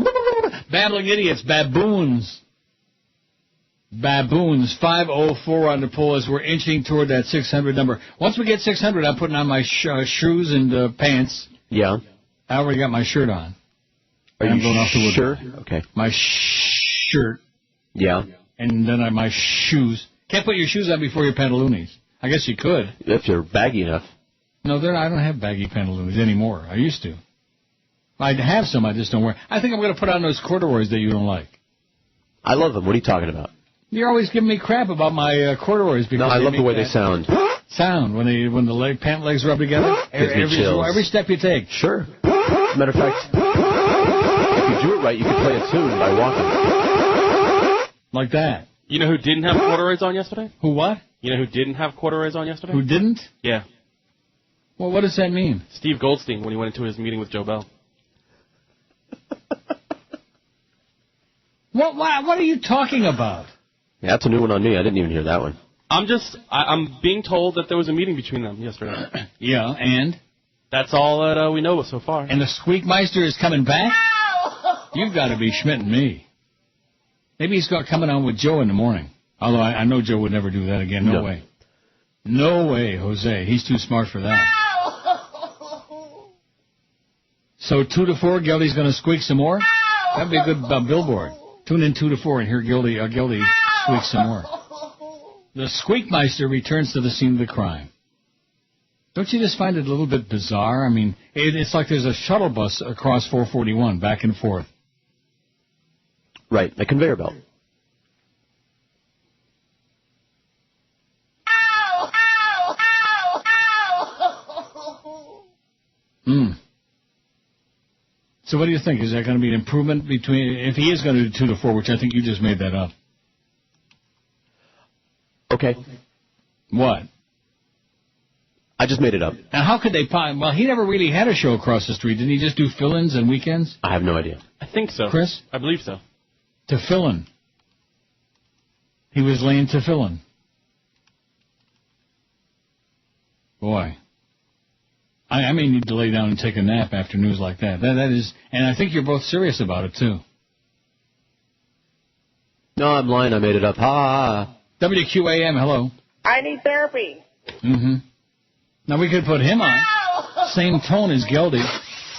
babbling idiots, baboons. Baboons. 504 on the poll as we're inching toward that 600 number. Once we get 600, I'm putting on my shoes and pants. Yeah. I already got my shirt on. Are I'm you going off to sure? Woodbine. Okay. My shirt. Yeah. And then my shoes. Can't put your shoes on before your pantaloons. I guess you could. If you're baggy enough. No, I don't have baggy pantaloons anymore. I used to. I have some, I just don't wear. I think I'm going to put on those corduroys that you don't like. I love them. What are you talking about? You're always giving me crap about my corduroys. Because no, I love the way they sound. When the pant legs rub together. Every step you take. Sure. As a matter of fact, if you do it right, you can play a tune by walking. Like that. You know who didn't have corduroys on yesterday? Who what? You know who didn't have corduroys on yesterday? Who didn't? Yeah. Well, what does that mean? Steve Goldstein when he went into his meeting with Joe Bell. What are you talking about? Yeah, that's a new one on me. I didn't even hear that one. I'm being told that there was a meeting between them yesterday. Yeah, and? That's all that we know so far. And the Squeakmeister is coming back? You've got to be schmitting me. Maybe he's coming on with Joe in the morning. Although I know Joe would never do that again. No way. No way, Jose. He's too smart for that. So 2 to 4, Gildy's going to squeak some more? That'd be a good billboard. Tune in 2 to 4 and hear Gildy squeak some more. The Squeakmeister returns to the scene of the crime. Don't you just find it a little bit bizarre? I mean, it's like there's a shuttle bus across 441, back and forth. Right, a conveyor belt. So what do you think? Is that going to be an improvement if he is going to do 2 to 4, which I think you just made that up? Okay. What? I just made it up. Now, how could they... Well, he never really had a show across the street. Didn't he just do fill-ins and weekends? I have no idea. I think so. Chris? I believe so. To fill-in. He was laying to fill-in. Boy. I may need to lay down and take a nap after news like that. That is... And I think you're both serious about it, too. No, I'm lying. I made it up. Ha! WQAM, hello. I need therapy. Mm-hmm. Now, we could put him on. Same tone as Geldy.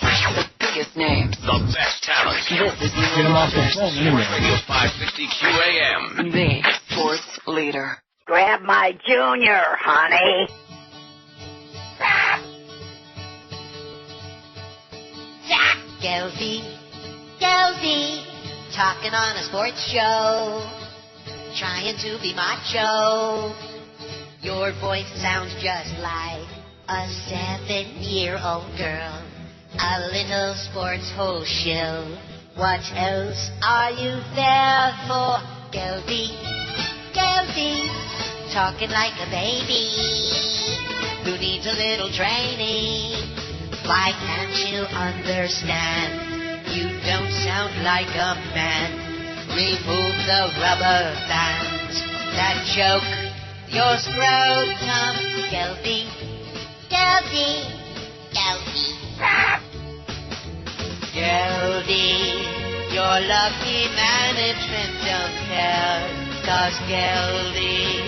The biggest names. The best talent. This is Get him off the phone anyway. Radio 560 QAM. The sports leader. Grab my junior, honey. Geldy, talking on a sports show, trying to be macho. Your voice sounds just like a 7-year-old girl, a little sports whole shill. What else are you there for? Geldy, talking like a baby who needs a little training. Why can't you understand? You don't sound like a man. Remove the rubber bands that choke your scrotum. Geldy, your lucky management don't care. 'Cause Geldy,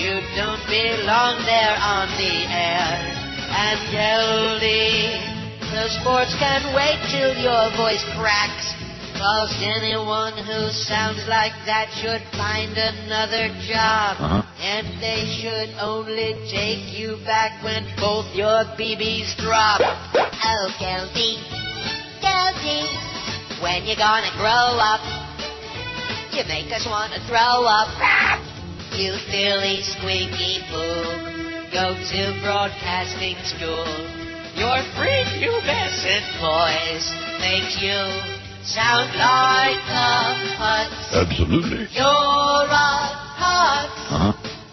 you don't belong there on the air. And Geldy, the sports can wait till your voice cracks. 'Cause anyone who sounds like that should find another job. And they should only take you back when both your BBs drop. Oh, Geldy, when you gonna grow up? You make us want to throw up. You silly squeaky poo. Go to broadcasting school. Your prepubescent voice makes you sound like a hut. Absolutely. You're a hut.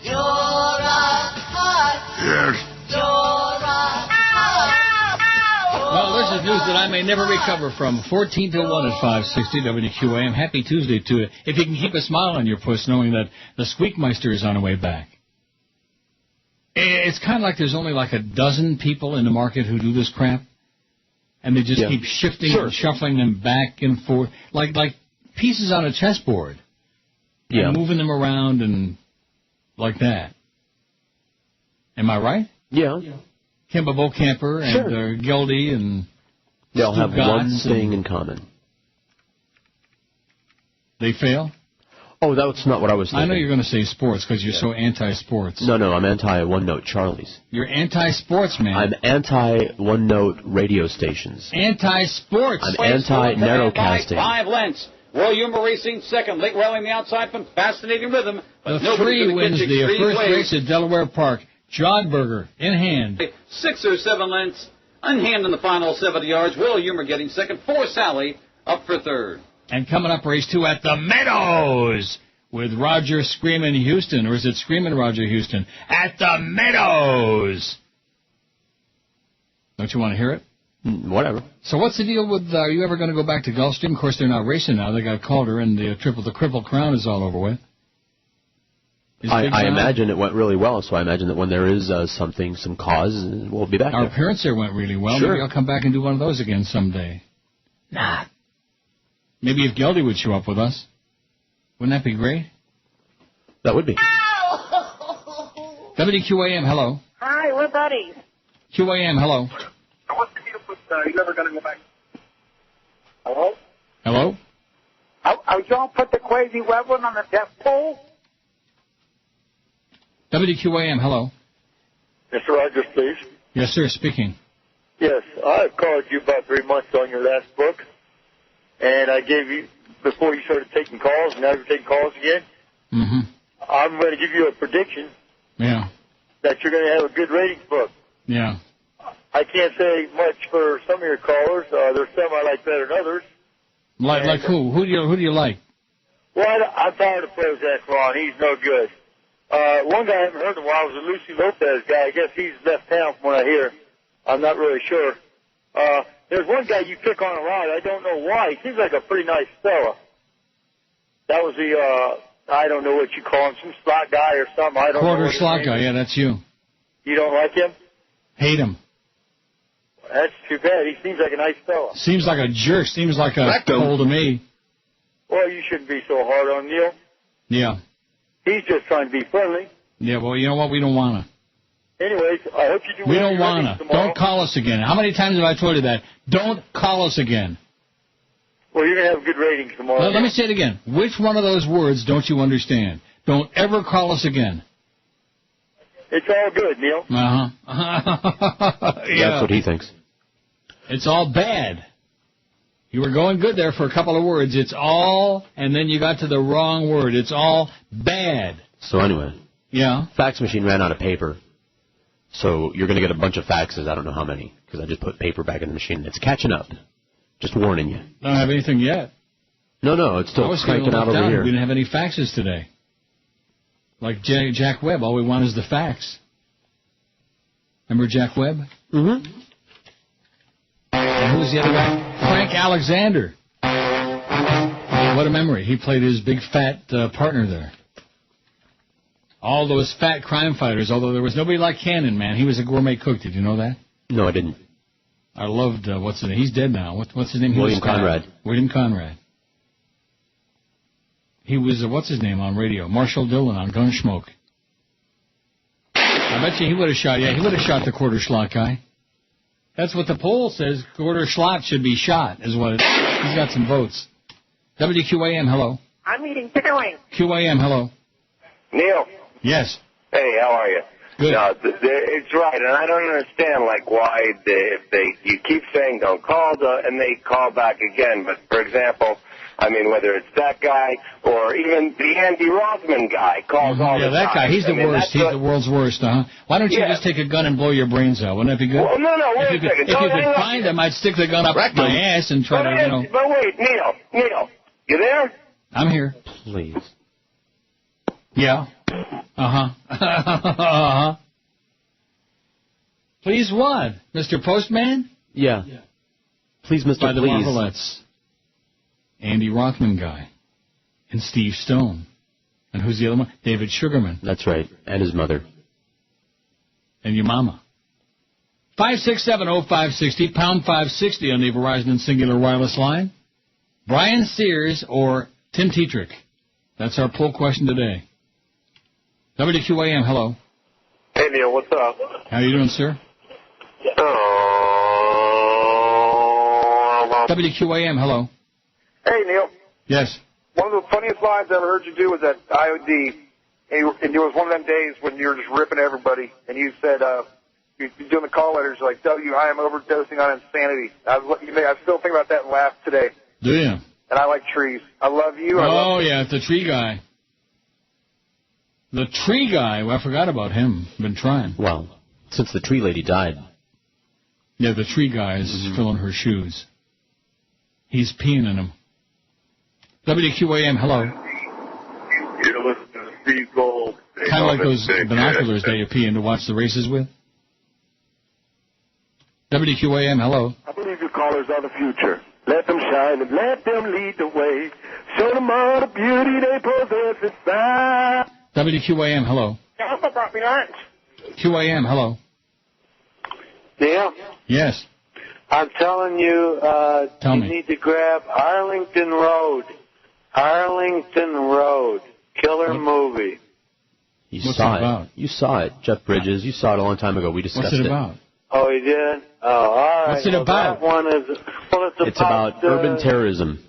You're a hut. Yes. You're I may never recover from. 14 to 1 at 560 WQAM. Happy Tuesday to you. If you can keep a smile on your puss knowing that the Squeakmeister is on the way back. It's kind of like there's only like a dozen people in the market who do this crap. And they just keep shifting and shuffling them back and forth. Like pieces on a chessboard. Yeah. And moving them around and like that. Am I right? Yeah. Kimba Camper and Gildy and they all have one Gotts thing in common. They fail? Oh, that's not what I was thinking. I know you're going to say sports because you're so anti-sports. No, I'm anti-one-note Charlies. You're anti-sports, man. I'm anti-one-note radio stations. Anti-sports. I'm anti-narrowcasting. 5 lengths. Roy Humor racing second. Late rallying the outside from Fascinating Rhythm. But the 3 wins the first race at Delaware Park. Jogberger in hand. 6 or 7 lengths. Unhand in the final 70 yards. Will Humor getting second. 4 Sally up for third. And coming up, race 2 at the Meadows with Roger Screamin' Houston. Or is it Screamin' Roger Houston? At the Meadows. Don't you want to hear it? Whatever. So what's the deal with, are you ever going to go back to Gulfstream? Of course, they're not racing now. They got Calder, and the Triple Crown is all over with. I imagine it went really well, so I imagine that when there is some cause, we'll be back. Our appearance there went really well. Sure. Maybe I'll come back and do one of those again someday. Nah. Maybe if Geldy would show up with us. Wouldn't that be great? That would be. WQAM, hello. Hi, we're buddies. QAM, hello. What's the deal with, you never going to go back? Hello? Hello? Are y'all put the crazy Reverend on the death pole? WQAM, hello. Mr. Rogers, please. Yes, sir, speaking. Yes, I called you about 3 months on your last book, and I gave you, before you started taking calls, and now you're taking calls again. Mm-hmm. I'm going to give you a prediction. Yeah. That you're going to have a good ratings book. Yeah. I can't say much for some of your callers. There's some I like better than others. Like who? Who do you like? Well, I'm tired of Prozac Ron. He's no good. One guy I haven't heard in a while was a Lucy Lopez guy. I guess he's left town from what I hear. I'm not really sure. There's one guy you pick on a lot. I don't know why. He seems like a pretty nice fella. That was the, I don't know what you call him, some slot guy or something. I don't know. Quarter slot guy, yeah, that's you. You don't like him? Hate him. That's too bad. He seems like a nice fella. Seems like a jerk. Seems like a hole to me. Well, you shouldn't be so hard on Neil. Yeah. He's just trying to be friendly. Yeah, well, you know what? We don't want to. Anyways, I hope you do We well don't want to. Don't call us again. How many times have I told you that? Don't call us again. Well, you're going to have good ratings tomorrow. Let me say it again. Which one of those words don't you understand? Don't ever call us again. It's all good, Neil. Uh-huh. Yeah. That's what he thinks. It's all bad. You were going good there for a couple of words. It's all, and then you got to the wrong word. It's all bad. So anyway. Yeah. Fax machine ran out of paper. So you're going to get a bunch of faxes. I don't know how many, because I just put paper back in the machine. It's catching up. Just warning you. Don't have anything yet. No, it's still cranking out over here. We didn't have any faxes today. Like Jack Webb, all we want is the fax. Remember Jack Webb? Mm-hmm. And who's the other guy? Frank Alexander. What a memory. He played his big fat partner there. All those fat crime fighters, although there was nobody like Cannon, man. He was a gourmet cook. Did you know that? No, I didn't. I loved, what's his name? He's dead now. What's his name? William Conrad. William Conrad. He was, what's his name on radio? Marshall Dillon on Gunsmoke. I bet you he would have shot, he would have shot the quarter slot guy. That's what the poll says. Quarter slot should be shot, is what it is. He's got some votes. WQAM, hello. I'm eating chicken wings. QAM, hello. Neil. Yes. Hey, how are you? Good. No, it's right, and I don't understand why you keep saying don't call and they call back again. But for example, I mean whether it's that guy or even the Andy Rothman guy calls all the time. Yeah, that guy. He's the worst. He's the world's worst, Why don't you just take a gun and blow your brains out? Wouldn't that be good? Well, no, wait a second. If you could find him, I'd stick the gun up my ass and try to, But wait, Neil, you there? I'm here. Please. Yeah. Uh-huh. Please what? Mr. Postman? Yeah. Please, Mr. By the Please. Marvelettes. Andy Rothman guy. And Steve Stone. And who's the other one? David Sugarman. That's right. And his mother. And your mama. 5670560, pound 560 on the Verizon and Singular Wireless line. Brian Sears or Tim Tetrick? That's our poll question today. WQAM, hello. Hey, Neil, what's up? How you doing, sir? WQAM, hello. Hey, Neil. Yes. One of the funniest lines I ever heard you do was at IOD, and it was one of them days when you were just ripping everybody, and you said, you're doing the call letters like, I am overdosing on insanity. I still think about that and laugh today. Do you? And I like trees. I love you. Yeah, it's the tree guy. The tree guy. Well, I forgot about him. Been trying. Well, since the tree lady died. Yeah, the tree guy is filling her shoes. He's peeing in them. WQAM, hello. You're listening to Steve Gold. Kind of like those binoculars that you pee in to watch the races with. WQAM, hello. I believe your callers are the future. Let them shine and let them lead the way. Show them all the beauty they possess inside. WQAM, hello. Yeah, also brought me lunch. QAM, hello. Yeah. Yes. I'm telling you, Tell you me. need to grab Arlington Road. Arlington Road. Killer movie. You What's saw it about? You saw it. Jeff Bridges, you saw it a long time ago. We discussed What's it about? Oh, he did? Oh, all right. What's it about? That one is, It's about urban terrorism.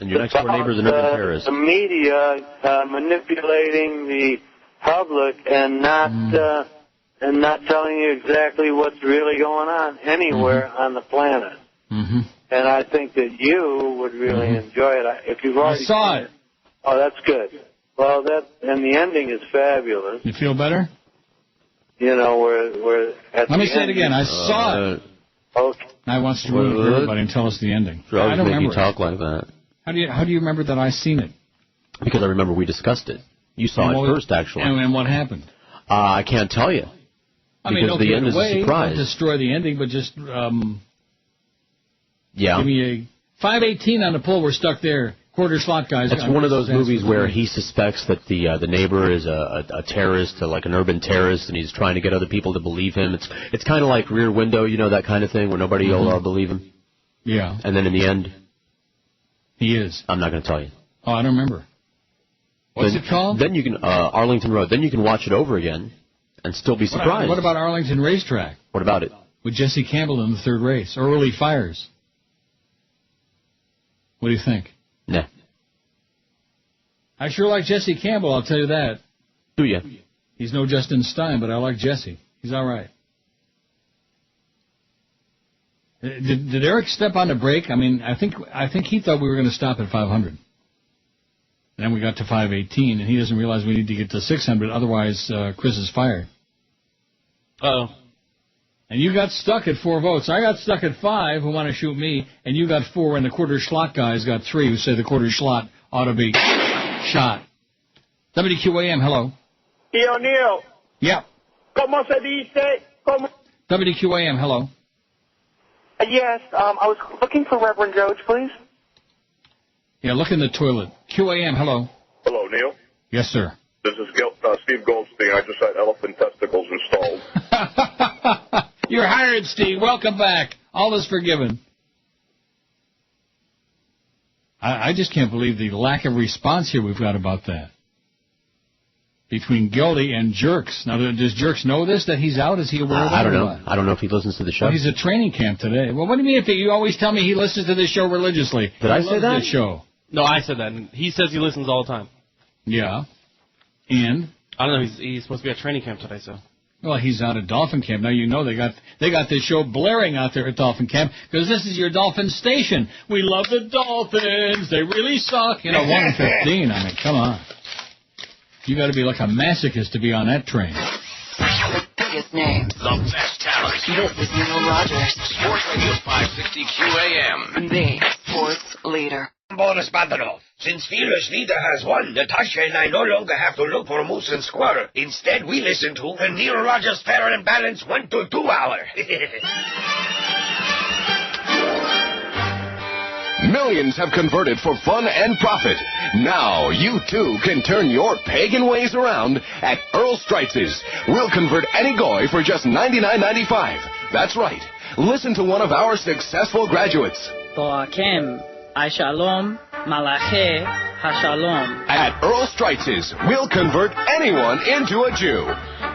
And your next door neighbor is an urban terrorist. The media manipulating the public and not telling you exactly what's really going on anywhere on the planet. Mm-hmm. And I think that you would really enjoy it. If you've already saw it. Oh, that's good. Well, and the ending is fabulous. You feel better? You know, where at Let me the say it end again. I saw it. Okay. I want you to ruin it for everybody and tell us the ending. I don't make you remember. talk like that. How do you remember that I seen it? Because I remember we discussed it. You saw it first, actually. And what happened? I can't tell you. I mean, because don't the give end it is away. a surprise. Don't destroy the ending, but just Yeah. give me a 518 on the pull. We're stuck there. Quarter slot guys. It's one of those movies where he suspects that the neighbor is a terrorist, like an urban terrorist, and he's trying to get other people to believe him. It's kind of like Rear Window, you know, that kind of thing, where nobody will believe him. Yeah. And then in the end, he is. I'm not going to tell you. Oh, I don't remember. What's it called? Then you can Arlington Road. Then you can watch it over again and still be surprised. What about Arlington Racetrack? What about it? With Jesse Campbell in the third race. Early fires. What do you think? Nah. I sure like Jesse Campbell, I'll tell you that. Do you? He's no Justin Stein, but I like Jesse. He's all right. Did Eric step on the brake? I mean, I think he thought we were going to stop at 500. And then we got to 518, and he doesn't realize we need to get to 600, otherwise Chris is fired. Uh-oh. And you got stuck at 4 votes. I got stuck at 5 who want to shoot me, and you got 4, and the quarter slot guys got 3 who say the quarter slot ought to be shot. WQAM, hello. Yo, Neil. Yeah. ¿Cómo se dice? ¿Cómo? WQAM, hello. Yes, I was looking for Reverend George, please. Yeah, look in the toilet. QAM, hello. Hello, Neil. Yes, sir. This is Steve Goldstein. I just had elephant testicles installed. You're hired, Steve. Welcome back. All is forgiven. I just can't believe the lack of response here we've got about that. Between Gildy and Jerks. Now, does Jerks know this, that he's out? Is he aware of that? I don't know. I don't know if he listens to the show. Well, he's at training camp today. Well, what do you mean if you always tell me he listens to this show religiously? Did I say that? This show. No, I said that. And he says he listens all the time. Yeah. And? I don't know. He's supposed to be at training camp today, so. Well, he's out at Dolphin Camp. Now, you know they got this show blaring out there at Dolphin Camp because this is your Dolphin station. We love the Dolphins. They really suck. 1:15. I mean, come on. You got to be like a masochist to be on that train. The biggest names. The best talent. This is Neil Rogers. Sports Radio 560 QAM. The sports leader. Boris Badanov. Since Fearless Leader has won, Natasha and I no longer have to look for Moose and Squirrel. Instead, we listen to the Neil Rogers Fair and Balanced 1 to 2 hour. Millions have converted for fun and profit. Now you too can turn your pagan ways around at Earl Streitz's. We'll convert any goy for just $99.95. That's right. Listen to one of our successful graduates. Boakem, Shalom, Malachi, Hashalom. At Earl Streitz's, we'll convert anyone into a Jew.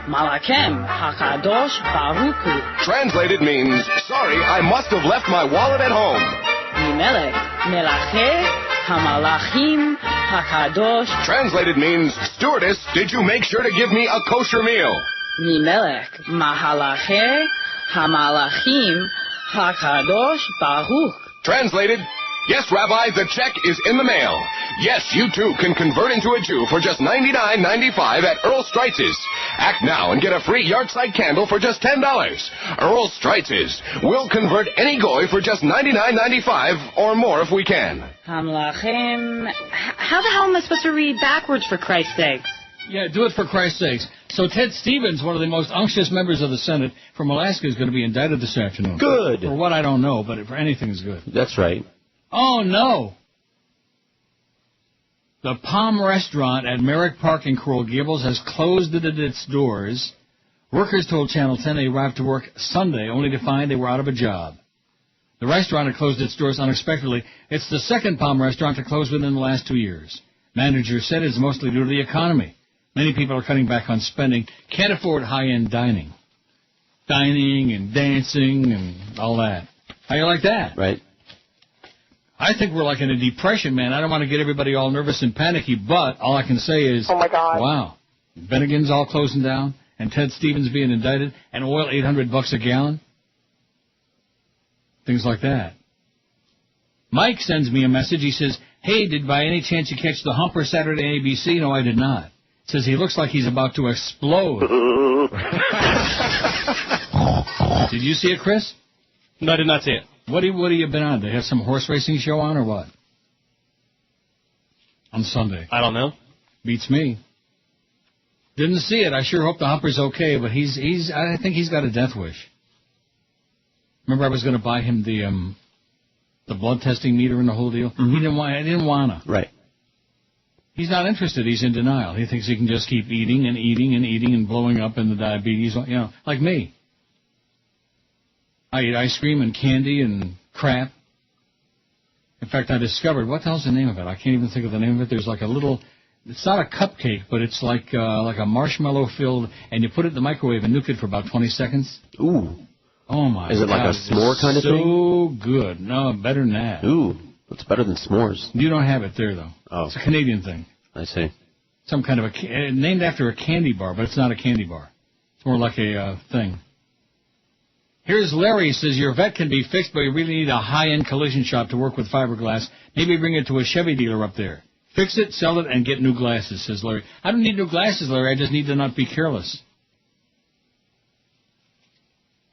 Malakem, Hakadosh, Baruchu. Translated means, sorry, I must have left my wallet at home. Mimelech, Melache, Hamalachim, Hakadosh. Translated means, stewardess, did you make sure to give me a kosher meal? Mimelech, Mahalache, Hamalachim, Hakadosh, Baruch. Translated, yes, Rabbi, the check is in the mail. Yes, you too can convert into a Jew for just $99.95 at Earl Streitz's. Act now and get a free yard-side candle for just $10. Earl Streitz's. We'll convert any goy for just $99.95 or more if we can. Hamlachim. How the hell am I supposed to read backwards, for Christ's sakes? Yeah, do it for Christ's sakes. So Ted Stevens, one of the most unctuous members of the Senate from Alaska, is going to be indicted this afternoon. Good. For what I don't know, but for anything is good. That's right. Oh, no. The Palm Restaurant at Merrick Park in Coral Gables has closed its doors. Workers told Channel 10 they arrived to work Sunday, only to find they were out of a job. The restaurant had closed its doors unexpectedly. It's the second Palm restaurant to close within the last 2 years. Managers said it's mostly due to the economy. Many people are cutting back on spending, can't afford high-end dining. Dining and dancing and all that. How you like that? Right. I think we're like in a depression, man. I don't want to get everybody all nervous and panicky, but all I can say is, oh my God, wow, Bennigan's all closing down, and Ted Stevens being indicted, and oil $800 a gallon. Things like that. Mike sends me a message. He says, hey, did by any chance you catch the Humper Saturday ABC? No, I did not. Says he looks like he's about to explode. Did you see it, Chris? No, I did not see it. What have you been on? They have some horse racing show on or what? On Sunday. I don't know. Beats me. Didn't see it. I sure hope the Humper's okay, but I think he's got a death wish. Remember I was going to buy him the blood testing meter and the whole deal? Mm-hmm. I didn't wanna. Right. He's not interested. He's in denial. He thinks he can just keep eating and eating and eating and blowing up in the diabetes, like me. I eat ice cream and candy and crap. In fact, I discovered, what the hell's the name of it? I can't even think of the name of it. There's like a little, it's not a cupcake, but it's like a marshmallow filled, and you put it in the microwave and nuke it for about 20 seconds. Ooh. Oh, my God. Is it like a s'more kind of thing? So good. No, better than that. Ooh. It's better than s'mores. You don't have it there, though. Oh. It's a Canadian thing. I see. Some kind of named after a candy bar, but it's not a candy bar. It's more like a thing. Here's Larry. He says, your vet can be fixed, but you really need a high-end collision shop to work with fiberglass. Maybe bring it to a Chevy dealer up there. Fix it, sell it, and get new glasses, says Larry. I don't need new glasses, Larry. I just need to not be careless.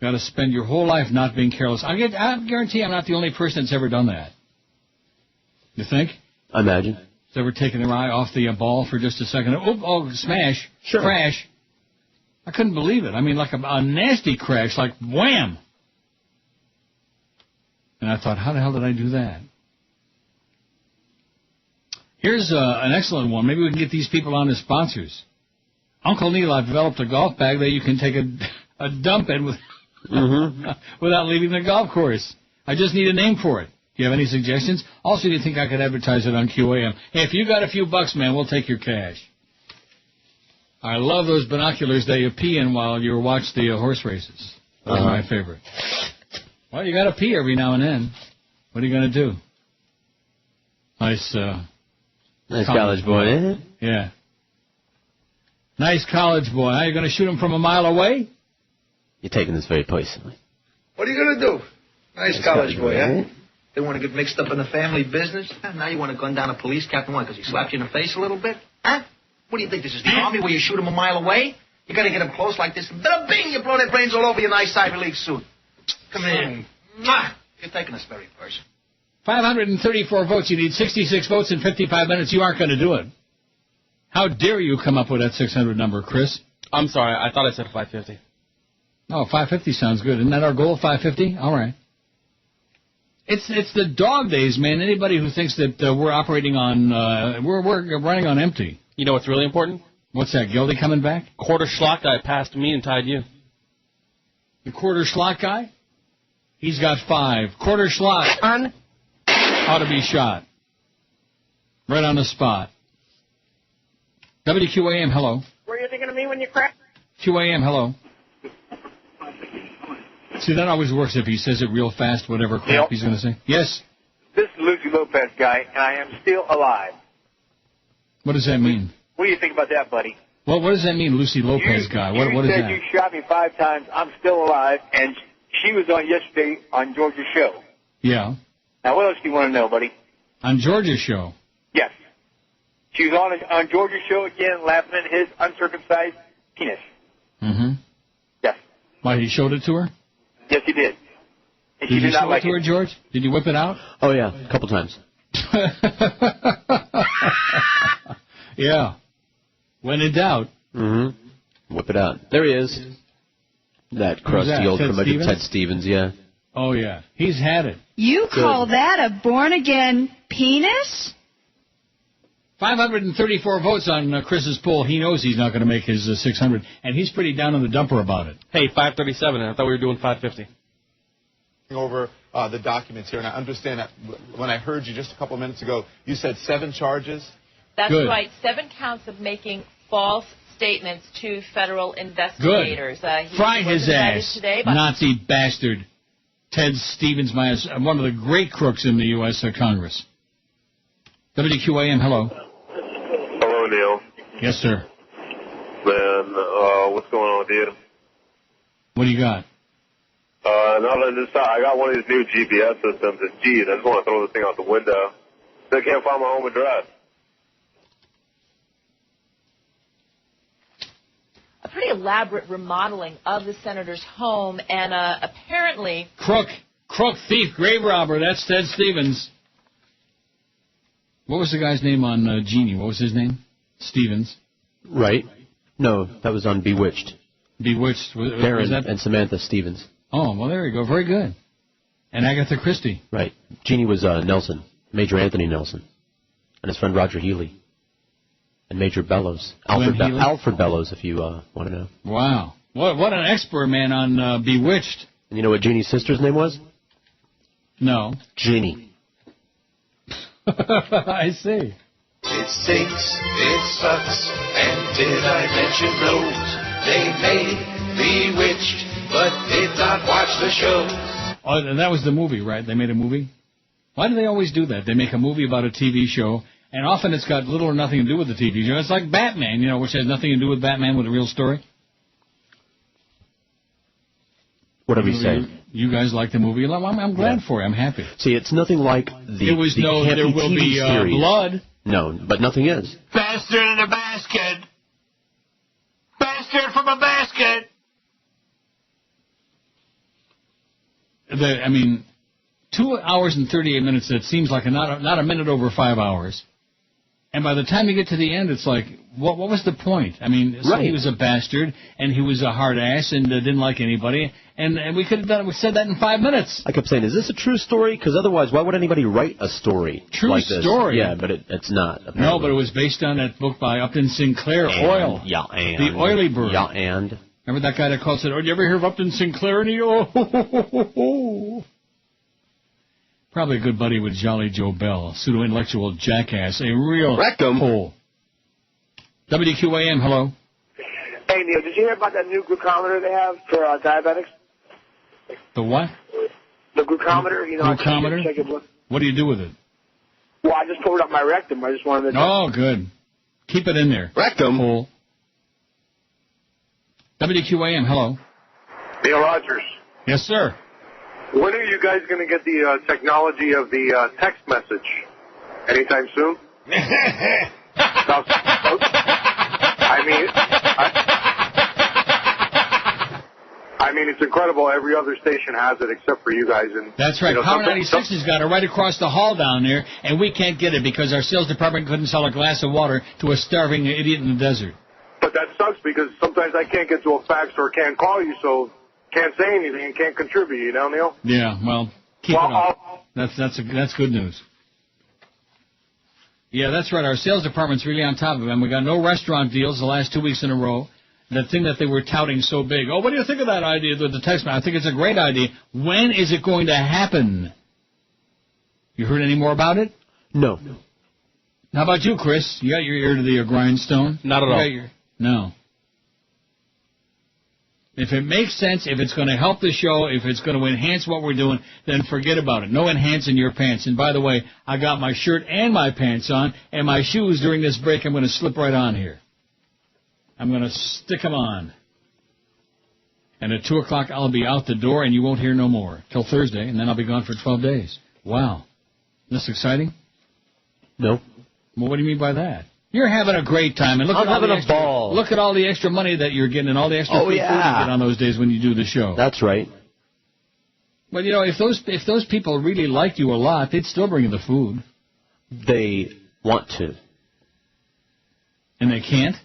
Got to spend your whole life not being careless. I guarantee I'm not the only person that's ever done that. You think? I imagine. Has ever taken their eye off the ball for just a second? Oh, smash. Sure. Crash. I couldn't believe it. I mean, like a nasty crash, like wham. And I thought, how the hell did I do that? Here's an excellent one. Maybe we can get these people on as sponsors. Uncle Neil, I've developed a golf bag that you can take a dump in without leaving the golf course. I just need a name for it. Do you have any suggestions? Also, do you think I could advertise it on QAM? Hey, if you got a few bucks, man, we'll take your cash. I love those binoculars that you pee in while you watch the horse races. Those are my favorite. Well, you got to pee every now and then. What are you going to do? Nice college boy, eh? Yeah. Nice college boy. Are you going to shoot him from a mile away? You're taking this very personally. What are you going to do? Nice college boy, eh? They want to get mixed up in the family business? Now you want to gun down a police captain, why, because he slapped you in the face a little bit? Huh? What do you think, this is the Army where you shoot him a mile away? You got to get him close like this, and bing, you blow their brains all over your nice Ivy League suit. Come here. Mwah! You're taking this very person. 534 votes. You need 66 votes in 55 minutes. You aren't going to do it. How dare you come up with that 600 number, Chris? I'm sorry. I thought I said 550. Oh, 550 sounds good. Isn't that our goal, 550? All right. It's the dog days, man. Anybody who thinks that we're operating on, we're running on empty. You know what's really important? What's that, Gildy coming back? Quarter schlock guy passed me and tied you. The quarter schlock guy? He's got 5. Quarter schlock ought to be shot. Right on the spot. WQAM, hello. Were you thinking of me when you cracked? QAM, hello. See, that always works if he says it real fast, whatever crap he's going to say. Yes? This is Lucy Lopez guy, and I am still alive. What does that mean? What do you think about that, buddy? What does that mean, Lucy Lopez guy? What is that? You said you shot me 5 times. I'm still alive, and she was on yesterday on George's show. Yeah. Now, what else do you want to know, buddy? On George's show? Yes. She was on George's show again, laughing at his uncircumcised penis. Mm-hmm. Yes. Why, he showed it to her? Yes, he did. And Did you show like it to her, George? Did you whip it out? Oh, yeah, a couple times. Yeah. When in doubt. Mm-hmm. Whip it out. There he is. That crusty old curmudgeon Ted Stevens, yeah. Oh, yeah. He's had it. You call that a born-again penis? 534 votes on Chris's poll. He knows he's not going to make his 600, and he's pretty down in the dumper about it. Hey, 537. I thought we were doing 550. Over the documents here, and I understand that when I heard you just a couple of minutes ago, you said 7 charges. That's right. 7 counts of making false statements to federal investigators. Fry his ass, today, Nazi bastard. Ted Stevens, one of the great crooks in the U.S. Congress. WQAM, hello. Hello, Neil. Yes, sir. Man, what's going on with you? What do you got? I got one of these new GPS systems. It's geez, I just want to throw this thing out the window. Still can't find my home address. a pretty elaborate remodeling of the senator's home, and apparently... Crook, thief, grave robber, that's Ted Stevens. What was the guy's name on Genie? What was his name? Stevens. Right. No, that was on Bewitched. Bewitched. Darren was that? and Samantha Stevens. Oh, well, there you go. Very good. And Agatha Christie. Right. Genie was Nelson, Major Anthony Nelson, and his friend Roger Healy. And Major Bellows. Alfred Bellows, if you want to know. Wow. What an expert, man, on Bewitched. And you know what Genie's sister's name was? No. Genie. I see. It stinks, it sucks, and did I mention blows? They may Bewitched, but did not watch the show. Oh, and that was the movie, right? They made a movie? Why do they always do that? They make a movie about a TV show, and often it's got little or nothing to do with the TV show. It's like Batman, which has nothing to do with Batman with a real story. Whatever you say. You guys like the movie? I'm glad for you. I'm happy. See, it's nothing like the There will be blood. No, but nothing is. Bastard in a basket. Bastard from a basket. 2 hours and 38 minutes, that seems like not a minute over 5 hours. And by the time you get to the end, it's like, what was the point? So he was a bastard, and he was a hard ass, and didn't like anybody, and we could have said that in 5 minutes. I kept saying, is this a true story? Because otherwise, why would anybody write a story like this? True story. Yeah, but it's not. Apparently. No, but it was based on that book by Upton Sinclair, Oil. Yeah, and. The Oily Bird. Yeah, and. Remember that guy that called said, "Oh, did you ever hear of Upton Sinclair?" And he, Probably a good buddy with Jolly Joe Bell, pseudo-intellectual jackass, a real hole. WQAM, hello. Hey, Neil, did you hear about that new glucometer they have for diabetics? The what? The glucometer. Glucometer? Check your blood. What do you do with it? Well, I just pulled it up my rectum. I just wanted to... Oh, good. Keep it in there. Rectum. Hole. WQAM, hello. Neil Rogers. Yes, sir. When are you guys going to get the technology of the text message? Anytime soon? It's incredible. Every other station has it except for you guys. And that's right. Power 96 has got it right across the hall down there, and we can't get it because our sales department couldn't sell a glass of water to a starving idiot in the desert. But that sucks because sometimes I can't get to a fax or can't call you, so can't say anything and can't contribute, Neil? Yeah, well, Keep it up. That's good news. Yeah, that's right. Our sales department's really on top of it. And we got no restaurant deals the last 2 weeks in a row. That thing that they were touting so big. Oh, what do you think of that idea with the text? I think it's a great idea. When is it going to happen? You heard any more about it? No. How about you, Chris? You got your ear to the grindstone? Not at all. No. If it makes sense, if it's going to help the show, if it's going to enhance what we're doing, then forget about it. No enhancing your pants. And by the way, I got my shirt and my pants on, and my shoes during this break I'm going to slip right on here. I'm going to stick them on. And at 2 o'clock, I'll be out the door, and you won't hear no more till Thursday, and then I'll be gone for 12 days. Wow. Isn't this exciting? No. Well, what do you mean by that? You're having a great time, and look at all the extra, ball. Look at all the extra money that you're getting and all the extra food you get on those days when you do the show. That's right. But you know, if those people really liked you a lot, they'd still bring you the food. They want to, and they can't.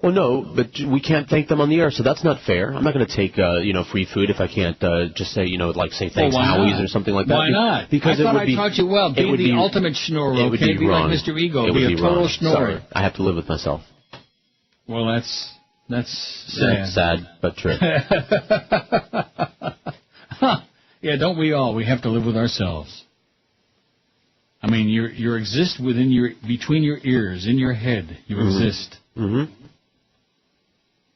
Well, no, but we can't thank them on the air, so that's not fair. I'm not going to take free food if I can't just say say thanks Howie's or something like that. Why not? Because I thought I taught you well. Be the ultimate schnorrer, okay? Be like Mr. Ego. Be a total schnorrer. Sorry, I have to live with myself. Well, that's sad. That's sad, but true. Yeah, don't we all? We have to live with ourselves. I mean, you exist between your ears, in your head. You exist. Mm-hmm.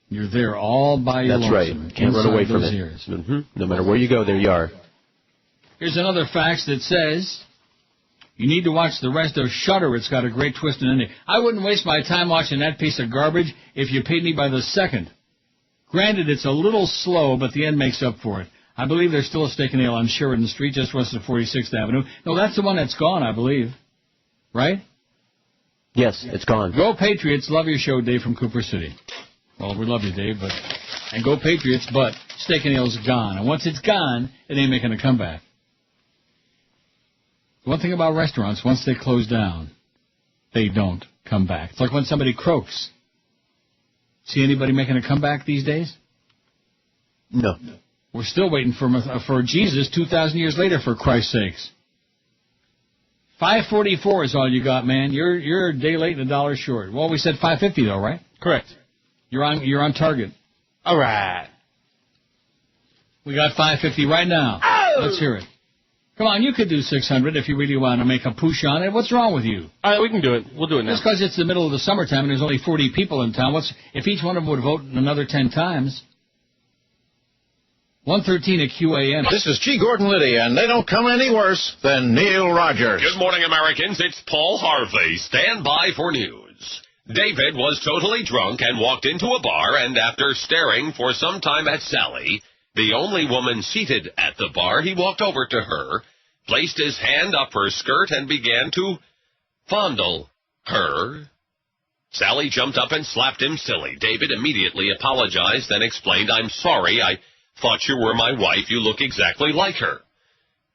You're there all by your lonesome. That's right. Can't run away from it. Mm-hmm. No matter where you go, there you are. Here's another fax that says you need to watch the rest of Shudder. It's got a great twist and ending. I wouldn't waste my time watching that piece of garbage if you paid me by the second. Granted, it's a little slow, but the end makes up for it. I believe there's still a steak and ale on Sheridan Street, just west of 46th Avenue. No, that's the one that's gone, I believe. Right? Yes, it's gone. Go Patriots. Love your show, Dave from Cooper City. Well, we love you, Dave, and go Patriots, but steak and ale's gone. And once it's gone, it ain't making a comeback. One thing about restaurants, once they close down, they don't come back. It's like when somebody croaks. See anybody making a comeback these days? No. We're still waiting for Jesus 2,000 years later, for Christ's sakes. 544 is all you got, man. You're a day late and $1 short. Well, we said 550 though, right? Correct. You're on target. All right. We got 550 right now. Oh! Let's hear it. Come on, you could do 600 if you really want to make a push on it. What's wrong with you? All right, we can do it. We'll do it now. Just because it's the middle of the summertime and there's only 40 people in town. If each one of them would vote another 10 times? 113 at QAM. This is G. Gordon Liddy, and they don't come any worse than Neil Rogers. Good morning, Americans. It's Paul Harvey. Stand by for news. David was totally drunk and walked into a bar, and after staring for some time at Sally, the only woman seated at the bar, he walked over to her, placed his hand up her skirt, and began to fondle her. Sally jumped up and slapped him silly. David immediately apologized and explained, "I'm sorry, I thought you were my wife. You look exactly like her."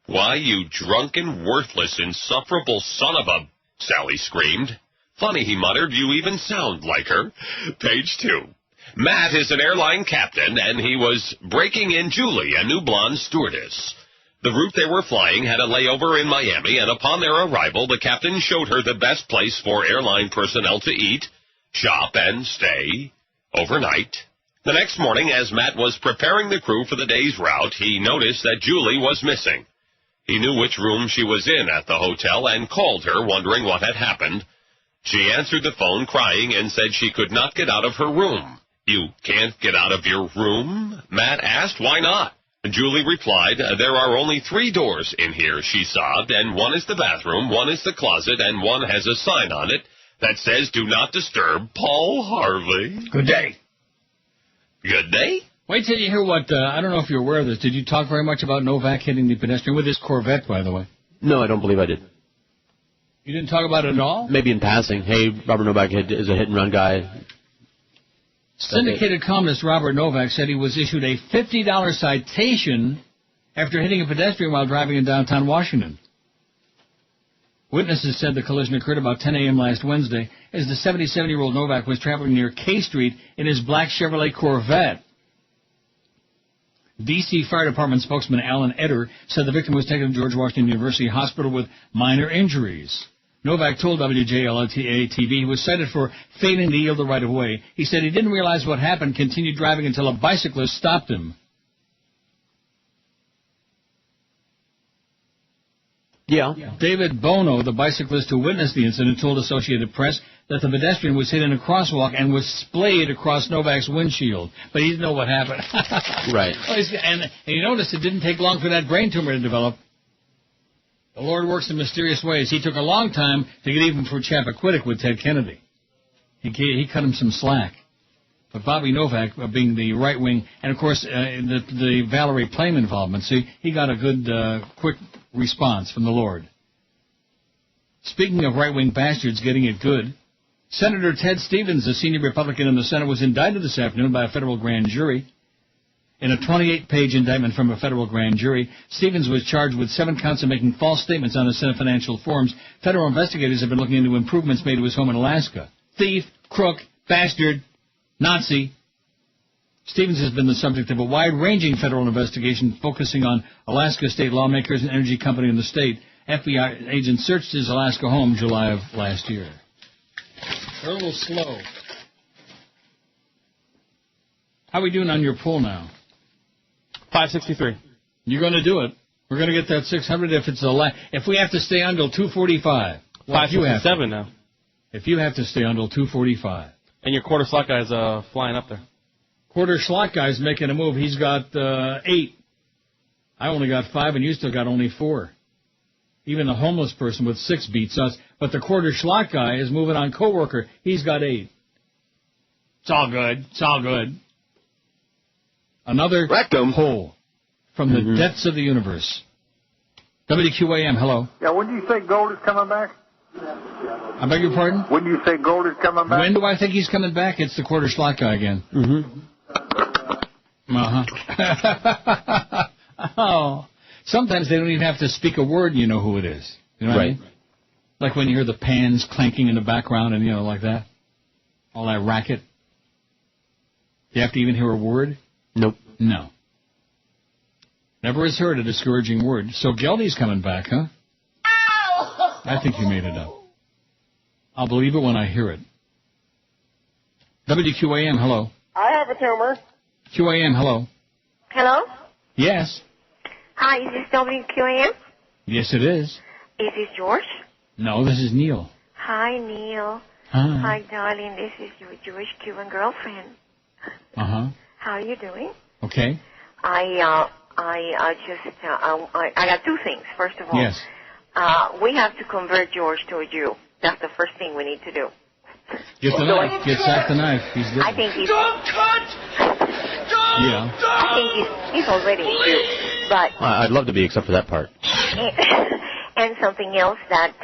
"Why, you drunken, worthless, insufferable son of a..." Sally screamed. "Funny," he muttered, "you even sound like her." Page 2. Matt is an airline captain, and he was breaking in Julie, a new blonde stewardess. The route they were flying had a layover in Miami, and upon their arrival, the captain showed her the best place for airline personnel to eat, shop, and stay overnight. The next morning, as Matt was preparing the crew for the day's route, he noticed that Julie was missing. He knew which room she was in at the hotel and called her, wondering what had happened. She answered the phone crying and said she could not get out of her room. "You can't get out of your room?" Matt asked. "Why not?" Julie replied, "There are only 3 doors in here," she sobbed, "and one is the bathroom, one is the closet, and one has a sign on it that says, 'Do not disturb Paul Harvey.'" Good day. Good day? Wait till you hear what, I don't know if you're aware of this. Did you talk very much about Novak hitting the pedestrian with his Corvette, by the way? No, I don't believe I did. You didn't talk about it at all? Maybe in passing. Hey, Robert Novak is a hit-and-run guy. Syndicated columnist Robert Novak said he was issued a $50 citation after hitting a pedestrian while driving in downtown Washington. Witnesses said the collision occurred about 10 a.m. last Wednesday as the 77-year-old Novak was traveling near K Street in his black Chevrolet Corvette. D.C. Fire Department spokesman Alan Eder said the victim was taken to George Washington University Hospital with minor injuries. Novak told WJLTA-TV he was cited for failing to yield the right-of-way. He said he didn't realize what happened, continued driving until a bicyclist stopped him. Yeah. David Bono, the bicyclist who witnessed the incident, told Associated Press that the pedestrian was hit in a crosswalk and was splayed across Novak's windshield. But he didn't know what happened. Right. And he noticed it didn't take long for that brain tumor to develop. The Lord works in mysterious ways. He took a long time to get even for Chappaquiddick with Ted Kennedy. He cut him some slack. But Bobby Novak, being the right wing, and of course the Valerie Plame involvement, see, he got a good, quick response from the Lord. Speaking of right-wing bastards getting it good, Senator Ted Stevens, a senior Republican in the Senate, was indicted this afternoon by a federal grand jury. In a 28-page indictment from a federal grand jury, Stevens was charged with 7 counts of making false statements on his Senate financial forms. Federal investigators have been looking into improvements made to his home in Alaska. Thief, crook, bastard, Nazi. Stevens has been the subject of a wide-ranging federal investigation focusing on Alaska state lawmakers and energy company in the state. FBI agents searched his Alaska home July of last year. They're a little slow. How are we doing on your poll now? 563. You're going to do it. We're going to get that 600 if it's if we have to stay until 2:45. 567 now. If you have to stay until 2:45. And your quarter slot guy's flying up there. Quarter slot guy's making a move. He's got 8. I only got 5, and you still got only 4. Even the homeless person with 6 beats us. But the quarter slot guy is moving on coworker. He's got 8. It's all good. It's all good. Another rectum hole from the depths of the universe. WQAM, hello. Yeah, when do you think gold is coming back? I beg your pardon? When do you think gold is coming back? When do I think he's coming back? It's the quarter slot guy again. Oh. Sometimes they don't even have to speak a word and you know who it is. You know what I mean? Like when you hear the pans clanking in the background and, like that. All that racket. Do you have to even hear a word? Nope. No. Never has heard a discouraging word. So Geldy's coming back, huh? Ow! I think you made it up. I'll believe it when I hear it. WQAM, hello. I have a tumor. QAM, hello. Hello? Yes. Hi, is this WQAM? Yes, it is. Is this George? No, this is Neil. Hi, Neil. Hi. Hi, darling. This is your Jewish Cuban girlfriend. Uh-huh. How are you doing? Okay. I got 2 things. First of all, yes. We have to convert George to a Jew. That's the first thing we need to do. Get the knife. Get Zach the knife. He's dead. I think he's... Don't cut! Yeah. I think he's already a Jew. But I'd love to be, except for that part. And something else that,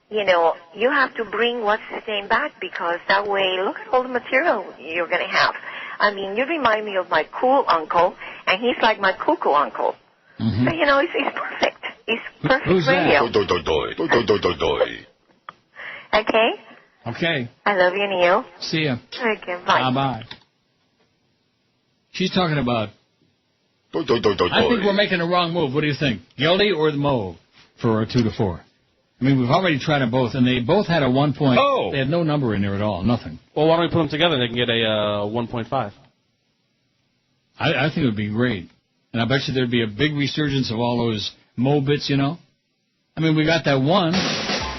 you have to bring what's his name back, because that way, look at all the material you're going to have. I mean, you remind me of my cool uncle, and he's like my cuckoo uncle. Mm-hmm. So, he's perfect. He's perfect Who's radio. that? Okay? Okay. I love you, Neil. See ya. Okay, bye. Bye-bye. She's talking about... I think we're making a wrong move. What do you think? Geldy or the Mo for a 2 to 4? I mean, we've already tried them both, and they both had a 1 point. Oh. They had no number in there at all. Nothing. Well, why don't we put them together? They can get a 1.5. I think it would be great. And I bet you there'd be a big resurgence of all those Mo bits, I mean, we got that one.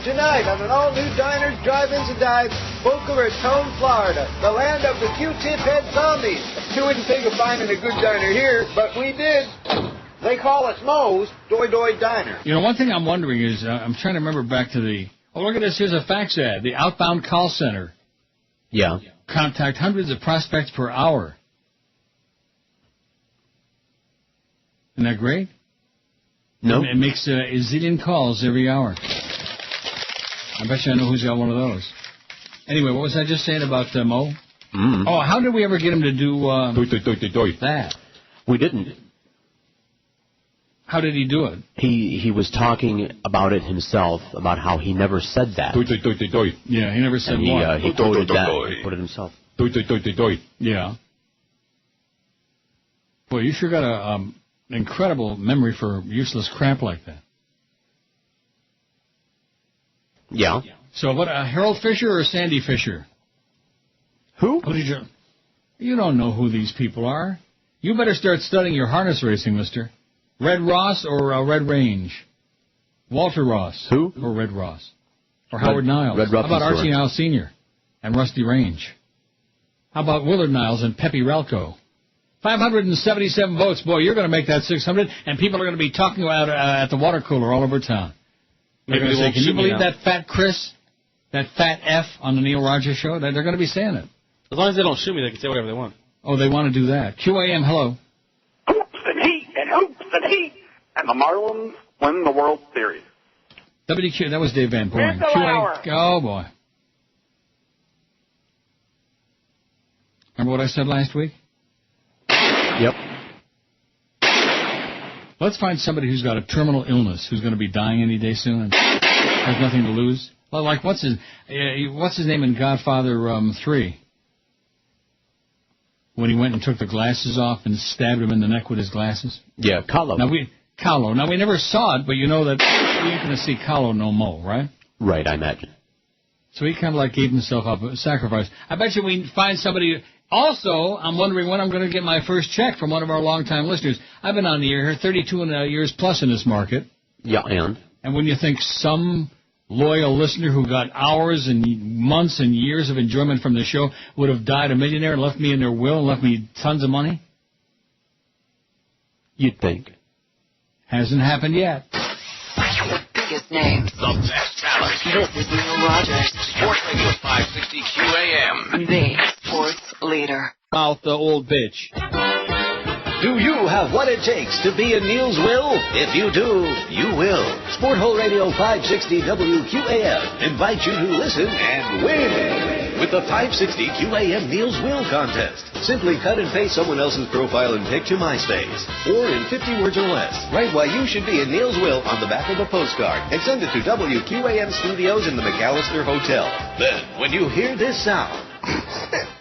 Tonight on an all-new Diners, Drive-Ins, and Dives, Boca Raton, Florida, the land of the Q-tip head zombies. You wouldn't think of finding a good diner here, but we did. They call us Moe's Doi Doi Diner. One thing I'm wondering is, I'm trying to remember back to the... Oh, look at this. Here's a fax ad. The outbound call center. Yeah. Contact hundreds of prospects per hour. Isn't that great? No. It makes a zillion calls every hour. I bet you I know who's got one of those. Anyway, what was I just saying about Mo? Mm. Oh, how did we ever get him to do that? We didn't. How did he do it? He was talking about it himself, about how he never said that. Yeah, he never said what. He quoted that and put it himself. Yeah. Boy, you sure got an incredible memory for useless crap like that. Yeah. So what, Harold Fisher or Sandy Fisher? Who? Who did you... You don't know who these people are. You better start studying your harness racing, mister. Red Ross or Red Range? Walter Ross. Who? Or Red Ross. Or Howard Niles. Red How about Ruffins Archie Niles Sr. and Rusty Range? How about Willard Niles and Pepe Relco? 577 votes. Boy, you're going to make that 600, and people are going to be talking about at the water cooler all over town. They're going to say, can you believe that fat Chris, that fat F on the Neil Rogers show? They're going to be saying it. As long as they don't shoot me, they can say whatever they want. Oh, they want to do that. QAM, hello. Hoops and heat and hoops and heat. And the Marlins win the World Series. WQ, that was Dave Van Boring. QA, oh, boy. Remember what I said last week? Yep. Let's find somebody who's got a terminal illness, who's going to be dying any day soon, and has nothing to lose. Well, like, what's his name in Godfather 3? When he went and took the glasses off and stabbed him in the neck with his glasses? Yeah, Kahlo. Now, we never saw it, but you know that we ain't going to see Kahlo no more, right? Right, I imagine. So he kind of like gave himself up, a sacrifice. I bet you we find somebody... Also, I'm wondering when I'm going to get my first check from one of our longtime listeners. I've been on the air here 32 years plus in this market. Yeah, and? And when you think some loyal listener who got hours and months and years of enjoyment from the show would have died a millionaire and left me in their will and left me tons of money? You'd think. Hasn't happened yet. The biggest names. The best talent. This is Neil Rogers. Sports Radio 560 QAM. The sports leader. Mouth the old bitch. Do you have what it takes to be in Neil's will? If you do, you will. Sport Hole Radio 560 WQAM invites you to listen and win with the 560 QAM Neil's Will contest. Simply cut and paste someone else's profile and pic to MySpace, or in 50 words or less. Write why you should be in Neil's will on the back of a postcard and send it to WQAM Studios in the McAllister Hotel. Then, when you hear this sound,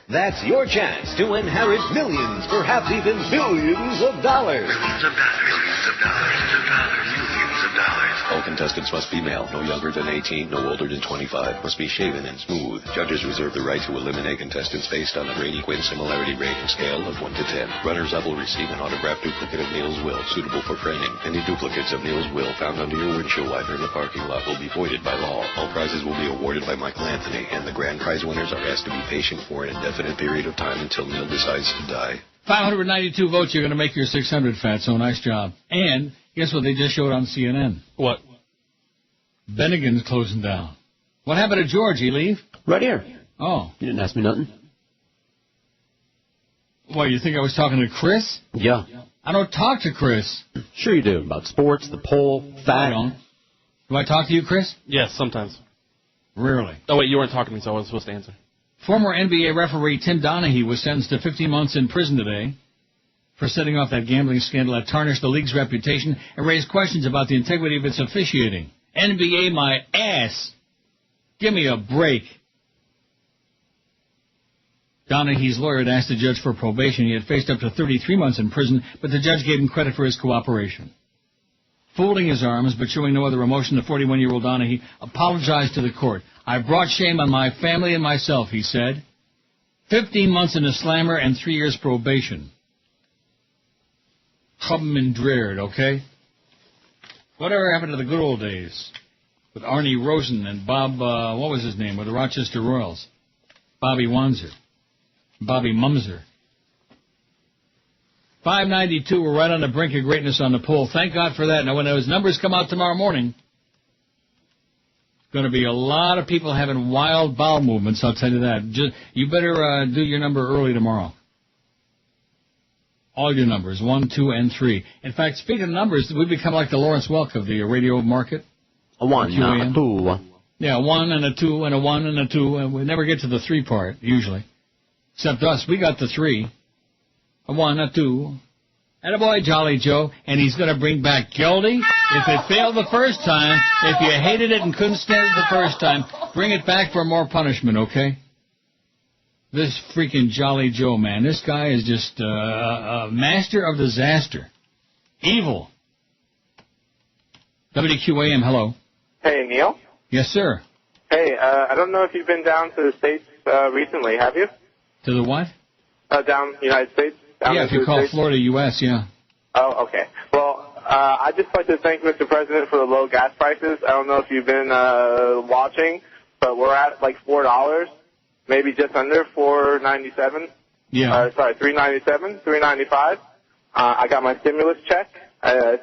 that's your chance to inherit millions, perhaps even billions of dollars. Millions of dollars, millions of dollars, millions of dollars. All contestants must be male, no younger than 18, no older than 25, must be shaven and smooth. Judges reserve the right to eliminate contestants based on the Brady-Quinn similarity rating scale of 1 to 10. Runners-up will receive an autographed duplicate of Neil's will, suitable for framing. Any duplicates of Neil's will found under your windshield wiper in the parking lot will be voided by law. All prizes will be awarded by Michael Anthony, and the grand prize winners are asked to be patient for an indefinite period of time until Neil decides to die. 592 votes, you're going to make your 600, Fatso. Nice job. And guess what they just showed on CNN? What? Bennigan's closing down. What happened to George? He leave? Right here. Oh. You didn't ask me nothing. What, you think I was talking to Chris? Yeah. I don't talk to Chris. Sure you do. About sports, the poll, fact. I don't. Do I talk to you, Chris? Yes, sometimes. Rarely. Oh, wait, you weren't talking to me, so I wasn't supposed to answer. Former NBA referee Tim Donaghy was sentenced to 15 months in prison today for setting off that gambling scandal that tarnished the league's reputation and raised questions about the integrity of its officiating. NBA my ass. Give me a break. Donaghy's lawyer had asked the judge for probation. He had faced up to 33 months in prison, but the judge gave him credit for his cooperation. Folding his arms, but showing no other emotion, the 41-year-old Donaghy apologized to the court. I brought shame on my family and myself, he said. 15 months in a slammer and 3 years probation. Hum and dreared, okay? Whatever happened to the good old days with Arnie Rosen and Bob, what was his name, with the Rochester Royals? Bobby Wanzer. Bobby Mumser. 592, we're right on the brink of greatness on the poll. Thank God for that. Now, when those numbers come out tomorrow morning, going to be a lot of people having wild bowel movements, I'll tell you that. You better do your number early tomorrow. All your numbers, 1, 2, and 3. In fact, speaking of numbers, we've become like the Lawrence Welk of the radio market. A 1, a 2. Yeah, 1 and a 2 and a 1 and a 2, and we never get to the 3 part, usually. Except us, we got the 3. A 1, a 2. And a boy, Jolly Joe, and he's going to bring back Gildy. If it failed the first time, if you hated it and couldn't stand it the first time, bring it back for more punishment, okay? This freaking Jolly Joe, man. This guy is just a master of disaster. Evil. WQAM, hello. Hey, Neil? Yes, sir. Hey, I don't know if you've been down to the States recently, have you? To the what? Down United States? Down Yeah, if you call Florida U.S., yeah. Oh, okay. Well, I'd just like to thank Mr. President for the low gas prices. I don't know if you've been watching, but we're at like $4, maybe just under $4.97. Yeah. Sorry, $3.97, $3.95. I got my stimulus check.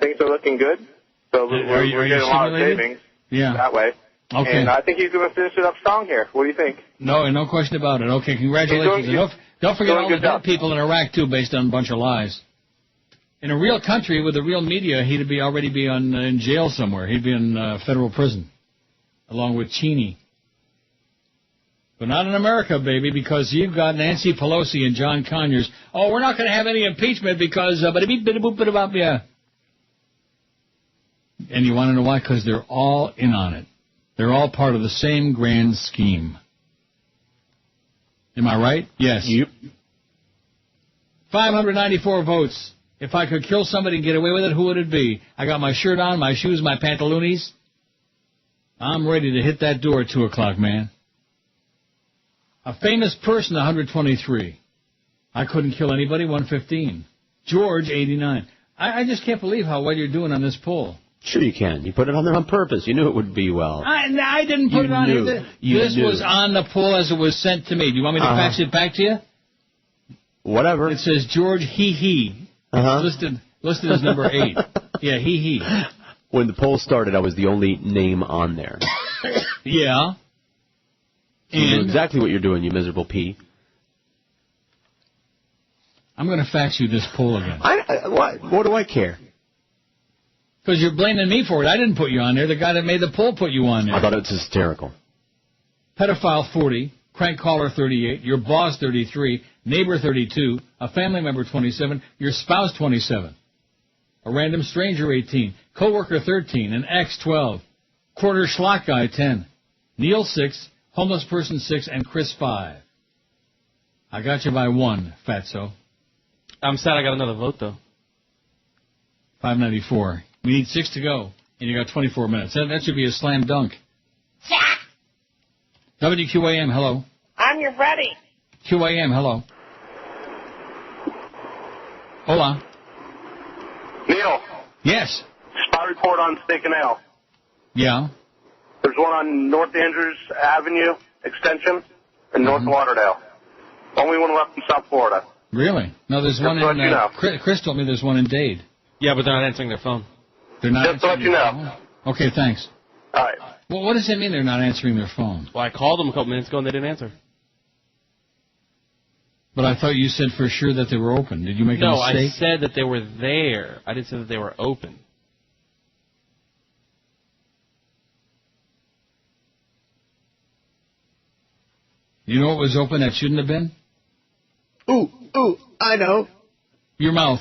Things are looking good. So we're getting a lot of savings that way. Okay. And I think he's going to finish it up strong here. What do you think? No question about it. Okay, congratulations. And don't forget all the dead people in Iraq, too, based on a bunch of lies. In a real country with a real media, he'd already be in jail somewhere. He'd be in federal prison, along with Cheney. But not in America, baby, because you've got Nancy Pelosi and John Conyers. Oh, we're not going to have any impeachment because... And you want to know why? Because they're all in on it. They're all part of the same grand scheme. Am I right? Yes. Yep. 594 votes. If I could kill somebody and get away with it, who would it be? I got my shirt on, my shoes, my pantaloonies. I'm ready to hit that door at 2 o'clock, man. A famous person, 123. I couldn't kill anybody, 115. George, 89. I just can't believe how well you're doing on this poll. Sure you can. You put it on there on purpose. You knew it would be well. I didn't put it on here. This was on the poll as it was sent to me. Do you want me to fax it back to you? Whatever. It says George he. Listed as number 8. Yeah, he. When the poll started, I was the only name on there. Yeah. You know exactly what you're doing, you miserable pea. I'm going to fax you this poll again. What do I care? Because you're blaming me for it. I didn't put you on there. The guy that made the poll put you on there. I thought it was hysterical. Pedophile 40, crank caller 38, your boss 33, neighbor 32, a family member 27, your spouse 27, a random stranger 18, coworker 13, an ex 12, quarter schlock guy 10, Neil 6, homeless person 6, and Chris 5. I got you by 1, fatso. I'm sad I got another vote, though. 594. We need 6 to go, and you got 24 minutes. That should be a slam dunk. WQAM, hello. I'm your buddy. QAM, hello. Hola. Neil. Yes. Spot report on Steak and Ale. Yeah. There's one on North Andrews Avenue Extension in North Lauderdale. Only one left in South Florida. Really? No, there's one in... Chris told me there's one in Dade. Yeah, but they're not answering their phone. They're not Just to let you know. Okay, thanks. All right. Well, what does that mean they're not answering their phone? Well, I called them a couple minutes ago and they didn't answer. But I thought you said for sure that they were open. Did you make a mistake? No, I said that they were there. I didn't say that they were open. You know what was open that shouldn't have been? Ooh, I know. Your mouth.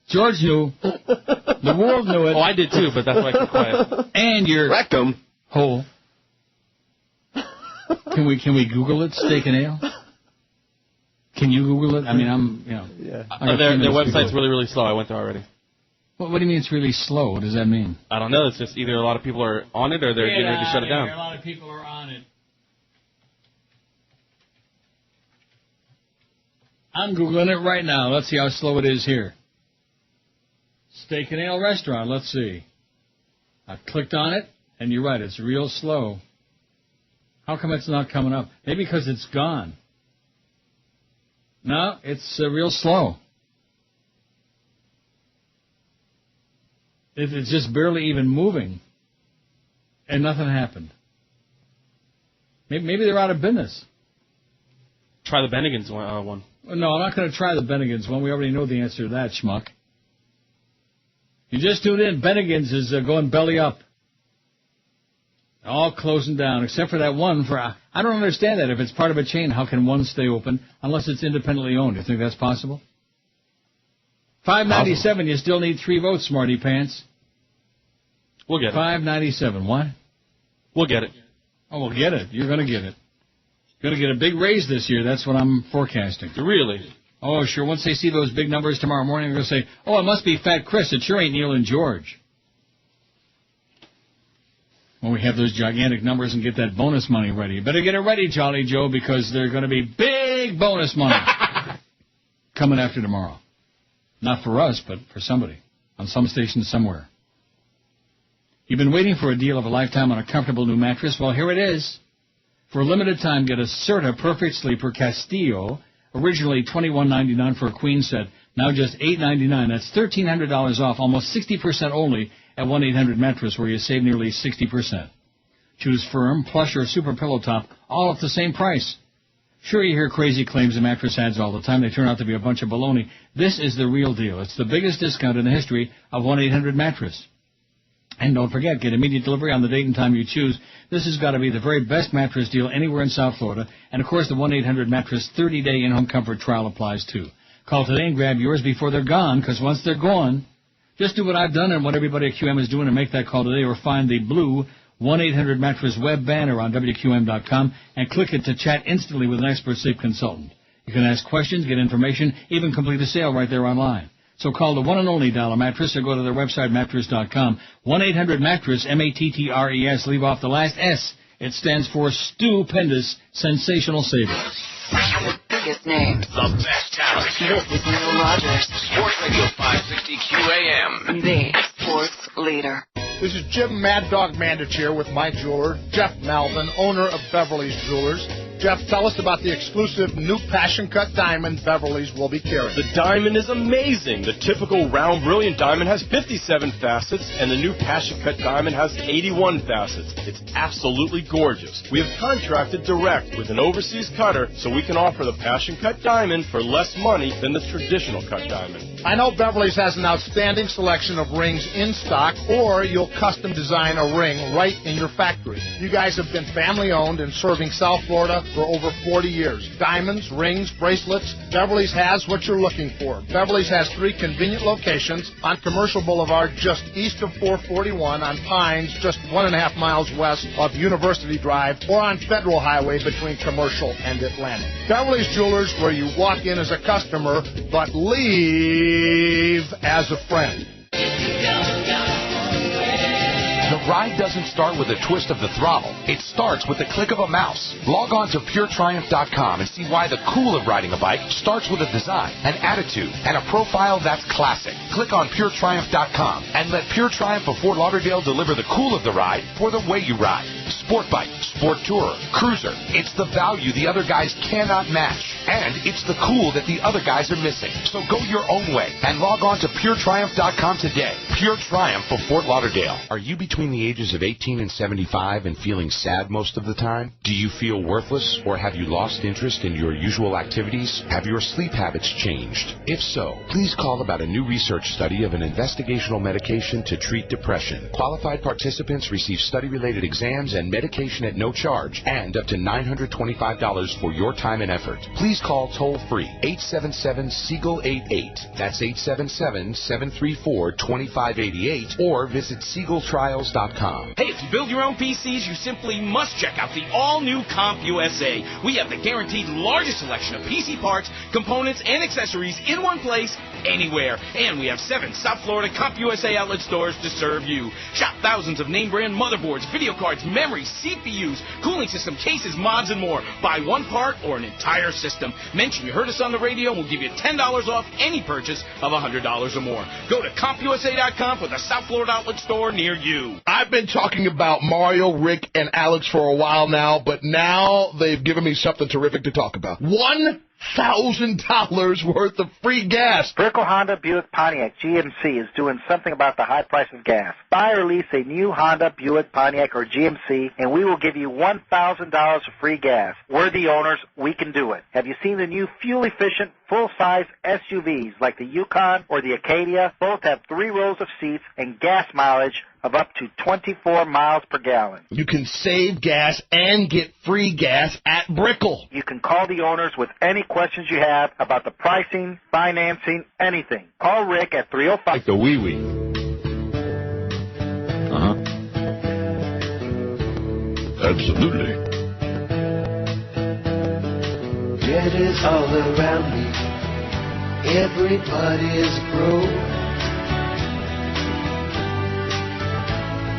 George knew. The world knew it. Oh, I did too, but that's why I kept quiet. And your rectum hole. Can we Google it? Steak and Ale. Can you Google it? I mean, Yeah. Their website's really, really slow. I went there already. What do you mean it's really slow? What does that mean? I don't know. It's just either a lot of people are on it or they're getting ready to shut it down. A lot of people are on it. I'm Googling it right now. Let's see how slow it is here. Steak and Ale restaurant. Let's see. I clicked on it, and you're right. It's real slow. How come it's not coming up? Maybe because it's gone. No, it's real slow. It's just barely even moving, and nothing happened. Maybe they're out of business. Try the Bennigan's one. No, I'm not going to try the Bennigan's one. We already know the answer to that, schmuck. You just tuned in. Bennigan's is going belly up. All closing down, except for that one. I don't understand that. If it's part of a chain, how can one stay open unless it's independently owned? You think that's possible? 597, you still need 3 votes, smarty pants. We'll get it. 597, what? We'll get it. Oh, we'll get it. You're going to get it. Going to get a big raise this year. That's what I'm forecasting. Really? Oh, sure. Once they see those big numbers tomorrow morning, they're going to say, oh, it must be Fat Chris. It sure ain't Neil and George. When we have those gigantic numbers and get that bonus money ready. You better get it ready, Jolly Joe, because there's going to be big bonus money coming after tomorrow. Not for us, but for somebody on some station somewhere. You've been waiting for a deal of a lifetime on a comfortable new mattress? Well, here it is. For a limited time, get a Serta Perfect Sleeper Castillo, originally $21.99 for a queen set, now just $8.99. That's $1,300 off, almost 60% only at 1-800-Mattress, where you save nearly 60%. Choose firm, plush, or super pillow top, all at the same price. Sure, you hear crazy claims of mattress ads all the time. They turn out to be a bunch of baloney. This is the real deal. It's the biggest discount in the history of 1-800-Mattress. And don't forget, get immediate delivery on the date and time you choose. This has got to be the very best mattress deal anywhere in South Florida. And, of course, the 1-800-Mattress 30-day in-home comfort trial applies, too. Call today and grab yours before they're gone, because once they're gone, just do what I've done and what everybody at QM is doing and make that call today, or find the blue 1-800-Mattress web banner on WQM.com and click it to chat instantly with an expert sleep consultant. You can ask questions, get information, even complete a sale right there online. So call the one and only Dollar Mattress or go to their website, mattress.com. 1-800-Mattress, M-A-T-T-R-E-S. Leave off the last S. It stands for stupendous, sensational savings. The biggest names. The best talent. This is Neil Rogers. Sports Radio 560 QAM. The sports leader. This is Jim Mad Dog Mandich here with my jeweler, Jeff Melvin, owner of Beverly's Jewelers. Jeff, tell us about the exclusive new Passion Cut Diamond Beverly's will be carrying. The diamond is amazing. The typical round, brilliant diamond has 57 facets, and the new Passion Cut Diamond has 81 facets. It's absolutely gorgeous. We have contracted direct with an overseas cutter, so we can offer the Passion Cut Diamond for less money than the traditional cut diamond. I know Beverly's has an outstanding selection of rings in stock, or you'll custom design a ring right in your factory. You guys have been family-owned and serving South Florida for over 40 years. Diamonds, rings, bracelets, Beverly's has what you're looking for. Beverly's has 3 convenient locations on Commercial Boulevard just east of 441, on Pines just 1.5 miles west of University Drive, or on Federal Highway between Commercial and Atlantic. Beverly's Jewelers, where you walk in as a customer but leave as a friend. The ride doesn't start with a twist of the throttle. It starts with the click of a mouse. Log on to puretriumph.com and see why the cool of riding a bike starts with a design, an attitude, and a profile that's classic. Click on puretriumph.com and let Pure Triumph of Fort Lauderdale deliver the cool of the ride for the way you ride. Sport bike, sport tourer, cruiser. It's the value the other guys cannot match. And it's the cool that the other guys are missing. So go your own way and log on to puretriumph.com today. Pure Triumph of Fort Lauderdale. Are you between the ages of 18 and 75 and feeling sad most of the time? Do you feel worthless, or have you lost interest in your usual activities? Have your sleep habits changed? If so, please call about a new research study of an investigational medication to treat depression. Qualified participants receive study-related exams and medication at no charge, and up to $925 for your time and effort. Please call toll-free 877-SIEGEL-88. That's 877-734-2588, or visit SiegelTrials.com. Hey, if you build your own PCs, you simply must check out the all-new CompUSA. We have the guaranteed largest selection of PC parts, components, and accessories in one place, anywhere. And we have 7 South Florida CompUSA outlet stores to serve you. Shop thousands of name-brand motherboards, video cards, memories, CPUs, cooling system, cases, mods, and more. Buy one part or an entire system. Mention you heard us on the radio, and we'll give you $10 off any purchase of $100 or more. Go to CompUSA.com for the South Florida outlet store near you. I've been talking about Mario, Rick, and Alex for a while now, but now they've given me something terrific to talk about. $1,000 worth of free gas. Brickell Honda Buick Pontiac GMC is doing something about the high price of gas. Buy or lease a new Honda Buick Pontiac or GMC, and we will give you $1,000 of free gas. We're the owners. We can do it. Have you seen the new fuel-efficient, full-size SUVs like the Yukon or the Acadia? Both have 3 rows of seats and gas mileage of up to 24 miles per gallon. You can save gas and get free gas at Brickell. You can call the owners with any questions you have about the pricing, financing, anything. Call Rick at 305. Like the wee-wee. Absolutely. Debt is all around me. Everybody's broke.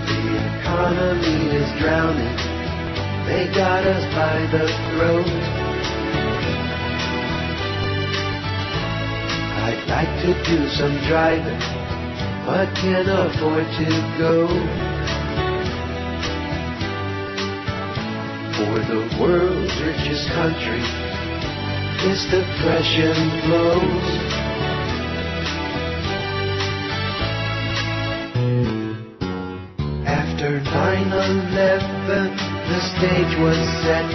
The economy is drowning. They got us by the throat. I'd like to do some driving, but can't afford to go. For the world's richest country, this depression blows. After 9/11, the stage was set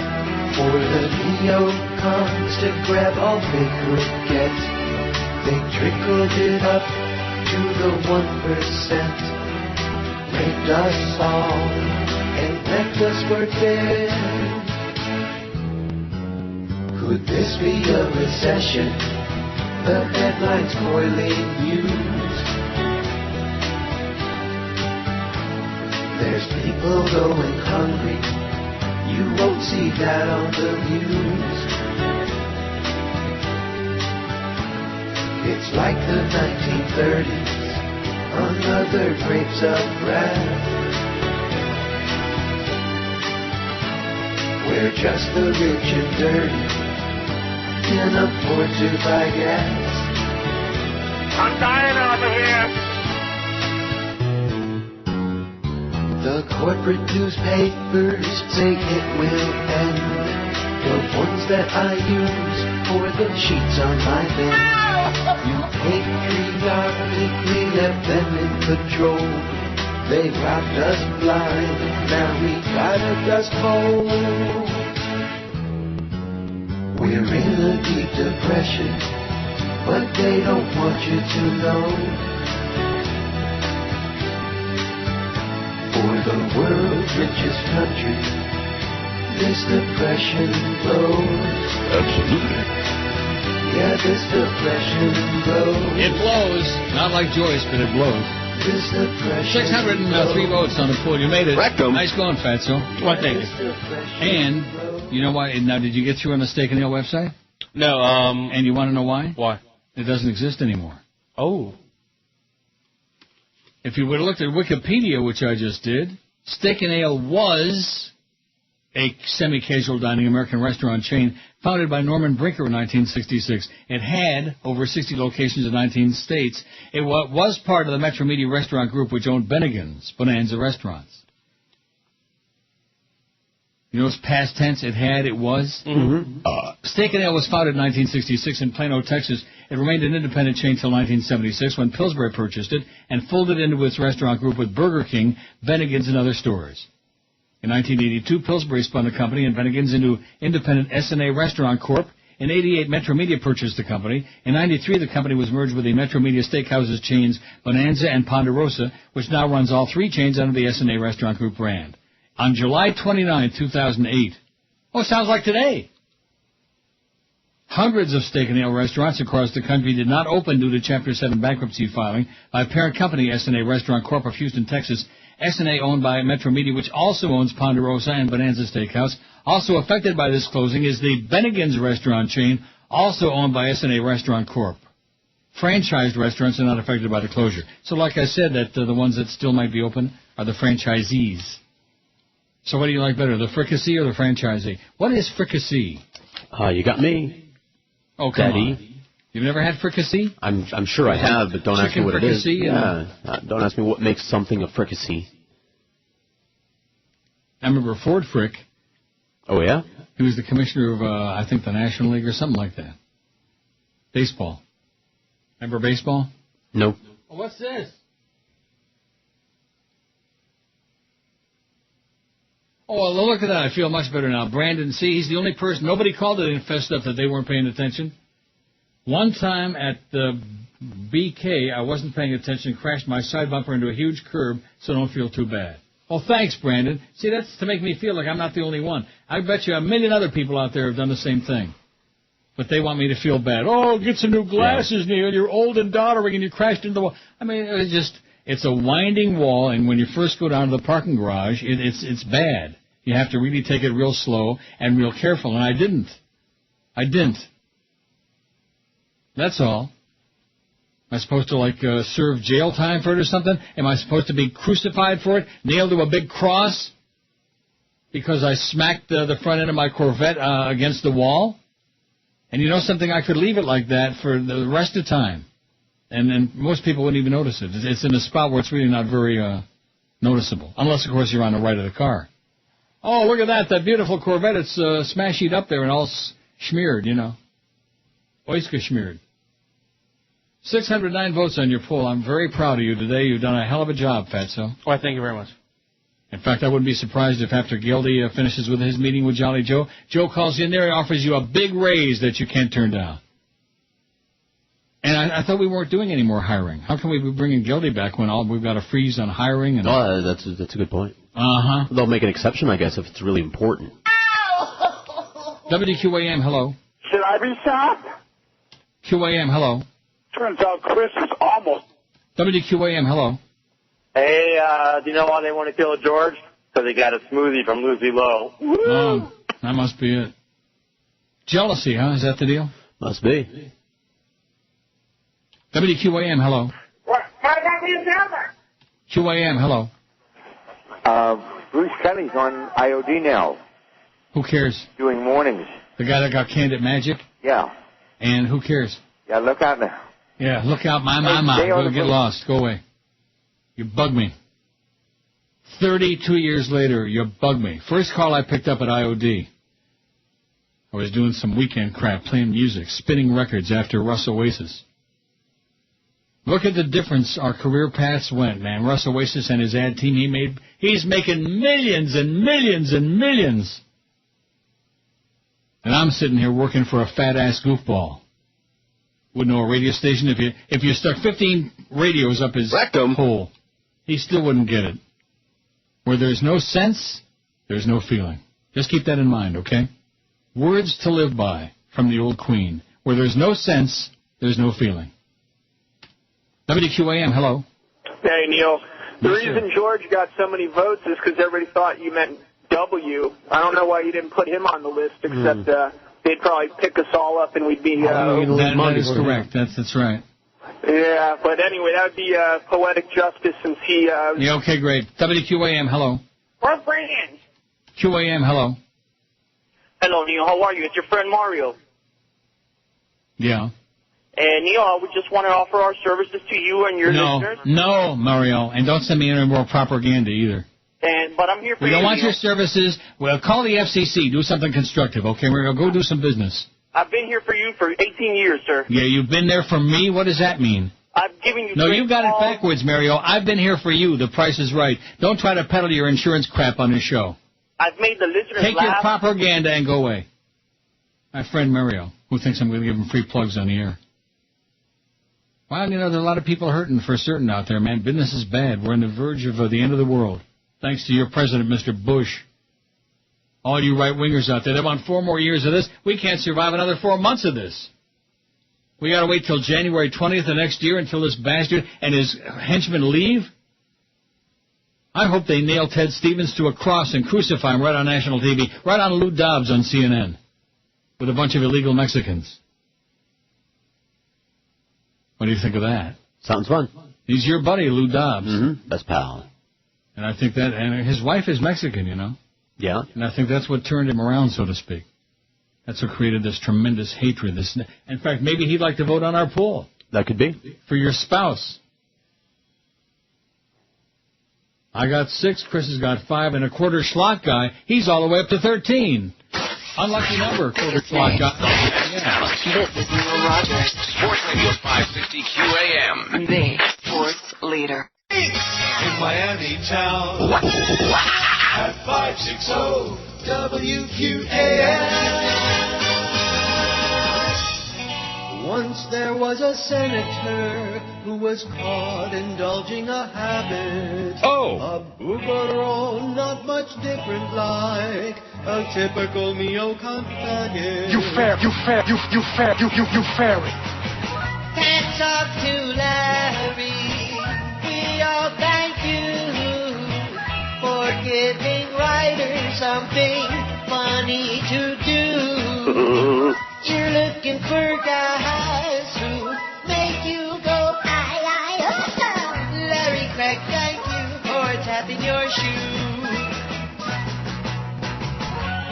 for the neocons to grab all they could get. They trickled it up to the 1%, raped us all and left us for dead. Could this be a recession? The headlines coiling news. There's people going hungry. You won't see that on the news. It's like the 1930s, another grapes of wrath, where just the rich and dirty can afford to buy gas. I'm dying over here. The corporate newspapers say it will end. The ones that I use for the sheets on my bed. You patriotically left them in control. They robbed us blind, now we got a dust bowl. We're in a deep depression, but they don't want you to know. For the world's richest country, this depression blows. Absolutely. Yeah, this depression blows. It blows. Not like Joyce, but it blows. This depression 603 votes on the poll. You made it. Rectum. Nice going, Fatso. What take it? And, you know why? Now, did you get through on the Steak and Ale website? No, And you want to know why? Why? It doesn't exist anymore. Oh. If you would have looked at Wikipedia, which I just did, Steak and Ale was a semi-casual dining American restaurant chain founded by Norman Brinker in 1966. It had over 60 locations in 19 states. It was part of the Metro Media Restaurant Group, which owned Bennigan's Bonanza Restaurants. You know, it's past tense. It had, it was. Mm-hmm. Steak and Ale was founded in 1966 in Plano, Texas. It remained an independent chain until 1976 when Pillsbury purchased it and folded into its restaurant group with Burger King, Bennigan's, and other stores. In 1982, Pillsbury spun the company and Bennigan's into independent S&A Restaurant Corp. In 88, Metro Media purchased the company. In 93, the company was merged with the Metro Media Steakhouses chains Bonanza and Ponderosa, which now runs all three chains under the S&A Restaurant Group brand. On July 29, 2008, it sounds like today, hundreds of Steak and Ale restaurants across the country did not open due to Chapter 7 bankruptcy filing by parent company S&A Restaurant Corp. of Houston, Texas. S&A owned by Metro Media, which also owns Ponderosa and Bonanza Steakhouse. Also affected by this closing is the Bennigan's restaurant chain, also owned by S&A Restaurant Corp. Franchised restaurants are not affected by the closure. So like I said, that the ones that still might be open are the franchisees. So what do you like better, the fricassee or the franchisee? What is fricassee? You got me. Oh, come Daddy. on. You've never had fricassee? I'm sure I have, but don't ask me what it is. Chicken fricassee? Yeah. Don't ask me what makes something a fricassee. I remember Ford Frick. Oh, yeah? He was the commissioner of, I think, the National League or something like that. Baseball. Remember baseball? No. Oh, what's this? Oh, well, look at that. I feel much better now. Brandon, see, he's the only person. Nobody called it and fessed up that they weren't paying attention. One time at the BK, I wasn't paying attention, crashed my side bumper into a huge curb, so don't feel too bad. Oh, thanks, Brandon. See, that's to make me feel like I'm not the only one. I bet you a million other people out there have done the same thing. But they want me to feel bad. Oh, get some new glasses, Neil. You're old and doddering and you crashed into the wall. I mean, it's a winding wall, and when you first go down to the parking garage, it's bad. You have to really take it real slow and real careful, and I didn't. I didn't. That's all. Am I supposed to, serve jail time for it or something? Am I supposed to be crucified for it? Nailed to a big cross? Because I smacked the front end of my Corvette against the wall? And you know something? I could leave it like that for the rest of the time. And most people wouldn't even notice it. It's in a spot where it's really not very noticeable. Unless, of course, you're on the right of the car. Oh, look at that. That beautiful Corvette. It's smashed up there and all smeared, Oyster smeared. 609 votes on your poll. I'm very proud of you today. You've done a hell of a job, Fatso. Why, thank you very much. In fact, I wouldn't be surprised if after Gildy finishes with his meeting with Jolly Joe, Joe calls you in there and offers you a big raise that you can't turn down. And I thought we weren't doing any more hiring. How can we be bringing Gildy back when we've got a freeze on hiring? And that's a good point. Uh-huh. They'll make an exception, I guess, if it's really important. WQAM, hello. Should I be shocked? QAM, hello. Turns out Chris is almost. WQAM, hello. Hey, do you know why they want to kill George? Because he got a smoothie from Lucy Lowe. Oh, that must be it. Jealousy, huh? Is that the deal? Must be. WQAM, hello. What? How did that be his number? QAM, hello. Bruce Kelly's on IOD now. Who cares? Doing mornings. The guy that got canned at Magic? Yeah. And who cares? Yeah, look out now. Yeah, look out, my. Go get lost. Go away. You bug me. 32 years later, you bug me. First call I picked up at IOD. I was doing some weekend crap, playing music, spinning records after Russ Oasis. Look at the difference our career paths went, man. Russ Oasis and his ad team he's making millions and millions and millions. And I'm sitting here working for a fat-ass goofball. Wouldn't know a radio station if you stuck 15 radios up his hole. He still wouldn't get it. Where there's no sense, there's no feeling. Just keep that in mind, okay? Words to live by from the old Queen. Where there's no sense, there's no feeling. WQAM, hello. Hey, Neil. The Yes, reason George got so many votes is because everybody thought you meant W. I don't know why you didn't put him on the list, except they'd probably pick us all up and we'd be... that is correct. That's right. Yeah, but anyway, that would be poetic justice since he... Yeah, okay, great. WQAM, hello. Where's Brandon? QAM, hello. Hello, Neil. How are you? It's your friend Mario. Yeah. And, Neil, we just want to offer our services to you and your listeners. No, Mario. And don't send me any more propaganda either. But I'm here for we you. We don't want Neil. your services. Well, call the FCC. Do something constructive, okay? We're going to go do some business. I've been here for you for 18 years, sir. Yeah, you've been there for me? What does that mean? I've given you... No, you got it backwards, Mario. I've been here for you. The price is right. Don't try to peddle your insurance crap on this show. I've made the listeners Take your laugh. propaganda and go away. My friend Mario, who thinks I'm going to give him free plugs on the air. Well, there's a lot of people hurting for certain out there, man. Business is bad. We're on the verge of the end of the world. Thanks to your president, Mr. Bush. All you right-wingers out there, they want 4 more years of this. We can't survive another 4 months of this. We got to wait till January 20th of next year until this bastard and his henchmen leave? I hope they nail Ted Stevens to a cross and crucify him right on national TV, right on Lou Dobbs on CNN, with a bunch of illegal Mexicans. What do you think of that? Sounds fun. He's your buddy, Lou Dobbs. Mm-hmm. Best pal. And I think that, and his wife is Mexican, Yeah. And I think that's what turned him around, so to speak. That's what created this tremendous hatred. In fact, maybe he'd like to vote on our poll. That could be. For your spouse. I got 6, Chris has got 5, and a quarter slot guy, he's all the way up to 13. Unlucky number, quarter slot guy. Alex. This is Neil Rogers. Sports Radio 560 QAM. The sports leader. In Miami town at 560 WQAM. Once there was a senator who was caught indulging a habit. A boogeroo, not much different like a typical neocon faggot. You fairy. Can't talk to Larry. We all thank you for giving writers something funny to do. You looking for guys who make you go, aye, aye, Larry Craig, thank you for tapping your shoe.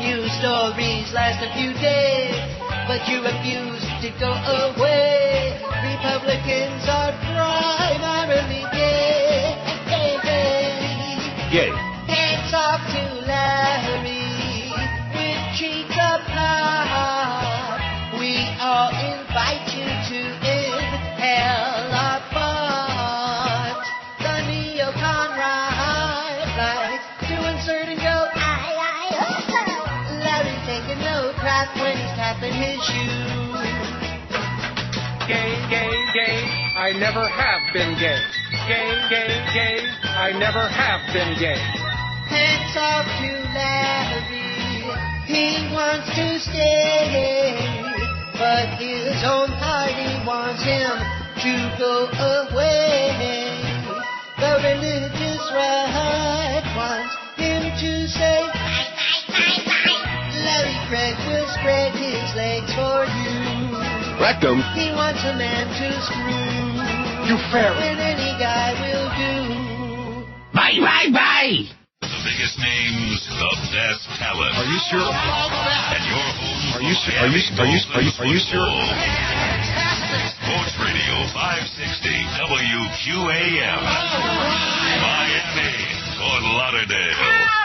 News stories last a few days, but you refuse to go away. Republicans are primarily gay. Gay. Hands off to Larry with cheeks apart. We all invite you to inhale our fart. The neocon right likes to insert and go, aye, aye, Larry's taking no crap when he's tapping his shoe. Gay, gay, gay, I never have been gay. Gay, gay, gay, I never have been gay. Hands off to Larry, he wants to stay, but his own party wants him to go away. The religious right wants him to say, Larry Craig will spread his legs for you. Rectum. He wants a man to screw. You fairy. When any guy will do. Bye, bye, bye. The biggest names, the best talent. Are you sure? And your home. Are you sure? Sports Radio 560 WQAM. Miami, Fort Lauderdale.